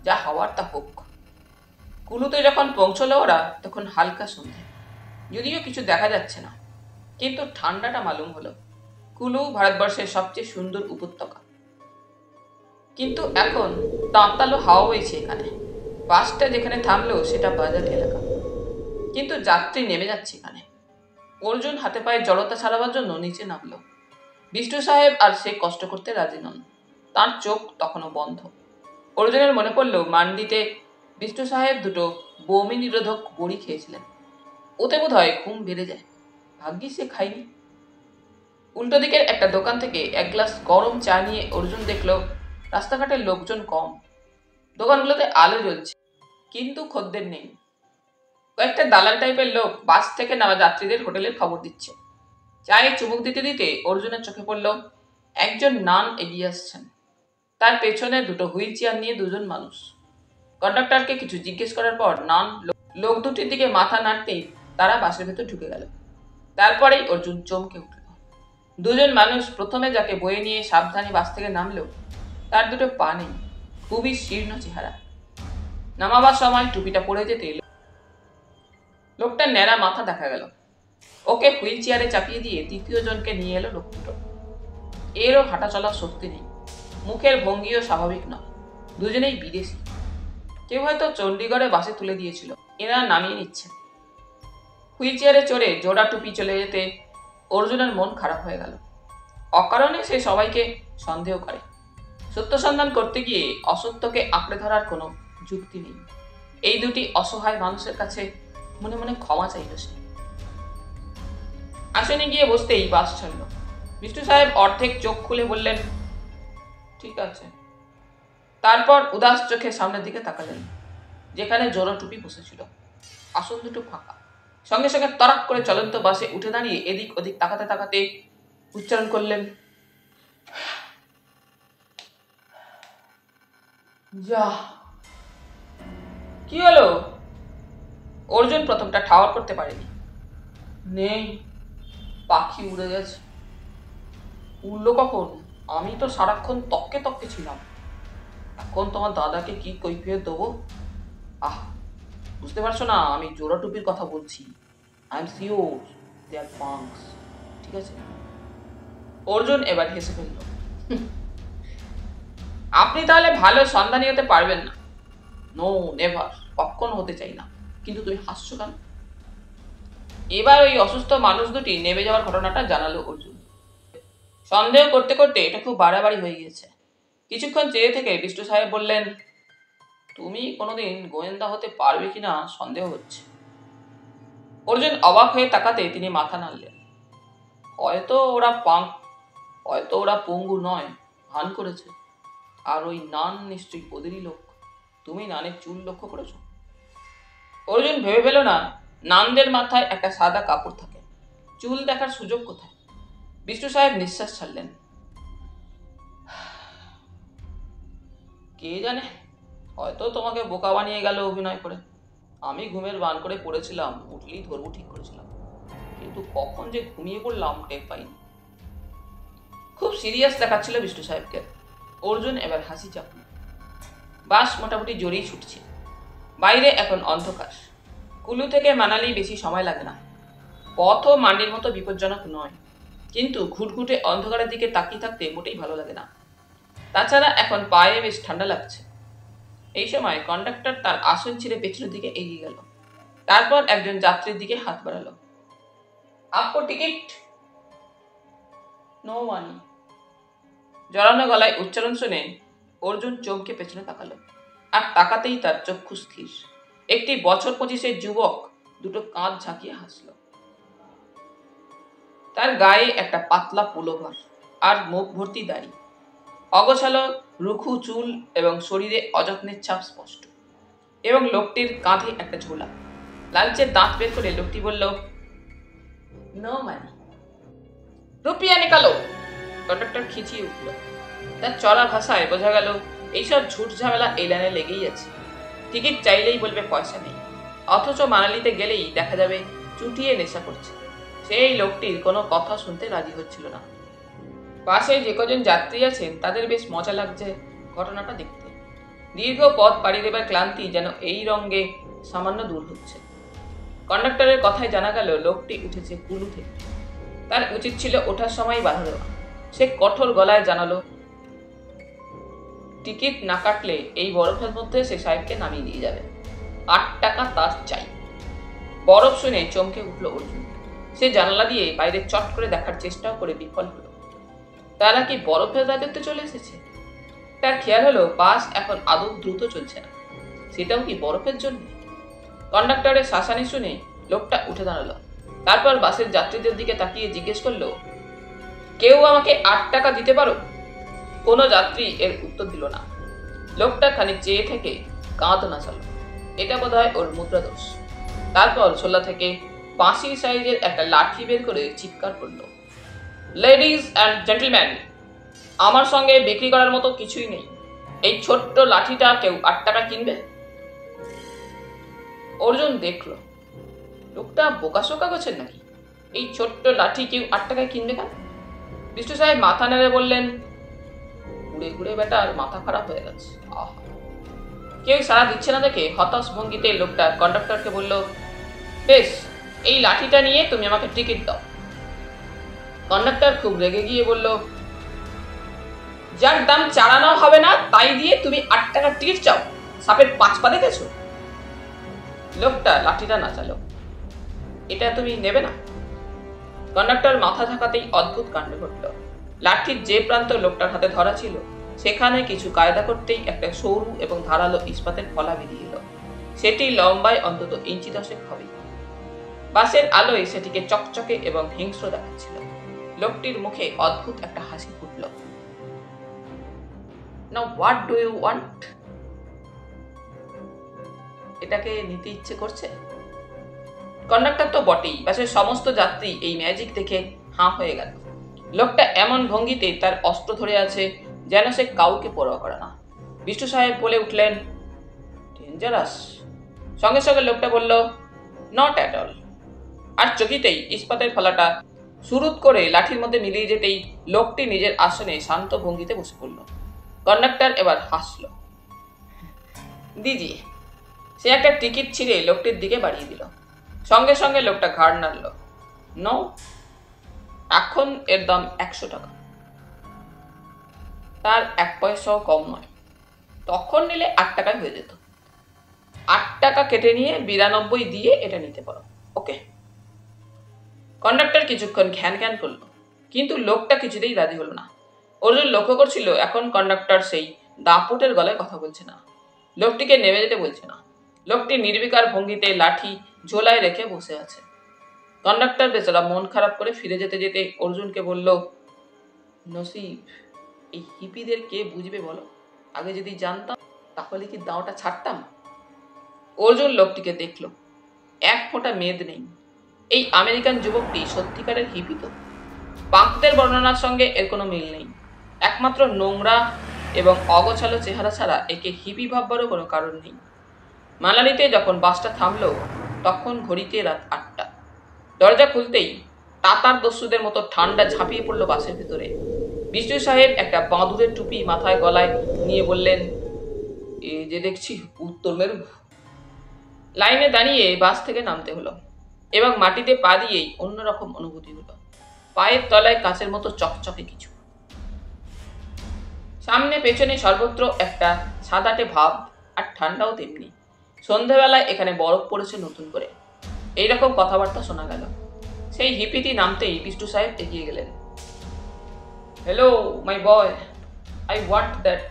যা হওয়ার তা হোক। কুলুতে যখন পৌঁছলো ওরা, তখন হালকা সন্ধে, যদিও কিছু দেখা যাচ্ছে না। কিন্তু ঠান্ডাটা মালুম হলো। কুলু ভারতবর্ষের সবচেয়ে সুন্দর উপত্যকা, কিন্তু এখন তাঁতালো হাওয়া বইছে এখানে। বাসটা যেখানে থামলো সেটা বাজার এলাকা, কিন্তু যাত্রী নেমে যাচ্ছে এখানে। অর্জুন হাতে পায়ে জড়তা ছাড়াবার জন্য নিচে নামলো। বিষ্ণু সাহেব আর সে কষ্ট করতে রাজি নন। তার চোখ তখনও বন্ধ। অর্জুনের মনে পড়লো মান্ডিতে বিষ্ণু সাহেব দুটো বমি নিরোধক বড়ি খেয়েছিলেন। ওতে বোধহয় ঘুম বেড়ে যায়। ভাগ্যিস সে খায়নি। উল্টো দিকের একটা দোকান থেকে এক গ্লাস গরম চা নিয়ে অর্জুন দেখলো রাস্তাঘাটের লোকজন কম। দোকানগুলোতে আলো জ্বলছে, কিন্তু খদ্দের নেই। কয়েকটা দালাল টাইপের লোক বাস থেকে নামা যাত্রীদের হোটেলের খবর দিচ্ছে। চায়ে চুমুক দিতে দিতে অর্জুনের চোখে পড়ল একজন নান এগিয়ে আসছেন। তার পেছনে দুটো হুইল চেয়ার নিয়ে দুজন মানুষ। কন্ডাক্টরকে কিছু জিজ্ঞেস করার পর নান লোক দুটির দিকে মাথা নাড়তেই তারা বাসের ভেতর ঢুকে গেল। তারপরেই অর্জুন চমকে উঠল। দুজন মানুষ প্রথমে যাকে বয়ে নিয়ে সাবধানে বাস থেকে নামলো, তার দুটো পা নেই, খুবই শীর্ণ চেহারা। নামাবার সময় টুপিটা পড়ে যেতে লোকটার ন্যাড়া মাথা দেখা গেল। ওকে হুইল চেয়ারে চাপিয়ে দিয়ে তৃতীয় জনকে নিয়ে এলো লোক দুটো। এরও হাঁটা চলার শক্তি নেই। মুখের ভঙ্গিও স্বাভাবিক নয়। দুজনেই বিদেশি। কেউ হয়তো চণ্ডীগড়ে বাসে তুলে দিয়েছিল, এরা নামিয়ে নিচ্ছেন। হুইল চেয়ারে চড়ে জোড়া টুপি চলে যেতে অর্জুনের মন খারাপ হয়ে গেল। অকারণে সে সবাইকে সন্দেহ করে। সত্য সন্ধান করতে গিয়ে অসত্যকে আঁকড়ে ধরার কোনো যুক্তি নেই। এই দুটি অসহায় মানুষের কাছে মনে মনে ক্ষমা চাইল সে। আসনে গিয়ে বসতেই বাস ছাড়ল। বিষ্টু সাহেব অর্ধেক চোখ খুলে বললেন, ঠিক আছে। তারপর উদাস চোখে সামনের দিকে তাকালেন, যেখানে জোড়া টুপি বসেছিল। আসন দুটো ফাঁকা। সঙ্গে সঙ্গে তরাক করে চলন্ত বাসে উঠে দাঁড়িয়ে এদিক ওদিক তাকাতে তাকাতে উচ্চারণ করলেন, যা। কি হলো? অর্জুন প্রথমটা ঠাওয়ার করতে পারেনি। নেই, পাখি উড়ে গেছে। উড়লো কখন? আমি তো সারাক্ষণ তককে তককে ছিলাম। এখন তোমার দাদাকে কি কৈফিয়ত দেবো? বুঝতে পারছো না আমি জোড়া টুপির কথা বলছি। আই এম শিওর দে আর পাঙ্কস। ঠিক আছে? অর্জুন এবার হেসে ফেলল। আপনি তাহলে ভালো সন্ধানী হতে পারবেন না। নো নেভার, কখনো হতে চাই না। কিন্তু তুমি হাসছো কেন? এবার ওই অসুস্থ মানুষ দুটি নেমে যাওয়ার ঘটনাটা জানালো অর্জুন। সন্দেহ করতে করতে এটা খুব বাড়াবাড়ি হয়ে গিয়েছে। কিছুক্ষণ চেয়ে থেকে বিষ্টু সাহেব বললেন, তুমি কোনোদিন গোয়েন্দা হতে পারবে কিনা সন্দেহ হচ্ছে। অর্জুন অবাক হয়ে তাকাতে তিনি মাথা নাড়লেন। হয়তো ওরা পঙ্গু নয়, ভান করেছে। আর ওই নান নিশ্চয়ই ওদেরই লোক। তুমি নানের চুল লক্ষ্য করেছ? অর্জুন ভেবে পেল না নানদের মাথায় একটা সাদা কাপড় থাকে, চুল দেখার সুযোগ কোথায়? বিষ্টু সাহেব নিঃশ্বাস ছাড়লেন। কে জানে, হয়তো তোমাকে বোকা বানিয়ে গেল অভিনয় করে। আমি ঘুমের বান করে পড়েছিলাম, উঠলেই ধরবো ঠিক করেছিলাম, কিন্তু কখন যে ঘুমিয়ে পড়লাম টের পাইনি। খুব সিরিয়াস দেখাচ্ছিল বিষ্টু সাহেবকে। অর্জুন এবার হাসি চাপল। বাস মোটামুটি জোরেই ছুটছে। বাইরে এখন অন্ধকার। কুলু থেকে মানালি বেশি সময় লাগে না। পথও মান্ডির মতো বিপজ্জনক নয়, কিন্তু ঘুটঘুটে অন্ধকারের দিকে তাকিয়ে থাকতে মোটেই ভালো লাগে না। তাছাড়া এখন পায়ে বেশ ঠান্ডা লাগছে। এই সময় কন্ডাক্টর তার আসন ছেড়ে পেছনের দিকে এগিয়ে গেল। তারপর একজন যাত্রীর দিকে হাত বাড়ালো। আপকো টিকিট? No money. জড়ানো গলায় উচ্চারণ শুনে অর্জুন চমকে পেছনে তাকালো। আর তাকাতেই তার চক্ষু স্থির। একটি বছর 25-এর যুবক দুটো কাঁধ ঝাঁকিয়ে হাসল। তার গায়ে একটা পাতলা পুলোভার আর মুখ ভর্তি দাড়ি, অগোছালো রুখু চুল এবং শরীরে অযত্নের ছাপ স্পষ্ট। এবং লোকটির কাঁধে একটা ঝোলা। লালচে দাঁত বের করে লোকটি বলল, নো মানি। রুপিয়া নিকালো। কন্ডাক্টর খিচিয়ে উঠল। তার চড়া ভাষায় বোঝা গেল এইসব ঝুট ঝামেলা এই লাইনে লেগেই আছে। টিকিট চাইলেই বলবে পয়সা নেই, অথচ মানালিতে গেলেই দেখা যাবে চুটিয়ে নেশা করছে। সেই লোকটির কোনো কথা শুনতে রাজি হচ্ছিল না। বাসে যে কজন যাত্রী আছেন তাদের বেশ মজা লাগছে ঘটনাটা দেখতে। দীর্ঘ পথ পাড়ি দেবার ক্লান্তি যেন এই রঙে সামান্য দূর হচ্ছে। কন্ডাক্টরের কথায় জানা গেল লোকটি উঠেছে কুলু থেকে। তার উচিত ছিল ওঠার সময় বাধা দেওয়া। সে কঠোর গলায় জানালো, টিকিট না কাটলে এই বরফের মধ্যে সে সাহেবকে নামিয়ে দিয়ে যাবে। 8 টাকা তার চাই। বরফ শুনে চমকে উঠল অর্জুন। সে জানালা দিয়ে বাইরে চট করে দেখার চেষ্টাও করে বিফল হল। তারা কি বরফের রাজত্বে চলে এসেছে? তার খেয়াল হলো বাস এখন আদৌ দ্রুত চলছে না। সেটাও কি বরফের জন্য? কন্ডাক্টরের শাসানি শুনে লোকটা উঠে দাঁড়ালো। তারপর বাসের যাত্রীদের দিকে তাকিয়ে জিজ্ঞেস করলো, কেউ আমাকে 8 টাকা দিতে পারো? কোনো যাত্রী এর উত্তর দিল না। লোকটা খানিক চেয়ে থেকে কাঁধ নাচালো। এটা বোধহয় ওর মুদ্রা দোষ। তারপর ছোলা থেকে বাঁশি সাইজের একটা লাঠি বের করে চিৎকার করলো, লেডিজ অ্যান্ড জেন্টলম্যান, আমার সঙ্গে বিক্রি করার মতো কিছুই নেই। এই ছোট্ট লাঠিটা কেউ 8 টাকা কিনবে? অর্জুন দেখল লোকটা বোকাশোকা করছেন নাকি। এই ছোট্ট লাঠি কেউ 8 টাকায় কিনবে কেন? বিষ্টু সাহেব মাথা নেড়ে বললেন, ঘুরে ঘুরে বেটার মাথা খারাপ হয়ে গেছে। কেউ সাড়া দিচ্ছে না দেখে হতাশ ভঙ্গিতে লোকটা কন্ডাক্টরকে বলল, বেশ, এই লাঠিটা নিয়ে তুমি আমাকে টিকিট দাও। কন্ডাক্টর খুব রেগে গিয়ে বলল, যার দাম চালানো হবে না তাই দিয়ে তুমি 8 টাকার টিকিট চাও? সাপের 5 পা দেখেছো? লোকটা লাঠিটা নাচালো। এটা তুমি নেবে না? কন্ডাক্টর মাথা ঝাঁকাতেই অদ্ভুত কাণ্ড ঘটল। লাঠির যে প্রান্ত লোকটার হাতে ধরা ছিল সেখানে কিছু কায়দা করতেই একটা সরু এবং ধারালো ইস্পাতের ফলা বেরিয়ে এলো। সেটি লম্বায় অন্তত ইঞ্চি 10 হবে। বাসের আলোয় সেটিকে চকচকে এবং হিংস্র দেখাচ্ছিল। লোকটির মুখে অদ্ভুত একটা হাসি ফুটল। Now what do you want? এটাকে নিতে ইচ্ছে করছে? কন্ডাক্টর তো বটেই, বাসের সমস্ত যাত্রী এই ম্যাজিক দেখে হাঁ হয়ে গেল। লোকটা এমন ভঙ্গিতে তার অস্ত্র ধরে আছে যেন সে কাউকে পরোয়া করে না। বিষ্টু সাহেব বলে উঠলেন, ডেঞ্জারাস। সঙ্গে সঙ্গে লোকটা বলল, নট অ্যাট অল। আর চকিতেই ইস্পাতের ফলাটা সুরুত করে লাঠির মধ্যে মিলিয়ে যেতেই লোকটি নিজের আসনে শান্ত ভঙ্গিতে বসে পড়ল। কন্ডাক্টর এবার হাসল। দিজি। সে একটা টিকিট ছিঁড়ে লোকটির দিকে বাড়িয়ে দিল। সঙ্গে সঙ্গে লোকটা ঘাড় নাড়ল। নো, এখন এর দাম 100 টাকা। তার 1 পয়সাও কম নয়। তখন নিলে 8 টাকায় হয়ে যেত। 8 টাকা কেটে নিয়ে 92 দিয়ে এটা নিতে পারো। ওকে। কন্ডাক্টর কিছুক্ষণ ঘ্যান ঘ্যান করলো, কিন্তু লোকটা কিছুতেই রাজি হলো না। অর্জুন লক্ষ্য করছিল এখন কন্ডাক্টর সেই দাপটের গলায় কথা বলছে না, লোকটিকে নেমে যেতে বলছে না। লোকটি নির্বিকার ভঙ্গিতে লাঠি ঝোলায় রেখে বসে আছে। কন্ডাক্টর বেচারা মন খারাপ করে ফিরে যেতে যেতে অর্জুনকে বলল, নসিব, এই হিপিদের কে বুঝবে বলো? আগে যদি জানতাম তাহলে কি দাওটা ছাড়তাম। অর্জুন লোকটিকে দেখল। 1 ফোঁটা মেদ নেই। এই আমেরিকান যুবকটি সত্যিকারের হিপি তো? পাঙ্কদের বর্ণনার সঙ্গে এর কোনো মিল নেই। একমাত্র নোংরা এবং অগোছালো চেহারা ছাড়া একে হিপি ভাববারও কোনো কারণ নেই। মানালিতে যখন বাসটা থামলো তখন ঘড়িতে রাত 8টা। দরজা খুলতেই তাতার দস্যুদের মতো ঠান্ডা ঝাঁপিয়ে পড়লো বাসের ভেতরে। বিষ্ণু সাহেব একটা বাঁদুরের টুপি মাথায় গলায় নিয়ে বললেন, এই যে দেখছি উত্তর মেরু। লাইনে দাঁড়িয়ে বাস থেকে নামতে হলো এবং মাটিতে পা দিয়েই অন্যরকম অনুভূতি হলো। পায়ের তলায় কাঁচের মতো চকচকে কিছু। সামনে পেছনে সর্বত্র একটা সাদাটে ভাব, আর ঠান্ডাও তেমনি। সন্ধ্যাবেলায় এখানে বরফ পড়েছে নতুন করে, এইরকম কথাবার্তা শোনা গেল। সেই হিপিটি নামতেই বিষ্টু সাহেব এগিয়ে গেলেন। Hello my boy, I want that.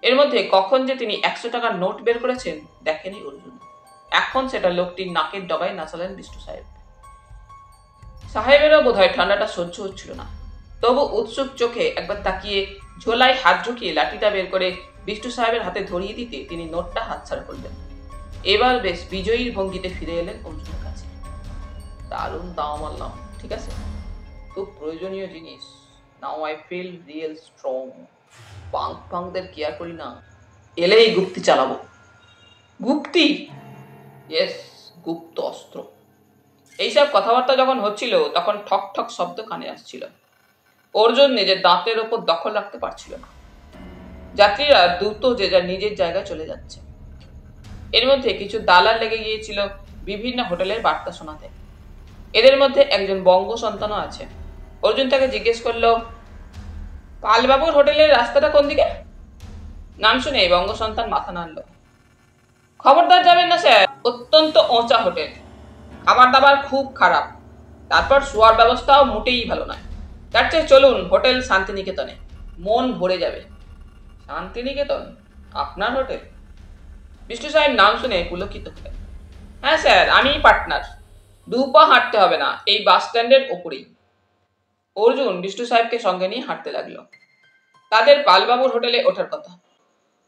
এর মধ্যে কখন যে তিনি 100 টাকার নোট বের করেছেন দেখেনি অর্জুন। এখন সেটা লোকটির নাকের ডগায় নাচালেন বিষ্টু সাহেব। সাহেবেরও বোধহয় ঠান্ডাটা সহ্য হচ্ছিল না, তবু উৎসুক চোখে একবার তাকিয়ে ঝোলায় হাত ঢুকিয়ে লাঠিটা বের করে বিষ্টু সাহেবের হাতে ধরিয়ে দিতে তিনি নোটটা হাতছাড়া করলেন। এবার বেশ বিজয়ীর ভঙ্গিতে ফিরে এলেন অর্জুনের কাছে। দারুণ দাম আনলাম, ঠিক আছে, খুব প্রয়োজনীয় জিনিস। Now I feel real strong. পাঙ্কদের কেয়ার করি না, এলেই গুপ্তি চালাবো। গুপ্তি? ইয়েস, গুপ্ত অস্ত্র। এইসব কথাবার্তা যখন হচ্ছিল তখন ঠক ঠক শব্দ কানে আসছিল। অর্জুন নিজের দাঁতের ওপর দখল রাখতে পারছিল না। যাত্রীরা দ্রুত যে যার নিজের জায়গায় চলে যাচ্ছে। এর মধ্যে কিছু দালাল লেগে গিয়েছিল বিভিন্ন হোটেলের বার্তা শোনাতে। এদের মধ্যে একজন বঙ্গ সন্তানও আছে। অর্জুন তাকে জিজ্ঞেস করলো, পালবাবুর হোটেলের রাস্তাটা কোন দিকে? নাম শুনে বঙ্গ সন্তান মাথা নাড়ল। খবরদার যাবেন না স্যার, অত্যন্ত ওঁচা হোটেল, খাবার দাবার খুব খারাপ, তারপর শোয়ার ব্যবস্থাও মোটেই ভালো নয়। তার চেয়ে চলুন হোটেল শান্তিনিকেতনে, মন ভরে যাবে। শান্তিনিকেতন আপনার হোটেল? বিষ্ণু সাহেব নাম শুনে পুলকিত হলেন। হ্যাঁ স্যার, আমিই পার্টনার। 2 পা হাঁটতে হবে না, এই বাস স্ট্যান্ডের ওপরেই। অর্জুন বিষ্ণু সাহেবকে সঙ্গে নিয়ে হাঁটতে লাগলো। তাদের পালবাবুর হোটেলে ওঠার কথা।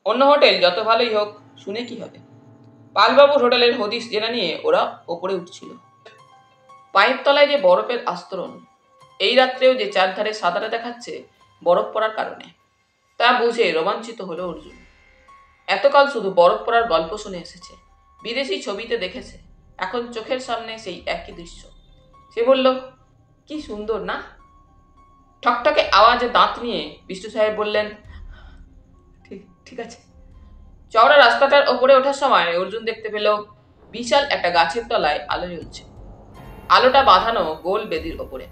অন্য হোটেল যত ভালোই হোক, শুনে কি হবে? পালবাবুর হোটেলের হদিশ জেনে নিয়ে ওরা ওপরে উঠছিল। পায়ের তলায় যে বরফের আস্তরণ, এই রাত্রেও যে চারধারে সাদাটা দেখাচ্ছে বরফ পড়ার কারণে, তা বুঝে রোমাঞ্চিত হলো অর্জুন। এতকাল শুধু বরফ পড়ার গল্প শুনে এসেছে, বিদেশি ছবিতে দেখেছে, এখন চোখের সামনে সেই একই দৃশ্য। সে বলল, কি সুন্দর না? ঠকঠকে আওয়াজে দাঁত নিয়ে বিষ্ণু সাহেব বললেন, ঠিক আছে। চওড়া রাস্তাটার ওপরে ওঠার সময় অর্জুন দেখতে পেল বিশাল একটা গাছের তলায় আলো জ্বলছে। আলোটা বাঁধানো গোল বেদির ওপরে।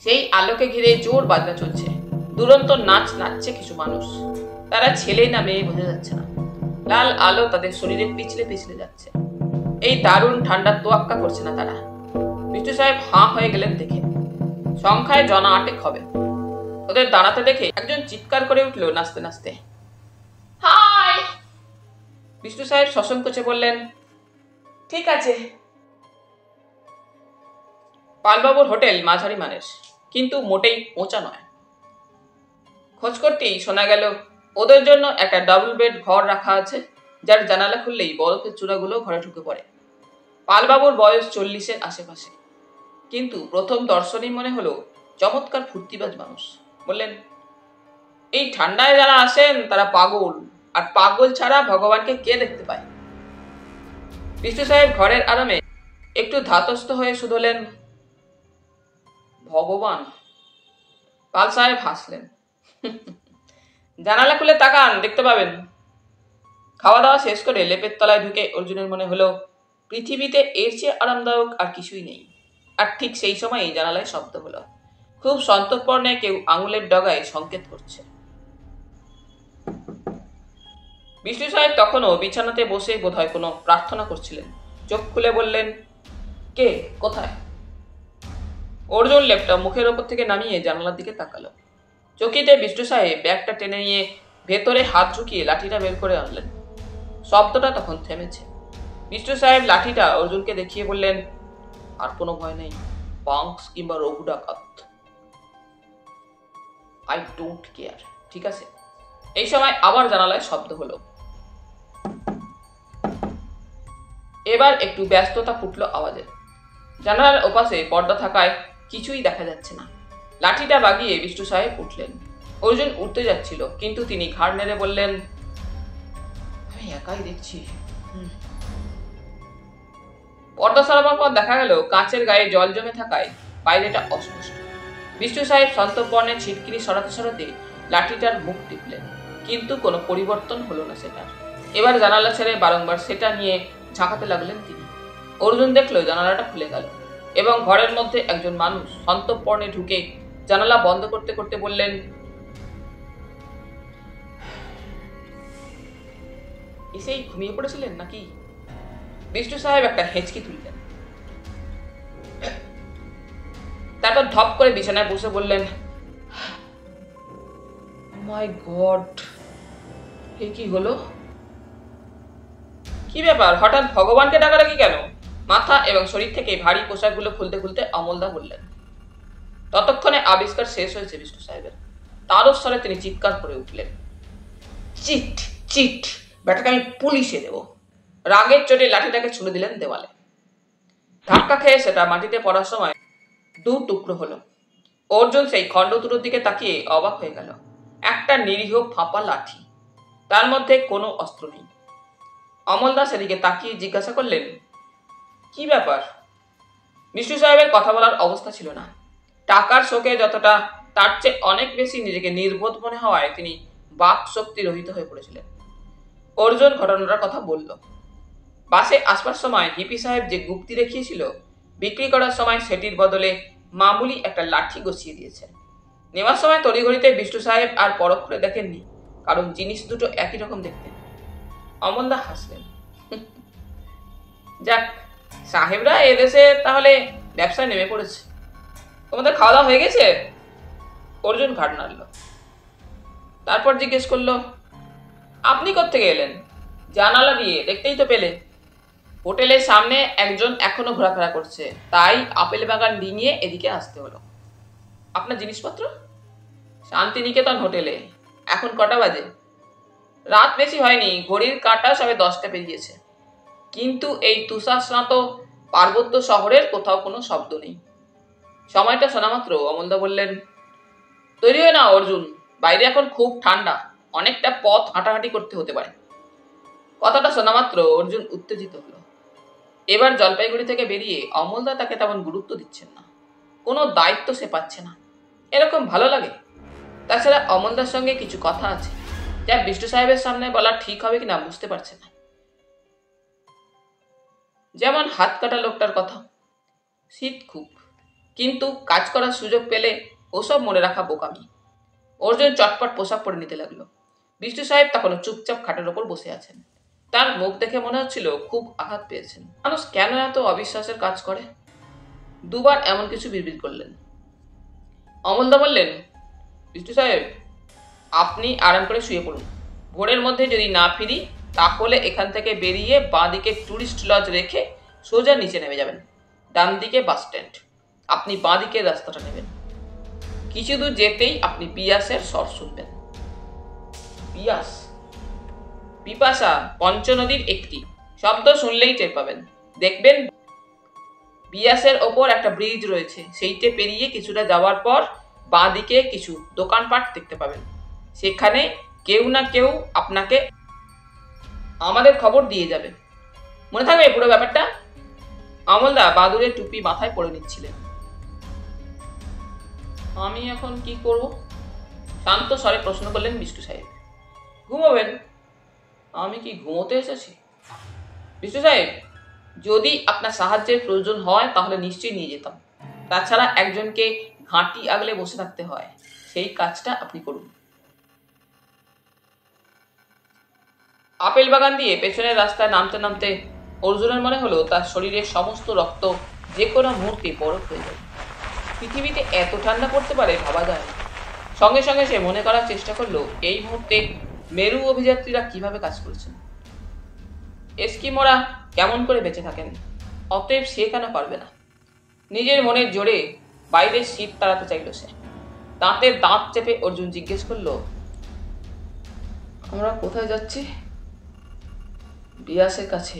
সেই আলোকে ঘিরে জোর বাজনা চলছে। দুরন্ত নাচ নাচছে কিছু মানুষ। তারা ছেলে না মেয়ে বোঝা যাচ্ছে না। লাল আলো তাদের শরীরে পিছলে পিছলে যাচ্ছে। এই দারুণ ঠান্ডা তোয়াক্কা করছে না তারা। বিষ্টু সাহেব হাঁ হয়ে গেলেন দেখে। সংখ্যায় জনা 8 হবে। ওদের দাঁড়াতে দেখে একজন চিৎকার করে উঠল নাচতে নাচতে, হাই! বিষ্টু সাহেব সসংকোচে বললেন, ঠিক আছে। পালবাবুর হোটেল মাঝারি মানের, কিন্তু মোটেই মোচা নয়। খোঁজ করতেই শোনা গেল ওদের জন্য একটা ডাবল বেড ঘর রাখা আছে, যার জানালা খুললেই বরফের চূড়াগুলো ঘরে ঢুকে পড়ে। পালবাবুর বয়স 40-এর আশেপাশে, কিন্তু প্রথম দর্শনেই মনে হলো চমৎকার ফুর্তিবাজ মানুষ। বললেন, এই ঠান্ডায় যারা আসেন তারা পাগল, আর পাগল ছাড়া ভগবানকে কে দেখতে পায়? বিষ্টু সাহেব ঘরের আরামে একটু ধাতস্থ হয়ে শুধলেন, ভগবান। পাল সাহেব হাসলেন, জানালা খুলে তাকান, দেখতে পাবেন। খাওয়া দাওয়া শেষ করে লেপের তলায় ঢুকে অর্জুনের মনে হলো পৃথিবীতে এর চেয়ে আরামদায়ক আর কিছুই নেই। আর ঠিক সেই সময়ই জানালায় শব্দ হলো। খুব সন্তর্পণে কেউ আঙুলের ডগায় সংকেত করছে। বিষ্ণু সাহেব তখনও বিছানাতে বসে বোধহয় কোনো প্রার্থনা করছিলেন। চোখ খুলে বললেন, কে, কোথায়? অর্জুন লেপটা মুখের ওপর থেকে নামিয়ে জানালার দিকে তাকালো। চকিতে বিষ্ণু সাহেব ব্যাগটা টেনে নিয়ে ভেতরে হাত ঢুকিয়ে লাঠিটা বের করে আনলেন। শব্দটা তখন থেমেছে। বিষ্ণু সাহেব লাঠিটা অর্জুনকে দেখিয়ে বললেন, আর কোনো ভয় নেই, বাংস কিংবা রঘু ডাকাত, আই ডোন্ট কেয়ার, ঠিক আছে? এই সময় আবার জানালায় শব্দ হলো। এবার একটু ব্যস্ততা ফুটলো আওয়াজে। জানালার ওপাশে পর্দা থাকায় কিছুই দেখা যাচ্ছে না। লাঠিটা বাগিয়ে বিষ্ণু সাহেব উঠলেন। অর্জুন উঠতে যাচ্ছিল, কিন্তু তিনি ঘাড় নেড়ে বললেন, আমি একাই দেখছি। পর্দা সরাবার পর দেখা গেল কাঁচের গায়ে জল জমে থাকায় বাইরেটা অস্পষ্ট। বিষ্ণু সাহেব সন্তর্পণে ছিটকিনি সরাতে সরাতে লাঠিটার মুখ টিপলেন, কিন্তু কোনো পরিবর্তন হলো না সেটার। এবার জানালা ছেড়ে বারংবার সেটা নিয়ে ঝাঁকাতে লাগলেন তিনি। অর্জুন দেখলো জানালাটা খুলে গেল এবং ঘরের মধ্যে একজন মানুষ সন্তর্পণে ঢুকে জানালা বন্ধ করতে করতে বললেন, এসেই ঘুমিয়ে পড়েছিলেন নাকি? বিষ্ণু সাহেব একটা হেঁচকি তুললেন, তারপর ধপ করে বিছানায় বসে বললেন, মাই গড, এ কি হলো? কি ব্যাপার, হঠাৎ ভগবানকে ডাকাডাকি কেন? মাথা এবং শরীর থেকে ভারী পোশাকগুলো খুলতে খুলতে অমলদা বললেন। ততক্ষণে আবিষ্কার শেষ হয়েছে বিষ্ণু সাহেবের। তারস্বরে তিনি চিৎকার করে উঠলেন, চিট চিট, ব্যাটাকে আমি পুলিশে দেব। রাগের চোটে লাঠিটাকে ছুড়ে দিলেন দেওয়ালে। ধাক্কা খেয়ে সেটা মাটিতে পড়ার সময় 2 টুকরো হলো। অর্জুন সেই খণ্ড দুটোর দিকে তাকিয়ে অবাক হয়ে গেল। একটা নিরীহ ফাঁপা লাঠি, তার মধ্যে কোনো অস্ত্র নেই। অমলদাস সেদিকে তাকিয়ে জিজ্ঞাসা করলেন, কি ব্যাপার? বিষ্ণু সাহেবের কথা বলার অবস্থা ছিল না। টাকার শোকে যতটা, তার চেয়ে অনেক বেশি নিজেকে নির্বোধ মনে হওয়ায় তিনি বাক শক্তি রহিত হয়ে পড়েছিলেন। অর্জুন ঘটনাটার কথা বলল। বাসে আসবার সময় হিপি সাহেব যে গুপ্তি দেখিয়েছিল, বিক্রি করার সময় সেটির বদলে মামুলি একটা লাঠি গছিয়ে দিয়েছে। নেওয়ার সময় তড়িঘড়িতে বিষ্ণু সাহেব আর পরখ করে দেখেননি, কারণ জিনিস দুটো একই রকম দেখতে। অমলদা হাসলেন, যাক, সাহেবরা এদেশে তাহলে ব্যবসায় নেমে পড়েছে। তোমাদের খাওয়া দাওয়া হয়ে গেছে? অর্জুন ঘাড় নাড়ল। তারপর জিজ্ঞেস করলো, আপনি কোত্থেকে এলেন? জানালা দিয়ে, দেখতেই তো পেলে। হোটেলের সামনে একজন এখনো ঘোরাফেরা করছে, তাই আপেল বাগান ডিঙিয়ে এদিকে আসতে হলো। আপনার জিনিসপত্র? শান্তিনিকেতন হোটেলে। এখন কটা বাজে? রাত বেশি হয়নি, ঘড়ির কাঁটা সবে 10টা পেরিয়েছে। কিন্তু এই তুষারস্নাত পার্বত্য শহরের কোথাও কোনো শব্দ নেই। সময়টা শোনা মাত্র অমলদা বললেন, তৈরি হয়ে না অর্জুন, বাইরে এখন খুব ঠান্ডা, অনেকটা পথ হাঁটাহাঁটি করতে হতে পারে। কথাটা শোনা মাত্র অর্জুন উত্তেজিত হলো। এবার জলপাইগুড়ি থেকে বেরিয়ে অমলদা তাকে তেমন গুরুত্ব দিচ্ছেন না, কোনো দায়িত্ব সে পাচ্ছে না। এরকম ভালো লাগে। তাছাড়া অমলদার সঙ্গে কিছু কথা আছে, যা বিষ্ণু সাহেবের সামনে বলা ঠিক হবে কিনা বুঝতে পারছে না। যেমন হাত কাটা লোকটার কথা। শীত খুব, কিন্তু কাজ করার সুযোগ পেলে ওসব মনে রাখা বোকামি। অর্জুন চটপট পোশাক পরে নিতে লাগলো। বিষ্টু সাহেব তখনও চুপচাপ খাটের ওপর বসে আছেন। তার মুখ দেখে মনে হচ্ছিল খুব আঘাত পেয়েছেন। মানুষ কেন এত অবিশ্বাসের কাজ করে? দুবার এমন কিছু বিড়বিড় করলেন। অমলদা বললেন, বিষ্টু সাহেব, আপনি আরাম করে শুয়ে পড়ুন। ভোরের মধ্যে যদি না ফিরি তাহলে এখান থেকে বেরিয়ে বাঁ দিকে ট্যুরিস্ট লজ রেখে সোজা নিচে নেমে যাবেন। ডান দিকে বাস স্ট্যান্ড। আপনি বাঁ দিকের রাস্তাটা নেবেন। কিছু দূর যেতেই আপনি বিয়াসের স্বর শুনবেন। বিয়াস, পিপাসা পঞ্চনদীর একটি শব্দ শুনলেই টের পাবেন। দেখবেন বিয়াসের ওপর একটা ব্রিজ রয়েছে, সেইটে পেরিয়ে কিছুটা যাওয়ার পর বাঁ দিকে কিছু দোকানপাট দেখতে পাবেন। সেখানে কেউ না কেউ আপনাকে আমাদের খবর দিয়ে যাবে। মনে থাকবে পুরো ব্যাপারটা? অমলদা বাদুড়ের টুপি মাথায় পরে নিচ্ছিলেন। আমি এখন কি করব? শান্ত স্বরে প্রশ্ন করলেন বিষ্টু সাহেব। ঘুমাবেন। আমি কি ঘুমোতে এসেছি? বিষ্টু সাহেব, যদি আপনার সাহায্যের প্রয়োজন হয় তাহলে নিশ্চয়ই নিয়ে যেতাম। তাছাড়া একজনকে ঘাঁটি আগলে বসে থাকতে হয়, সেই কাজটা আপনি করুন। আপেল বাগান দিয়ে পেছনের রাস্তায় নামতে নামতে অর্জুনের মনে হলো তার শরীরের সমস্ত রক্ত যে কোনো মুহূর্তে বরফ হয়ে যাবে। পৃথিবীতে এত ঠান্ডা পড়তে পারে ভাবা যায় না। সঙ্গে সঙ্গে সে মনে করার চেষ্টা করলো এই মুহূর্তে মেরু অভিযাত্রীরা কিভাবে কাজ করেছেন, এস্কিমোরা কেমন করে বেঁচে থাকেন। অতএব সে কেন পারবে না? নিজের মনের জোরে বাইরের শীত তাড়াতে চাইল সে। দাঁতের দাঁত চেপে অর্জুন জিজ্ঞেস করলো, আমরা কোথায় যাচ্ছি? বিয়াসের কাছে।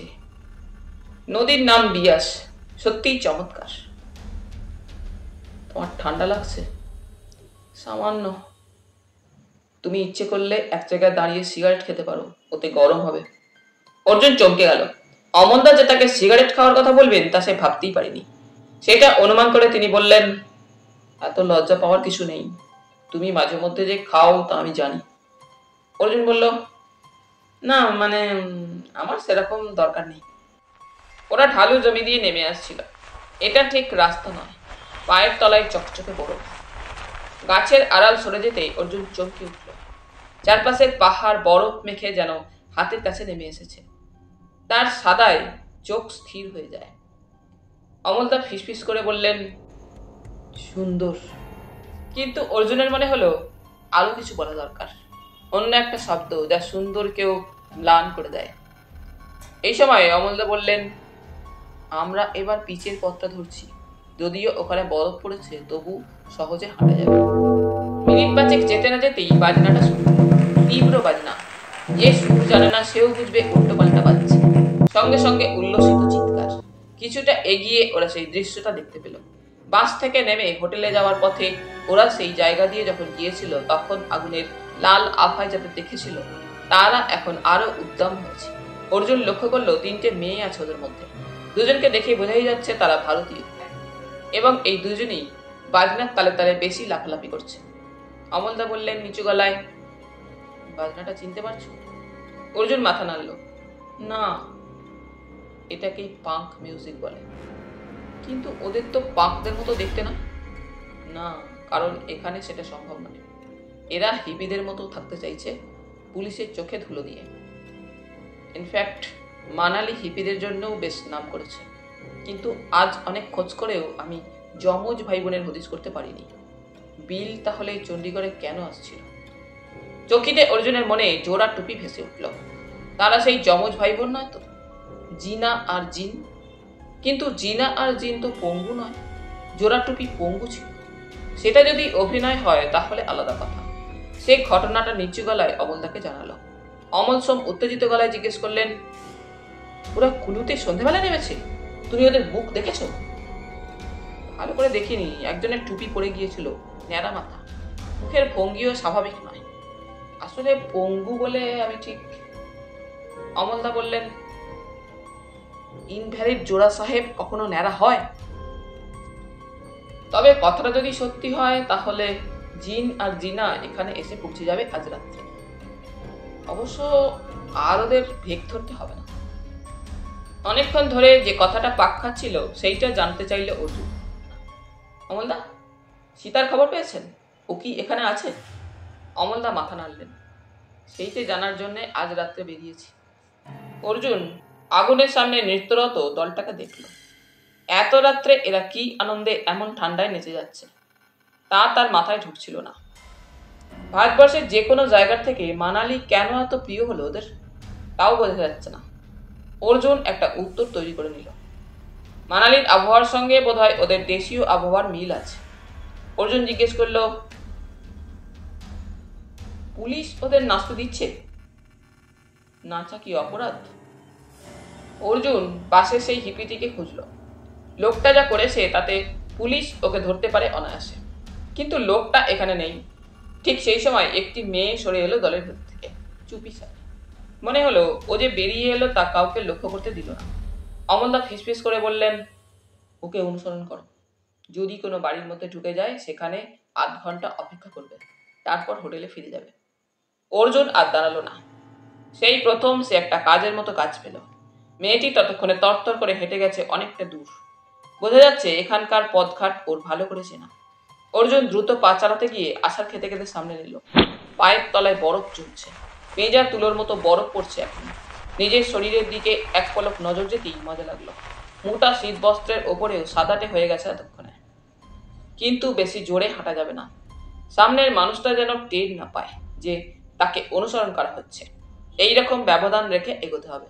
নদীর নাম বিয়াস। সত্যিই চমৎকার। তোমার ঠান্ডা লাগছে? সামান্য। তুমি ইচ্ছে করলে এক জায়গায় দাঁড়িয়ে সিগারেট খেতে পারো, ওতে গরম হবে। অর্জুন চমকে গেল। অমলদা যে তাকে সিগারেট খাওয়ার কথা বলবেন তা সে ভাবতেই পারেনি। সেটা অনুমান করে তিনি বললেন, এত লজ্জা পাওয়ার কিছু নেই। তুমি মাঝে মধ্যে যে খাও তা আমি জানি। অর্জুন বলল, না মানে আমার সেরকম দরকার নেই। ওরা ঢালু জমি দিয়ে নেমে আসছিল। এটা ঠিক রাস্তা নয়, পায়ের তলায় চকচকে বরফ। গাছের আড়াল সরে যেতে অর্জুন চমকে উঠল। চারপাশের পাহাড় বরফ মেখে যেন হাতের কাছে নেমে এসেছে। তার সাদায় চোখ স্থির হয়ে যায়। অমলদা ফিসফিস করে বললেন, সুন্দর। কিন্তু অর্জুনের মনে হলো আরো কিছু বলা দরকার, অন্য একটা শব্দ যা সুন্দরকেও ম্লান করে দেয়। এই সময় অমলদা বললেন, আমরা এবার পিচের পথটা ধরছি। যদিও ওখানে বরফ পড়েছে তবু সহজে হাঁটা যাবে। মিনিট পাঁচেক যেতে না যেতেই বাজনাটা শুরু হলো। তীব্র বাজনা। যে সুর জানে না সেও বুঝবে উল্টোপাল্টা বাজছে। সঙ্গে সঙ্গে উল্লসিত চিৎকার। কিছুটা এগিয়ে ওরা সেই দৃশ্যটা দেখতে পেল। বাস থেকে নেমে হোটেলে যাওয়ার পথে ওরা সেই জায়গা দিয়ে যখন গিয়েছিল তখন আগুনের লাল আভায় যাদের দেখেছিল তারা এখন আরো উদ্দাম হয়েছে। অর্জুন লক্ষ্য করলো 3টে মেয়ে আছে ওদের মধ্যে। দুজনকে দেখে বোঝাই যাচ্ছে তারা ভারতীয়, এবং এই দুজনেই বাজনার তালে তালে বেশি লাফালাফি করছে। অমলদা বললেন নিচু গলায়, বাজনাটা চিনতে পারছো? অর্জুন মাথা নাড়ল। না, এটাকেই পাঙ্ক মিউজিক বলে। কিন্তু ওদের তো পাঙ্কদের মতো দেখতে না। না, কারণ এখানে সেটা সম্ভব নয়। এরা হিপিদের মতো থাকতে চাইছে, পুলিশের চোখে ধুলো দিয়ে। ইনফ্যাক্ট মানালি হিপিদের জন্যও বেশ নাম করেছে। কিন্তু আজ অনেক খোঁজ করেও আমি যমজ ভাই বোনের হদিশ করতে পারিনি। বিল তাহলে চণ্ডীগড়ে কেন আসছিল? চকিতে অর্জুনের মনে জোড়া টুপি ভেসে উঠল। তারা সেই যমজ ভাই বোন নয় তো? জিনা আর জিন। কিন্তু জিনা আর জিন তো পঙ্গু নয়। জোড়া টুপি পঙ্গু ছিল। সেটা যদি অভিনয় হয় তাহলে আলাদা কথা। সে ঘটনাটা নিচু গলায় অমলদাকে জানালো। অমল সোম উত্তেজিত গলায় জিজ্ঞেস করলেন, ওরা কুলুতে সন্ধ্যেবেলা নেমেছে? তুমি ওদের মুখ দেখেছো? ভালো করে দেখিনি। একজনের টুপি পরে গিয়েছিল, ন্যাড়া মাথা। মুখের ভঙ্গিও স্বাভাবিক নয়। আসলে পঙ্গু বলে আমি ঠিক। অমলদা বললেন, ইনভ্যালিড জোড়া সাহেব কখনো ন্যাড়া হয়? তবে কথাটা যদি সত্যি হয় তাহলে জিন আর জিনা এখানে এসে পৌঁছে যাবে আজ রাত্রে। অবশ্য আর ওদের ভেগ ধরতে হবে না। অনেকক্ষণ ধরে যে কথাটা পাক খাচ্ছিল সেইটা জানতে চাইল অর্জুন। অমলদা, সীতার খবর পেয়েছেন? ও কি এখানে আছে? অমলদা মাথা নাড়লেন। সেইতে জানার জন্য আজ রাত্রে বেরিয়েছি। অর্জুন আগুনের সামনে নৃত্যরত দলটাকে দেখল। এত রাত্রে এরা কি আনন্দে এমন ঠান্ডায় নেচে যাচ্ছে তা তার মাথায় ঢুকছিল না। ভারতবর্ষের যে কোনো জায়গার থেকে মানালি কেন এত প্রিয় হলো ওদের তাও বোঝা যাচ্ছে না। অর্জুন একটা উত্তর তৈরি করে নিল। মানালির আবহাওয়ার সঙ্গে বোধহয় ওদের দেশীয় আবহাওয়ার মিল আছে। অর্জুন জিজ্ঞেস করল, পুলিশ ওদের নাচতে দিচ্ছে? নাচা কি অপরাধ? অর্জুন বাসে সেই হিপিটিকে খুঁজল। লোকটা যা করেছে তাতে পুলিশ ওকে ধরতে পারে অনায়াসে, কিন্তু লোকটা এখানে নেই। ঠিক সেই সময় একটি মেয়ে সরে এলো দলের ভেতর থেকে, চুপি সারে। মনে হলো ও যে বেরিয়ে এলো তা কাউকে লক্ষ্য করতে দিল না। অমলদা ফিসফিস করে বললেন, ওকে অনুসরণ করো। যদি কোনো বাড়ির মধ্যে ঢুকে যায় সেখানে আধ ঘন্টা অপেক্ষা করবে, তারপর হোটেলে ফিরে যাবে। অর্জুন আর দাঁড়ালো না। সেই প্রথম সে একটা কাজের মতো কাজ পেল। মেয়েটি ততক্ষণে তরতর করে হেঁটে গেছে অনেকটা দূর। বোঝা যাচ্ছে এখানকার পথঘাট ওর ভালো করে চেনা। অর্জুন দ্রুত পা চালাতে গিয়ে আশার খেতে খেতে সামনে নিল। পায়ের তলায় বরফ জমছে, পেঁজা তুলোর মতো বরফ পড়ছে এখন। নিজের শরীরের দিকে এক পলক নজর যেতেই মজা লাগলো। মোটা শীত বস্ত্রের ওপরেও সাদাটে হয়ে গেছে এতক্ষণে। কিন্তু বেশি জোরে হাঁটা যাবে না। সামনের মানুষটা যেন টের না পায় যে তাকে অনুসরণ করা হচ্ছে। এইরকম ব্যবধান রেখে এগোতে হবে।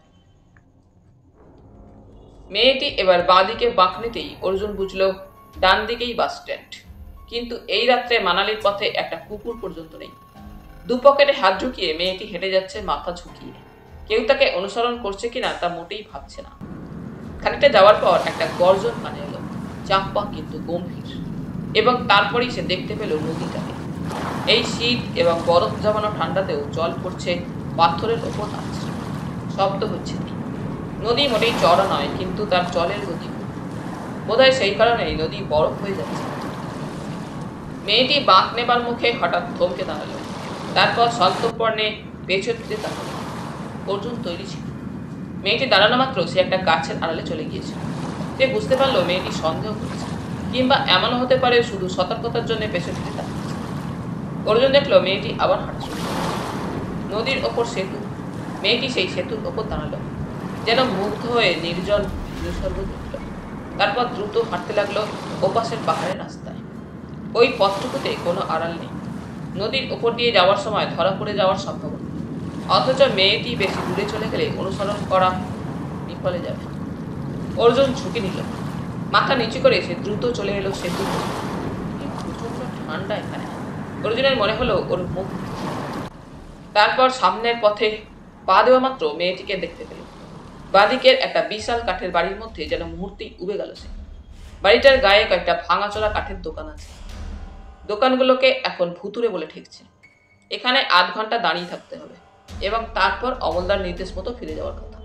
মেয়েটি এবার বাঁ দিকে বাঁক নিতেই অর্জুন বুঝল ডান দিকেই বাস স্ট্যান্ড। কিন্তু এই রাত্রে মানালির পথে একটা কুকুর পর্যন্ত নেই। দু পকেটে হাত ঢুকিয়ে মেয়েটি হেঁটে যাচ্ছে মাথা ঝুঁকিয়ে। কেউ তাকে অনুসরণ করছে কিনা তা মোটেই ভাবছে না। খানিকটা যাওয়ার পর একটা গর্জন কানে এলো, চাপা কিন্তু গম্ভীর। এবং তারপরেই সে দেখতে পেল নদীটাকে। এই শীত এবং বরফ জমানো ঠান্ডাতেও জল পড়ছে পাথরের ওপর নাচছে, শব্দ হচ্ছে। নদী মোটেই চড়া নয়, কিন্তু তার জলের গতি বোধহয় সেই কারণেই নদী বরফ হয়ে যাচ্ছে। মেয়েটি বাঁক নেবার মুখে হঠাৎ থমকে দাঁড়ালো। তারপর সন্তর্পণে পেছন ফিরে তাকালো। অর্জুন তৈরি ছিল। মেয়েটি দাঁড়ানো মাত্র সে একটা গাছের আড়ালে চলে গিয়েছে। সে বুঝতে পারলো মেয়েটি সন্দেহ করছে, কিংবা এমনও হতে পারে শুধু সতর্কতার জন্য পেছন ফিরে তাকাচ্ছে। অর্জুন দেখলো মেয়েটি আবার হাঁটা শুরু করল। নদীর ওপর সেতু। মেয়েটি সেই সেতুর ওপর দাঁড়ালো, যেন মুগ্ধ হয়ে নির্জন নিসর্গ দেখল। তারপর দ্রুত হাঁটতে লাগলো ওপাশের পাহাড়ের রাস্তায়। ওই পথটুকুতে কোনো আড়াল নেই। নদীর ওপর দিয়ে যাওয়ার সময় ধরা পড়ে যাওয়ার সম্ভাবনা। অথচ মেয়েটি বেশি দূরে চলে গেলে অনুসরণ করা বিফলে যাবে। অর্জুন ঝুঁকি নিল। মাথা নিচু করে সে দ্রুত চলে এলো সেতু। প্রচন্ড ঠান্ডা এখানে। অর্জুনের মনে হলো ওর মুখ। তারপর সামনের পথে পা দেওয়া মাত্র মেয়েটিকে দেখতে পেল। বাঁদিকের একটা বিশাল কাঠের বাড়ির মধ্যে যেন মুহূর্তেই উবে গেল সে। বাড়িটার গায়ে কয়েকটা ভাঙাচোরা কাঠের দোকান আছে। দোকানগুলোকে এখন ভুতুরে বলে ঠেকছে। এখানে আধ ঘন্টা দাঁড়িয়ে থাকতে হবে এবং তারপর অমলদার নির্দেশ মতো ফিরে যাওয়ার কথা।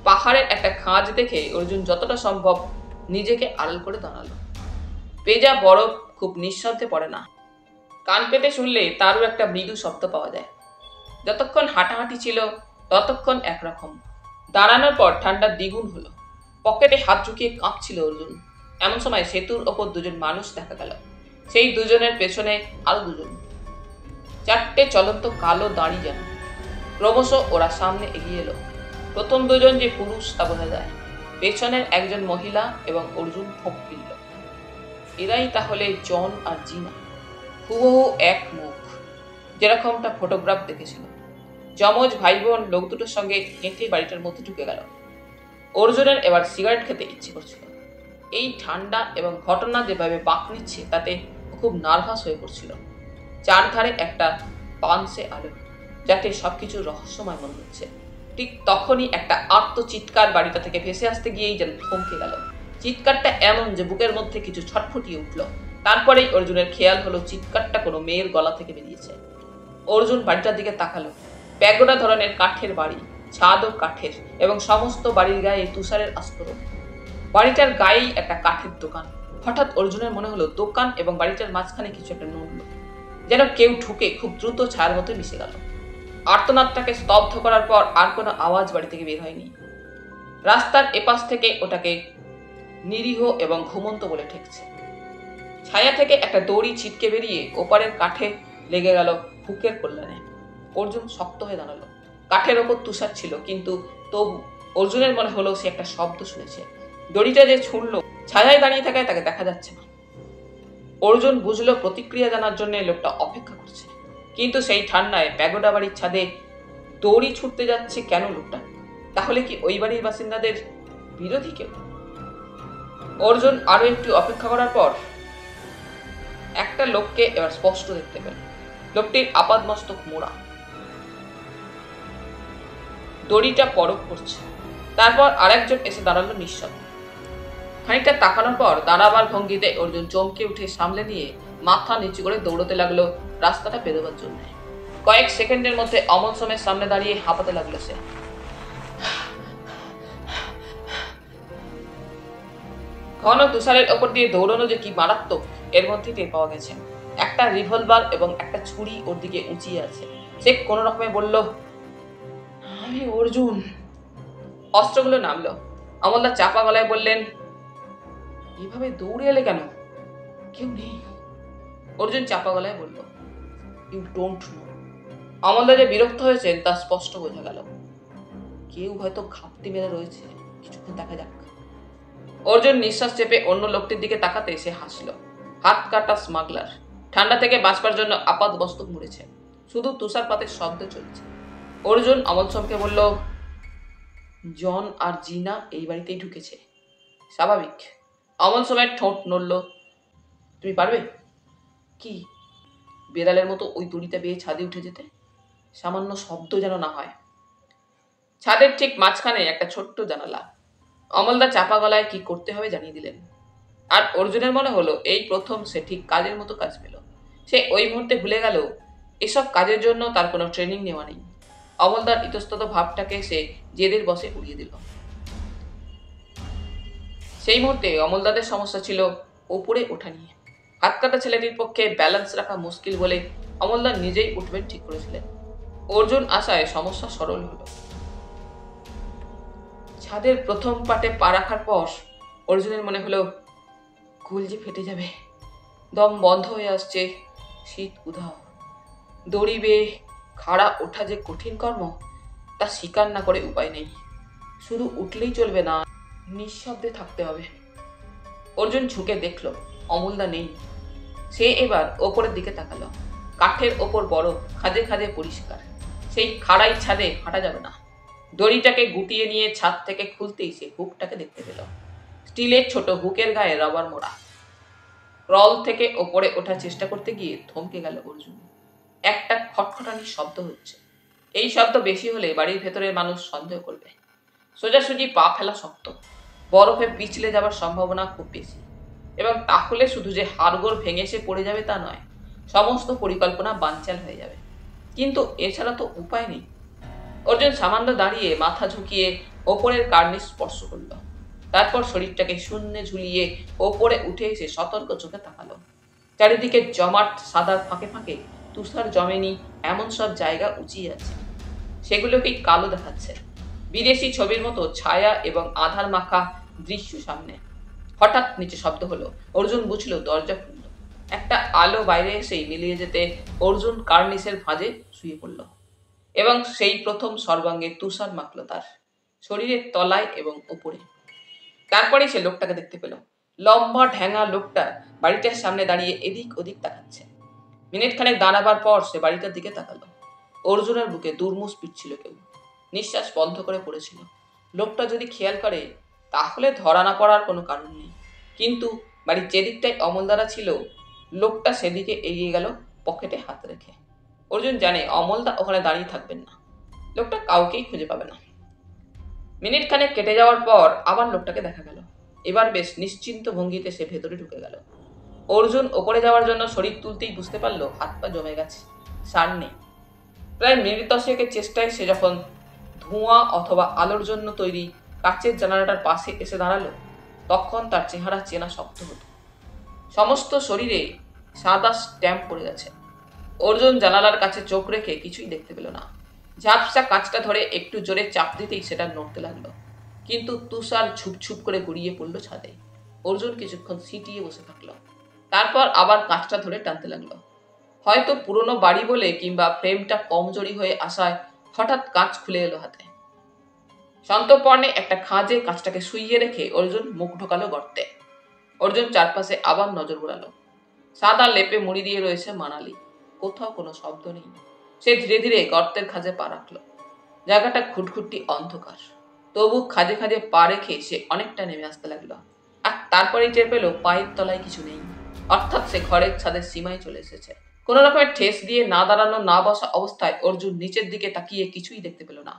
পাহাড়ের একটা খাঁজ দেখে অর্জুন যতটা সম্ভব নিজেকে আড়াল করে দাঁড়ালো। পেঁজা বরফ খুব নিঃশব্দে পড়ে না, কান পেতে শুনলে তারও একটা মৃদু শব্দ পাওয়া যায়। যতক্ষণ হাঁটাহাঁটি ছিল ততক্ষণ একরকম। দাঁড়ানোর পর ঠান্ডা দ্বিগুণ হলো। পকেটে হাত ঢুকিয়ে কাঁপছিল অর্জুন। এমন সময় সেতুর ওপর দুজন মানুষ দেখা গেল। সেই দুজনের পেছনে আরো দুজন। চারটে চলন্ত কালো দাড়ি যেন। ক্রমশ ওরা সামনে এগিয়ে এলো। প্রথম দুজন যে পুরুষ তা বোঝা যায়। পেছনের একজন মহিলা এবং অর্জুন ফোঁক ফিরল। এরাই তাহলে জন আর জিনা। হুবহু এক মুখ, যেরকমটা ফটোগ্রাফ দেখেছিল। যমজ ভাই বোন লোক দুটোর সঙ্গে হেঁটে বাড়িটার মধ্যে ঢুকে গেল। অর্জুনের এবার সিগারেট খেতে ইচ্ছে করছিল। এই ঠান্ডা এবং ঘটনা যেভাবে বাঁক নিচ্ছে তাতে খুব নার্ভাস হয়ে পড়ছিল। চারধারে একটা পানসে আলো, যাতে সবকিছু রহস্যময় মনে হচ্ছে। ঠিক তখনই একটা আর্তচিৎকার বাড়িটা থেকে ভেসে আসতে গিয়েই যেন থমকে গেল। চিৎকারটা এমন যে বুকের মধ্যে কিছু ছটফটিয়ে উঠল। তারপরেই অর্জুনের খেয়াল হলো চিৎকারটা কোনো মেয়ের গলা থেকে বেরিয়েছে। অর্জুন বাড়িটার দিকে তাকালো। প্যাগোডা ধরনের কাঠের বাড়ি, ছাদও কাঠের এবং সমস্ত বাড়ির গায়ে তুষারের আস্তরণ। বাড়িটার গায়েই একটা কাঠের দোকান। হঠাৎ অর্জুনের মনে হলো দোকান এবং বাড়িটার মাঝখানে কিছু একটা নড়ল, যেন কেউ ঢুকে খুব দ্রুত ছায়ার মধ্যে মিশে গেল। আর্তনাদটাকে স্তব্ধ করার পর আর কোনো আওয়াজ বাড়ি থেকে বের হয়নি। রাস্তার এপাশ থেকে ওটাকে নিরীহ এবং ঘুমন্ত বলে ঠেকছে। ছায়া থেকে একটা দড়ি ছিটকে বেরিয়ে ওপারের কাঠে লেগে গেল হুকের কল্যাণে। অর্জুন শক্ত হয়ে দাঁড়ালো। কাঠের ওপর তুষার ছিল, কিন্তু তবু অর্জুনের মনে হলো সে একটা শব্দ শুনেছে। দড়িটা যে ছুড়লো, ছায়ায় দাঁড়িয়ে থাকায় তাকে দেখা যাচ্ছে না। অর্জুন বুঝলো প্রতিক্রিয়া জানার জন্য লোকটা অপেক্ষা করছে, কিন্তু সেই ঠান্ডায় প্যাগোডা বাড়ির ছাদে দড়ি ছুটতে যাচ্ছে কেন লোকটা? তাহলে কি ওই বাড়ির বাসিন্দাদের বিরোধী কেউ? অর্জুন আরো একটু অপেক্ষা করার পর একটা লোককে এবার স্পষ্ট দেখতে পেল। লোকটির আপাদমস্তক মোড়া, দড়িটা পরক করছে। তারপর আরেকজন এসে দাঁড়ালো নিঃশব্দে। খানিকটা তাকানোর পর দাঁড়াবার ভঙ্গিতে অর্জুন চমকে উঠে সামলে নিয়ে মাথা নিচু করে দৌড়তে লাগলো রাস্তাটা পেরোবার জন্য। কয়েক সেকেন্ডের মধ্যে অমল সোমের সামনে দাঁড়িয়ে হাঁপাতে লাগলো সে। ঘন তুষারের ওপর দিয়ে দৌড়ানো যে কি মারাত্মক এর মধ্যে টের পাওয়া গেছে। একটা রিভলভার এবং একটা ছুরি ওর দিকে উঁচিয়ে আছে। সে কোন রকমে বলল, আমি অর্জুন। অস্ত্রগুলো নামলো। অমলদা চাপা গলায় বললেন, এভাবে দৌড়ে এলে কেন? কেউ নেই। অর্জুন চাপা গলায় বলল, ইউ ডোন্ট নো। অমলদা যে বিরক্ত হয়েছেন তা স্পষ্ট বোঝা গেল। কেউ হয়তো ঘাপটি মেরে রয়েছে, কিছুক্ষণ দেখা যাক। অর্জুন নিঃশ্বাস চেপে অন্য লোকটির দিকে তাকাতে সে হাসল। হাত কাটা স্মাগলার, ঠান্ডা থেকে বাঁচবার জন্য আপাত বস্তক মরেছে, শুধু তুষারপাতের শব্দ চলছে। অর্জুন অমল সোমকে বলল, জন আর জিনা এই বাড়িতেই ঢুকেছে। স্বাভাবিক। অমল সোমের ঠোঁট নড়ল। তুমি পারবে? কি? বেড়ালের মতো ওই দড়িটা বেয়ে ছাদে উঠে যেতে? সামান্য শব্দ যেন না হয়। ছাদের ঠিক মাঝখানে একটা ছোট্ট জানালা। অমলদা চাপা গলায় কি করতে হবে জানিয়ে দিলেন। আর অর্জুনের মনে হলো এই প্রথম সে ঠিক কাজের মতো কাজ পেল। সে ওই মুহূর্তে ভুলে গেল এসব কাজের জন্য তার কোনো ট্রেনিং নেওয়া নেই। অমলদার ইতস্তত ভাবটাকে সে জেদের বসে উড়িয়ে দিল। সেই মুহূর্তে অমলদাদের সমস্যা ছিল ওপরে ওঠা নিয়ে। হাত কাটা ছেলেটির পক্ষে ব্যালেন্স রাখা মুশকিল বলে অমলদা নিজেই উঠবেন ঠিক করেছিলেন। অর্জুন আশায় সমস্যা সরল হলো। ছাদের প্রথম পাটে পা রাখার পর অর্জুনের মনে হলো কলজি ফেটে যাবে। দম বন্ধ হয়ে আসছে, শীত উধাও। দড়ি বেয়ে খাড়া ওঠা যে কঠিন কর্ম তা স্বীকার না করে উপায় নেই। শুধু উঠলেই চলবে না, নিঃশব্দে থাকতে হবে। অর্জুন ঝুঁকে দেখল অমলদা নেই। সে এবার ওপরের দিকে তাকালো। কাঠের ওপর বরফ খাদে খাদে পরিষ্কার। সেই খাড়াই ছাদে হাঁটা যাবে না। দড়িটাকে গুটিয়ে নিয়ে ছাদ থেকে খুলতেই সে হুকটাকে দেখতে পেল। স্টিলের ছোট হুকের গায়ে রবার মোড়া। ক্রল থেকে ওপরে ওঠার চেষ্টা করতে গিয়ে থমকে গেল অর্জুন। একটা খটখটানির শব্দ হচ্ছে। এই শব্দ বেশি হলে বাড়ির ভেতরের মানুষ সন্দেহ করবে। সোজাসুজি পা ফেলা শক্ত, বরফে পিছলে যাবার সম্ভাবনা খুব বেশি। এবং তাহলে শুধু যে হাড়গোড় ভেঙে সে পড়ে যাবে তা নয়, সমস্ত পরিকল্পনা বানচাল হয়ে যাবে। কিন্তু এছাড়া তো উপায় নেই। অর্জুন সামান্য দাঁড়িয়ে মাথা ঝুঁকিয়ে ওপরের কার্নিশ স্পর্শ করল। তারপর শরীরটাকে শূন্যে ঝুলিয়ে ওপরে উঠে এসে সতর্ক চোখে তাকালো। চারিদিকে জমাট সাদার ফাঁকে ফাঁকে তুষার জমেনি এমন সব জায়গা উঁচিয়ে আছে। সেগুলোকেই কালো দেখাচ্ছে। বিদেশি ছবির মতো ছায়া এবং আধার মাখা দৃশ্য সামনে। হঠাৎ নিচে শব্দ হলো। অর্জুন বুঝল দরজা খুলল। একটা আলো বাইরে এসেই মিলিয়ে যেতে অর্জুন কার্নিসের ভাঁজে শুয়ে পড়ল। এবং সেই প্রথম সর্বাঙ্গে তুষার মাখল তার শরীরের তলায় এবং ওপরে। তারপরে সে লোকটাকে দেখতে পেল। লম্বা ঢ্যাঙা লোকটা বাড়িটার সামনে দাঁড়িয়ে এদিক ওদিক তাকাচ্ছে। মিনিট খানেক দাঁড়াবার পর সে বাড়িটার দিকে তাকালো। অর্জুনের বুকে দুর্মুষ পিটছিল কেউ। নিঃশ্বাস বন্ধ করে পড়েছিল। লোকটা যদি খেয়াল করে তাহলে ধরা না পড়ার কোনো কারণ নেই। কিন্তু বাড়ির যেদিকটায় অমলদারা ছিল, লোকটা সেদিকে এগিয়ে গেল পকেটে হাত রেখে। অর্জুন জানে অমলদা ওখানে দাঁড়িয়ে থাকবেন না। লোকটা কাউকেই খুঁজে পাবে না। মিনিট খানেক কেটে যাওয়ার পর আবার লোকটাকে দেখা গেল। এবার বেশ নিশ্চিন্ত ভঙ্গিতে সে ভেতরে ঢুকে গেল। অর্জুন ওপরে যাওয়ার জন্য শরীর তুলতেই বুঝতে পারল হাত পা জমে গেছে, সার নেই। প্রায় মিনিট দশেকের চেষ্টায় সে যখন ধোঁয়া অথবা আলোর জন্য তৈরি কাচের জানালাটার পাশে এসে দাঁড়ালো, তখন তার চেহারা চেনা শক্ত হতো। সমস্ত শরীরে সাদা স্ট্যাম্প পড়ে গেছে। অর্জুন জানালার কাছে চোখ রেখে কিছুই দেখতে পেল না। ঝাপসা কাঁচটা ধরে একটু জোরে চাপ দিতেই সেটা নড়তে লাগলো। কিন্তু তুষার ছুপ করে গড়িয়ে পড়লো ছাদে। অর্জুন কিছুক্ষণ সিটিয়ে বসে থাকলো। তারপর আবার কাঁচটা ধরে টানতে লাগলো। হয়তো পুরনো বাড়ি বলে কিংবা ফ্রেমটা কমজোরি হয়ে আসায় হঠাৎ কাঁচ খুলে এলো হাতে। সন্তর্পণে একটা খাঁজে কাঁচটাকে শুইয়ে রেখে অর্জুন মুখ ঢোকালো গর্তে। অর্জুন চারপাশে আবার নজর ঘোরালো। সাদা লেপে মুড়ি দিয়ে রয়েছে মানালি, কোথাও কোনো শব্দ নেই। সে ধীরে ধীরে গর্তের খাঁজে পা রাখলো। জায়গাটা খুটখুটি অন্ধকার, তবু খাঁজে খাঁজে পা রেখে সে অনেকটা নেমে আসতে লাগলো। আর তারপরেই টের পেল পায়ের তলায় কিছু নেই, অর্থাৎ সে ঘরের ছাদের সীমায় চলে এসেছে। কোন রকমের ঠেস দিয়ে না দাঁড়ানো না বসা অবস্থায় অর্জুন নিচের দিকে তাকিয়ে কিছুই দেখতে পেল না।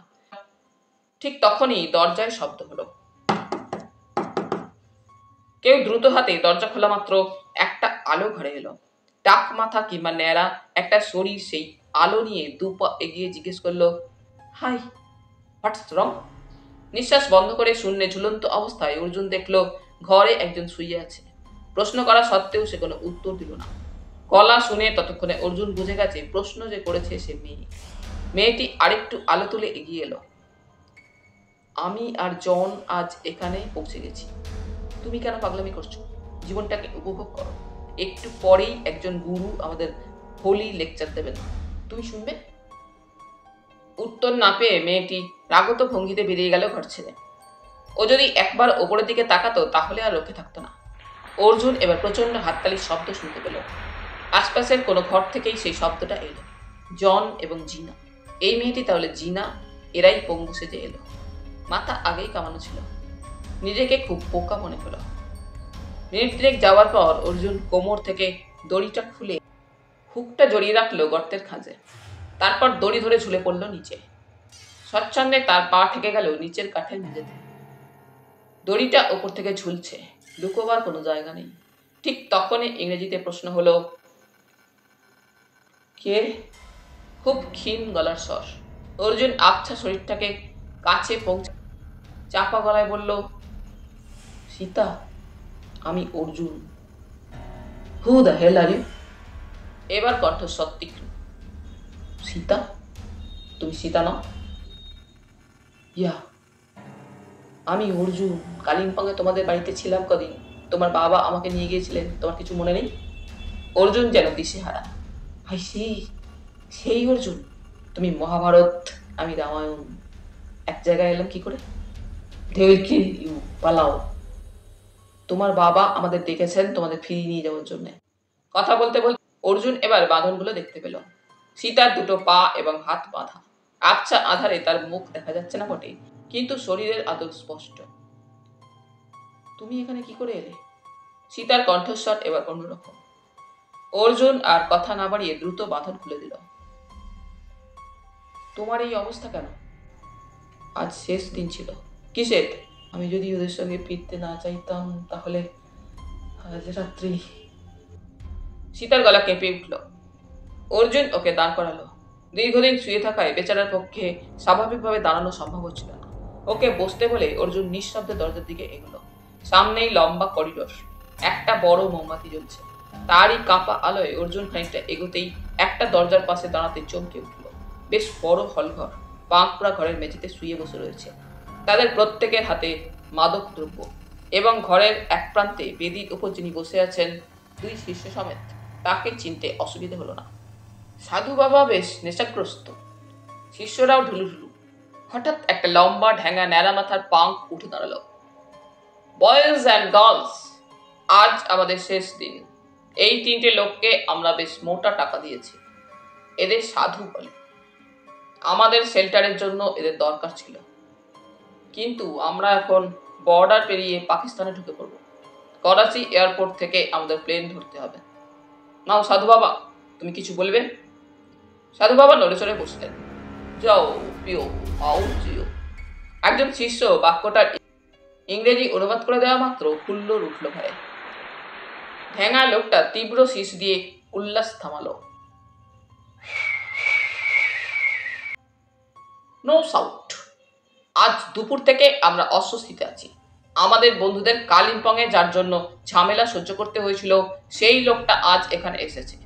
ঠিক তখনই দরজায় শব্দ হলো। কেউ দ্রুত হাতে দরজা খোলা মাত্র একটা আলো ঘরে এলো। টাক মাথা কিংবা ন্যাড়া একটা শরীর সেই আলো নিয়ে দু পা এগিয়ে জিজ্ঞেস করলো, হাই, হোয়াটস রং? নিঃশ্বাস বন্ধ করে শূন্যে ঝুলন্ত অবস্থায় অর্জুন দেখলো ঘরে একজন শুয়ে আছে। প্রশ্ন করা সত্ত্বেও সে কোনো উত্তর দিল না। গলা শুনে ততক্ষণে অর্জুন বুঝে গেছে প্রশ্ন যে করেছে সে মেয়ে। মেয়েটি আরেকটু আলো তুলে এগিয়ে এলো। আমি আর জন আজ এখানে পৌঁছে গেছি। তুমি কেন পাগলামি করছো? জীবনটাকে উপভোগ করো। একটু পরেই একজন গুরু আমাদের হোলি লেকচার দেবেন, তুমি শুনবে? উত্তর না পেয়ে মেয়েটি রাগত ভঙ্গিতে বেরিয়ে গেল ঘর ছেড়ে। ও যদি একবার ওপরের দিকে তাকাতো তাহলে আর রক্ষে থাকতো না। অর্জুন এবার প্রচন্ড হাততালির শব্দ শুনতে পেল। আশপাশের কোনো ঘর থেকেই সেই শব্দটা এলো। জন এবং জিনা। এই মেয়েটি তাহলে জিনা, এরাই পঙ্গু সেজে এলো। মাথা আগেই কামানো ছিল। নিজেকে খুব বোকা মনে হলো। মিনিট 3 যাওয়ার পর অর্জুন কোমর থেকে দড়িটা খুলে হুকটা জড়িয়ে রাখলো গর্তের খাঁজে। তারপর দড়ি ধরে ঝুলে পড়লো নিচে। স্বচ্ছন্দে তার পা ঠেকে গেল নিচের কাঠের মেঝেতে। দড়িটা ওপর থেকে ঝুলছে, লুকোবার কোনো জায়গা নেই। ঠিক তখনই ইংরেজিতে প্রশ্ন হলো, কে? খুব ক্ষীণ গলার স্বর। অর্জুন আবছা শরীরটাকে কাছে পৌঁছে চাপা গলায় বলল, সীতা, আমি Arjun. Who the hell are you? এবার কণ্ঠস্বর তীক্ষ্ণ। সীতা? তুমি সীতা নও? ইয়া, আমি অর্জুন। কালিম্পংয়ে তোমাদের বাড়িতে ছিলাম কদিন। তোমার বাবা আমাকে নিয়ে গিয়েছিলেন, তোমার কিছু মনে নেই? অর্জুন যেন দিশেহারা। ভাই সেই অর্জুন? তুমি মহাভারত, আমি রামায়ণ। এক জায়গায় এলাম কি করে? দে উইল কিল ইউ, পালাও। তোমার বাবা আমাদের ডেকেছেন তোমাদের ফিরিয়ে নিয়ে যাওয়ার জন্য। কথা বলতে বলতে অর্জুন এবার বাঁধনগুলো দেখতে পেল। সীতার দুটো পা এবং হাত বাঁধা। আবছা আধারে তার মুখ দেখা যাচ্ছে না বটে, কিন্তু শরীরের আদর স্পষ্ট। তুমি এখানে কি করে এলে? সীতার কণ্ঠস্বর এবার অন্যরকম। অর্জুন আর কথা না বাড়িয়ে দ্রুত বাঁধন খুলে দিল। তোমার এই অবস্থা কেন? আজ শেষ দিন ছিল। কিসের? আমি যদি ওদের সঙ্গে ফিরতে না চাইতাম তাহলে আজ রাত্রি। সীতার গলা কেঁপে উঠল। অর্জুন ওকে দাঁড় করালো। দীর্ঘদিন শুয়ে থাকায় বেচারার পক্ষে স্বাভাবিকভাবে দাঁড়ানো সম্ভব হচ্ছিল না। ওকে বসতে বলে অর্জুন নিঃশব্দে দরজার দিকে এগোলো। সামনেই লম্বা করিডোর, একটা বড় মোমবাতি জ্বলছে। তারই কাঁপা আলোয় অর্জুন খানিকটা এগোতেই একটা দরজার পাশে দাঁড়াতে চমকে উঠল। বেশ বড় হলঘর, পাঁকড়া ঘরের মেঝেতে শুয়ে বসে রয়েছে। তাদের প্রত্যেকের হাতে মাদক দ্রব্য, এবং ঘরের এক প্রান্তে বেদির উপর যিনি বসে আছেন 2 শিষ্য সমেত, তাকে চিনতে অসুবিধা হলো না। সাধু বাবা বেশ নেশাগ্রস্ত, শিষ্যরাও ঢুলুঢুলু। হঠাৎ একটা লম্বা ঢ্যাঙা ন্যাড়া মাথার পাঙ্ক উঠে দাঁড়ালো। বয়েজ অ্যান্ড গার্লস, আজ আমাদের শেষ দিন। এই 3টে লোককে আমরা বেশ মোটা টাকা দিয়েছি। এদের সাধু বলে। আমাদের শেল্টারের জন্য এদের দরকার ছিল, কিন্তু আমরা এখন বর্ডার পেরিয়ে পাকিস্তানে ঢুকে পড়ব। করাচি এয়ারপোর্ট থেকে আমাদের প্লেন ধরতে হবে। নাও সাধু বাবা, তুমি কিছু বলবে? সাধু বাবা নড়ে চড়ে বসলেন। যাও পিও, আউ জিও। একজন শিষ্য বাক্যটার ইংরেজি অনুবাদ করে দেওয়া মাত্র হুল্লোড় উঠল ঘরে। ঢ্যাঙা লোকটা তীব্র শীষ দিয়ে উল্লাস থামালো। নো সাউট। আজ দুপুর থেকে আমরা অস্বস্তিতে আছি। আমাদের বন্ধুদের কালিম্পংয়ে যার জন্য ঝামেলা সহ্য করতে হয়েছিল, সেই লোকটা আজ এখানে এসেছে।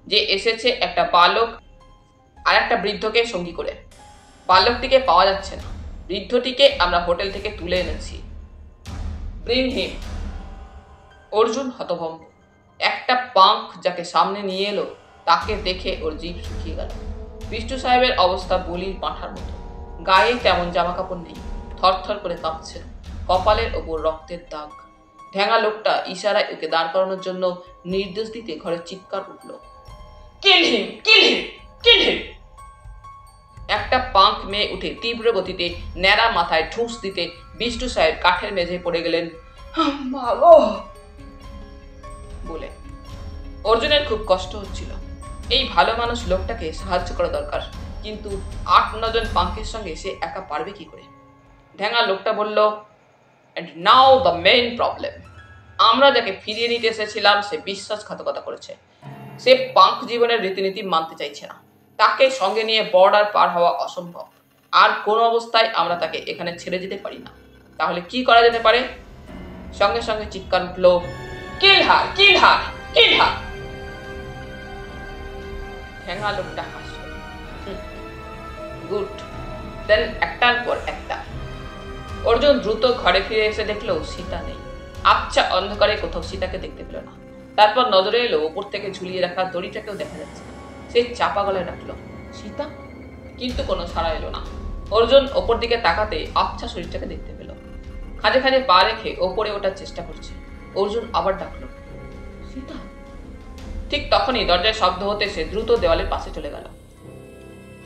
যে এসেছে একটা বালক আর একটা বৃদ্ধকে সঙ্গী করে। বালকটিকে পাওয়া যাচ্ছে না, বৃদ্ধটিকে আমরা হোটেল থেকে তুলে এনেছি। Bring him. অর্জুন হতভম্ব। একটা পাঙ্ক যাকে সামনে নিয়ে এলো তাকে দেখে ওর জিভ শুকিয়ে গেল। বিষ্টু সাহেবের অবস্থা বলির পাঁঠার মতো। গায়ে তেমন জামা কাপড় নেই, থরথর করে কাঁপছে, কপালের ওপর রক্তের দাগ। ঢ্যাঙা লোকটা ইশারায় ওকে দাঁড় করানোর জন্য নির্দেশ দিতে ঘরে চিৎকার উঠল, কিল হিম, কিল হিম, কিল হিম। একটা পাঙ্ক মেয়ে উঠে তীব্র গতিতে ন্যাড়া মাথায় ঠুস দিতে বিষ্টু সাহেব কাঠের মেঝে পড়ে গেলেন বলে। অর্জুনের খুব কষ্ট হচ্ছিল। এই ভালো মানুষ লোকটাকে সাহায্য করা দরকার, কিন্তু 8-9 জন পাঙ্কের সঙ্গে সে একা পারবে কি করে? ঢ্যাঙা লোকটা বলল, and now the main problem. আমরা যাকে ফিরিয়ে নিতে এসেছিলাম সে বিশ্বাসঘাতকতা করেছে। সে পাঙ্ক জীবনের রীতিনীতি মানতে চাইছে না। তাকে সঙ্গে নিয়ে বর্ডার পার হওয়া অসম্ভব। আর কোনো অবস্থায় আমরা তাকে এখানে ছেড়ে যেতে পারি না। তাহলে কি করা যেতে পারে? সঙ্গে সঙ্গে চিৎকার উঠল, কিল হার, কিল হার, কিল হার। ঠ্যাঙা লোকটা হাসল, গুড। দেন একটার পর একটা। অর্জুন দ্রুত ঘরে ফিরে এসে দেখলো সীতা নেই। আবছা অন্ধকারে কোথাও সীতাকে দেখতে পেল না। তারপর নজরে এলো ওপর থেকে ঝুলিয়ে রাখা দড়িটাকেও দেখা যাচ্ছে। সে চাপা গলায় ডাকলো, সীতা, কিন্তু কোনো সাড়া এলো না। অর্জুন ওপর দিকে তাকাতে আবছা শরীরটাকে দেখতে পেল। খাঁজে খাঁজে পা রেখে ওপরে ওঠার চেষ্টা করছে। অর্জুন আবার ডাকলো, সীতা। ঠিক তখনই দরজায় শব্দ হতে সে দ্রুত দেওয়ালের পাশে চলে গেল।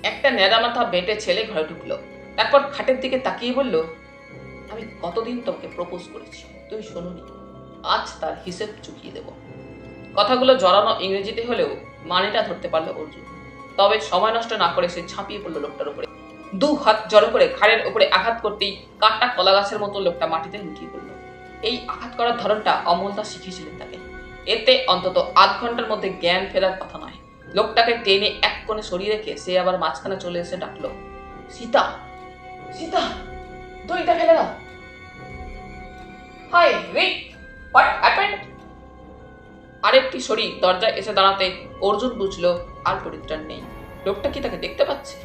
একটা নেড়া মাথা বেঁটে ছেলে ঘরে ঢুকলো। তারপর খাটের দিকে তাকিয়ে বলল, আমি কতদিন তোমাকে প্রপোজ করেছি, তুই শোনোনি। আজ তার হিসেব চুকিয়ে দেব। কথাগুলো জড়ানো ইংরেজিতে হলেও মানেটা ধরতে পারলো অর্জুন। তবে সময় নষ্ট না করে সে ঝাঁপিয়ে পড়লো লোকটার উপরে। 2 হাত জড়ো করে ঘাড়ের উপরে আঘাত করতেই কাটা কলা গাছের মতো লোকটা মাটিতে লুটিয়ে পড়ল। এই আঘাত করার ধরনটা অমলদা শিখিয়েছিলেন তাকে। এতে অন্তত আধ ঘন্টার মধ্যে জ্ঞান ফেরার কথা নয়। লোকটাকে টেনে এক কোণে সরিয়ে রেখে সে আবার মাঝখানে চলে এসে ডাকলো, সীতা, সীতা, দড়িটা ফেলে দাও। Hi Rick, what happened? আরেকটি শরীর দরজায় এসে দাঁড়াতে অর্জুন বুঝলো আর পরিত্রাণ নেই। লোকটা কি তাকে দেখতে পাচ্ছে?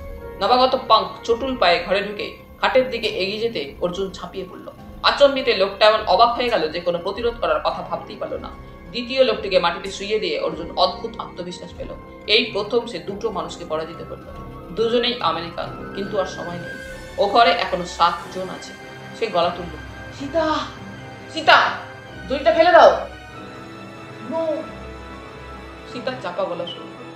নবাগত পাঙ্ক চটুল পায়ে ঘরে ঢুকে খাটের দিকে এগিয়ে যেতে অর্জুন ঝাঁপিয়ে পড়ল। আচম্বিতে লোকটা এমন অবাক হয়ে গেল যে কোনো প্রতিরোধ করার কথা ভাবতেই পারল না। দ্বিতীয় লোকটিকে মাটিতে শুইয়ে দিয়ে অর্জুন অদ্ভুত আত্মবিশ্বাস পেল। এই প্রথম সে 2টো মানুষকে পরাজিত করল। দুজনেই আমেরিকান, কিন্তু আর সময় নেই। ও ঘরে এখনো 7 জন আছে। সে গলা তুলল, সীতা, সীতা, দড়িটা ফেলে দাও। নো। সীতা চাপা গলা শুরু করল,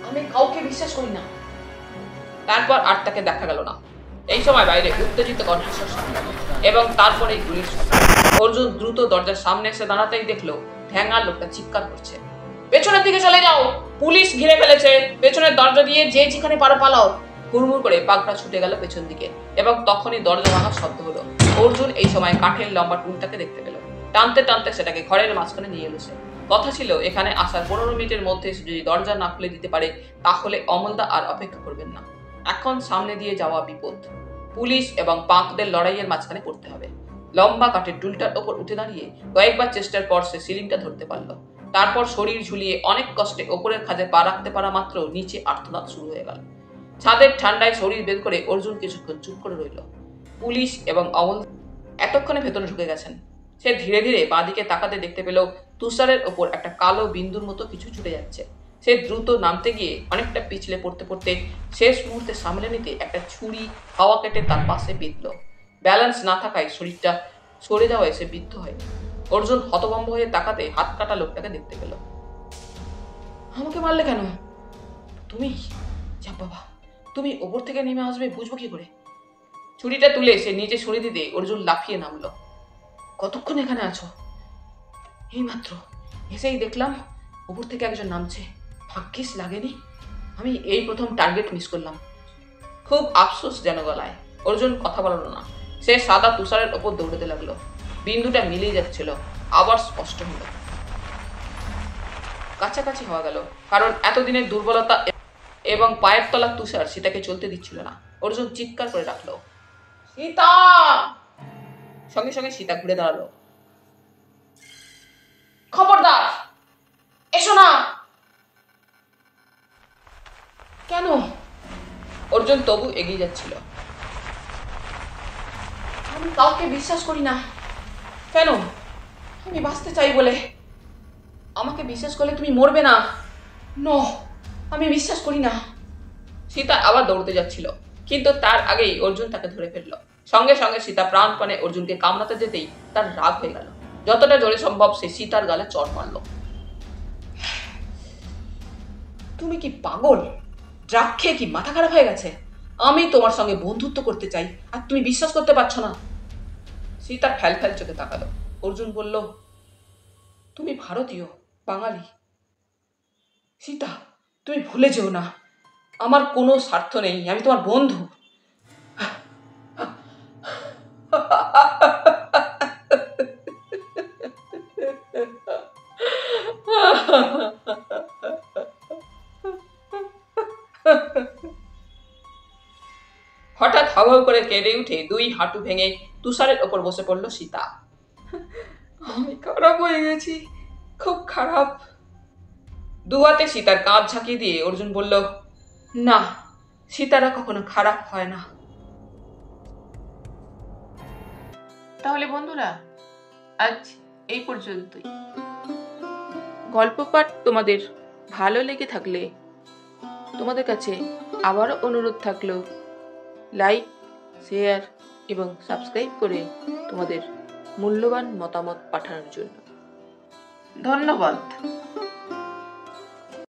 আমি কাউকে বিশ্বাস করি না। তারপর আর তাকে দেখা গেল না। এই সময় বাইরে উত্তেজিত কণ্ঠস্বর শোনা গেল এবং তারপরেই গুলির শব্দ। অর্জুন দ্রুত দরজার সামনে এসে দাঁড়াতেই দেখলো ঠ্যাঙার লোকটা চিৎকার করছে, পেছনের দিকে চলে যাও, পুলিশ ঘিরে ফেলেছে, পেছনের দরজা দিয়ে যে যেখানে পারো পালাও। হুড়মুড় করে পাকটা ছুটে গেল পেছন দিকে এবং তখনই দরজা ভাঙার শব্দ হলো। অর্জুন এই সময় কাঠের লম্বা টুলটাকে দেখতে পেল। টানতে টানতে সেটাকে ঘরের মাঝখানে নিয়ে এলো সে। কথা ছিল এখানে আসার 15 মিনিটের মধ্যে যদি দরজা না খুলে দিতে পারে তাহলে অমলদা আর অপেক্ষা করবেন না। এখন সামনে দিয়ে যাওয়া বিপদ। পুলিশ এবং পাঁকদের লড়াইয়ের মাঝখানে পড়তে হবে। লম্বা কাঠের টুলটার ওপর উঠে দাঁড়িয়ে কয়েকবার চেষ্টার পর সে সিলিংটা ধরতে পারল। তারপর শরীর ঝুলিয়ে অনেক কষ্টে ওপরের খাঁজে পা রাখতে পারা মাত্র নিচে আর্তনাদ শুরু হয়ে গেল। ছাদের ঠান্ডায় শরীর বের করে অর্জুন কিছুক্ষণ চুপ করে রইল। পুলিশ এবং অমল এতক্ষণে ভেতরে ঢুকে গেছেন। সে ধীরে ধীরে বাঁদিকে তাকাতে দেখতে পেল তুষারের ওপর একটা কালো বিন্দুর মতো কিছু ছুটে যাচ্ছে। সে দ্রুত নামতে গিয়ে অনেকটা পিছলে পড়তে পড়তে শেষ মুহূর্তে সামলে নিতে একটা ছুরি হাওয়া কেটে তার পাশে বিঁধল। ব্যালেন্স না থাকায় শরীরটা সরে যাওয়ায় সে বিদ্ধ হয়। অর্জুন হতভম্ব হয়ে তাকাতে হাত কাটা লোকটাকে দেখতে পেল। আমাকে মারলে কেন? তুমি? যা বাবা, তুমি ওপর থেকে নেমে আসবে বুঝবো কি করে? ছুরিটা তুলে সে নিজে সরিয়ে দিতে অর্জুন লাফিয়ে নামলো। কতক্ষণ এখানে আছো? এইমাত্র এসেই দেখলাম উপর থেকে একজন নামছে। ভাগ্যিস লাগেনি, আমি এই প্রথম টার্গেট মিস করলাম। খুব আফসোস যেন গলায়। অর্জুন কথা বলল না। সে সাদা তুষারের ওপর দৌড়তে লাগলো। বিন্দুটা মিলিয়ে যাচ্ছিল, আবার স্পষ্ট হলো। কাছাকাছি হওয়া গেল, কারণ এতদিনের দুর্বলতা এবং পায়ের তলা তুষার সীতাকে চলতে দিচ্ছিল না। অর্জুন চিৎকার করে ডাকলো, সীতা! সঙ্গে সঙ্গে সীতা ঘুরে দাঁড়ালো। খবরদার, এসো না! কেন? অর্জুন তবু এগিয়ে যাচ্ছিল। আমি কাউকে বিশ্বাস করি না। কেন? আমি বাঁচতে চাই বলে। আমাকে বিশ্বাস করলে তুমি মরবে না। নো, আমি বিশ্বাস করি না। সীতা আবার দৌড়তে যাচ্ছিল, কিন্তু তার আগেই অর্জুন তাকে ধরে ফেলল। সঙ্গে সঙ্গে সীতা প্রাণপণে অর্জুনকে কামড়াতে যেতেই তার রাগ হয়ে গেল। যতটা জোরে সম্ভব সে সীতার গালে চড় মারল। তুমি কি পাগল? ড্রাগ খেয়ে কি মাথা খারাপ হয়ে গেছে? আমি তোমার সঙ্গে বন্ধুত্ব করতে চাই, আর তুমি বিশ্বাস করতে পারছো না। সীতা ফ্যাল ফ্যাল চোখে তাকালো। অর্জুন বলল, তুমি ভারতীয়, বাঙালি। সীতা, তুমি ভুলে যেও না, আমার কোনো স্বার্থ নেই, আমি তোমার বন্ধু। হঠাৎ হাউ করে কেঁদে উঠে দুই হাঁটু ভেঙে তুষারের ওপর বসে পড়ল সীতা। আমি খারাপ হয়ে গেছি, খুব খারাপ। দুহাতে সীতার কাঁধ ঝাঁকিয়ে দিয়ে অর্জুন বলল, না, সীতারা কখনো খারাপ হয় না। তাহলে বন্ধুরা, আজ এই পর্যন্তই। গল্প পাঠ তোমাদের ভালো লেগে থাকলে তোমাদের কাছে আবারও অনুরোধ থাকলো, লাইক, শেয়ার এবং সাবস্ক্রাইব করে তোমাদের মূল্যবান মতামত পাঠানোর জন্য। ধন্যবাদ।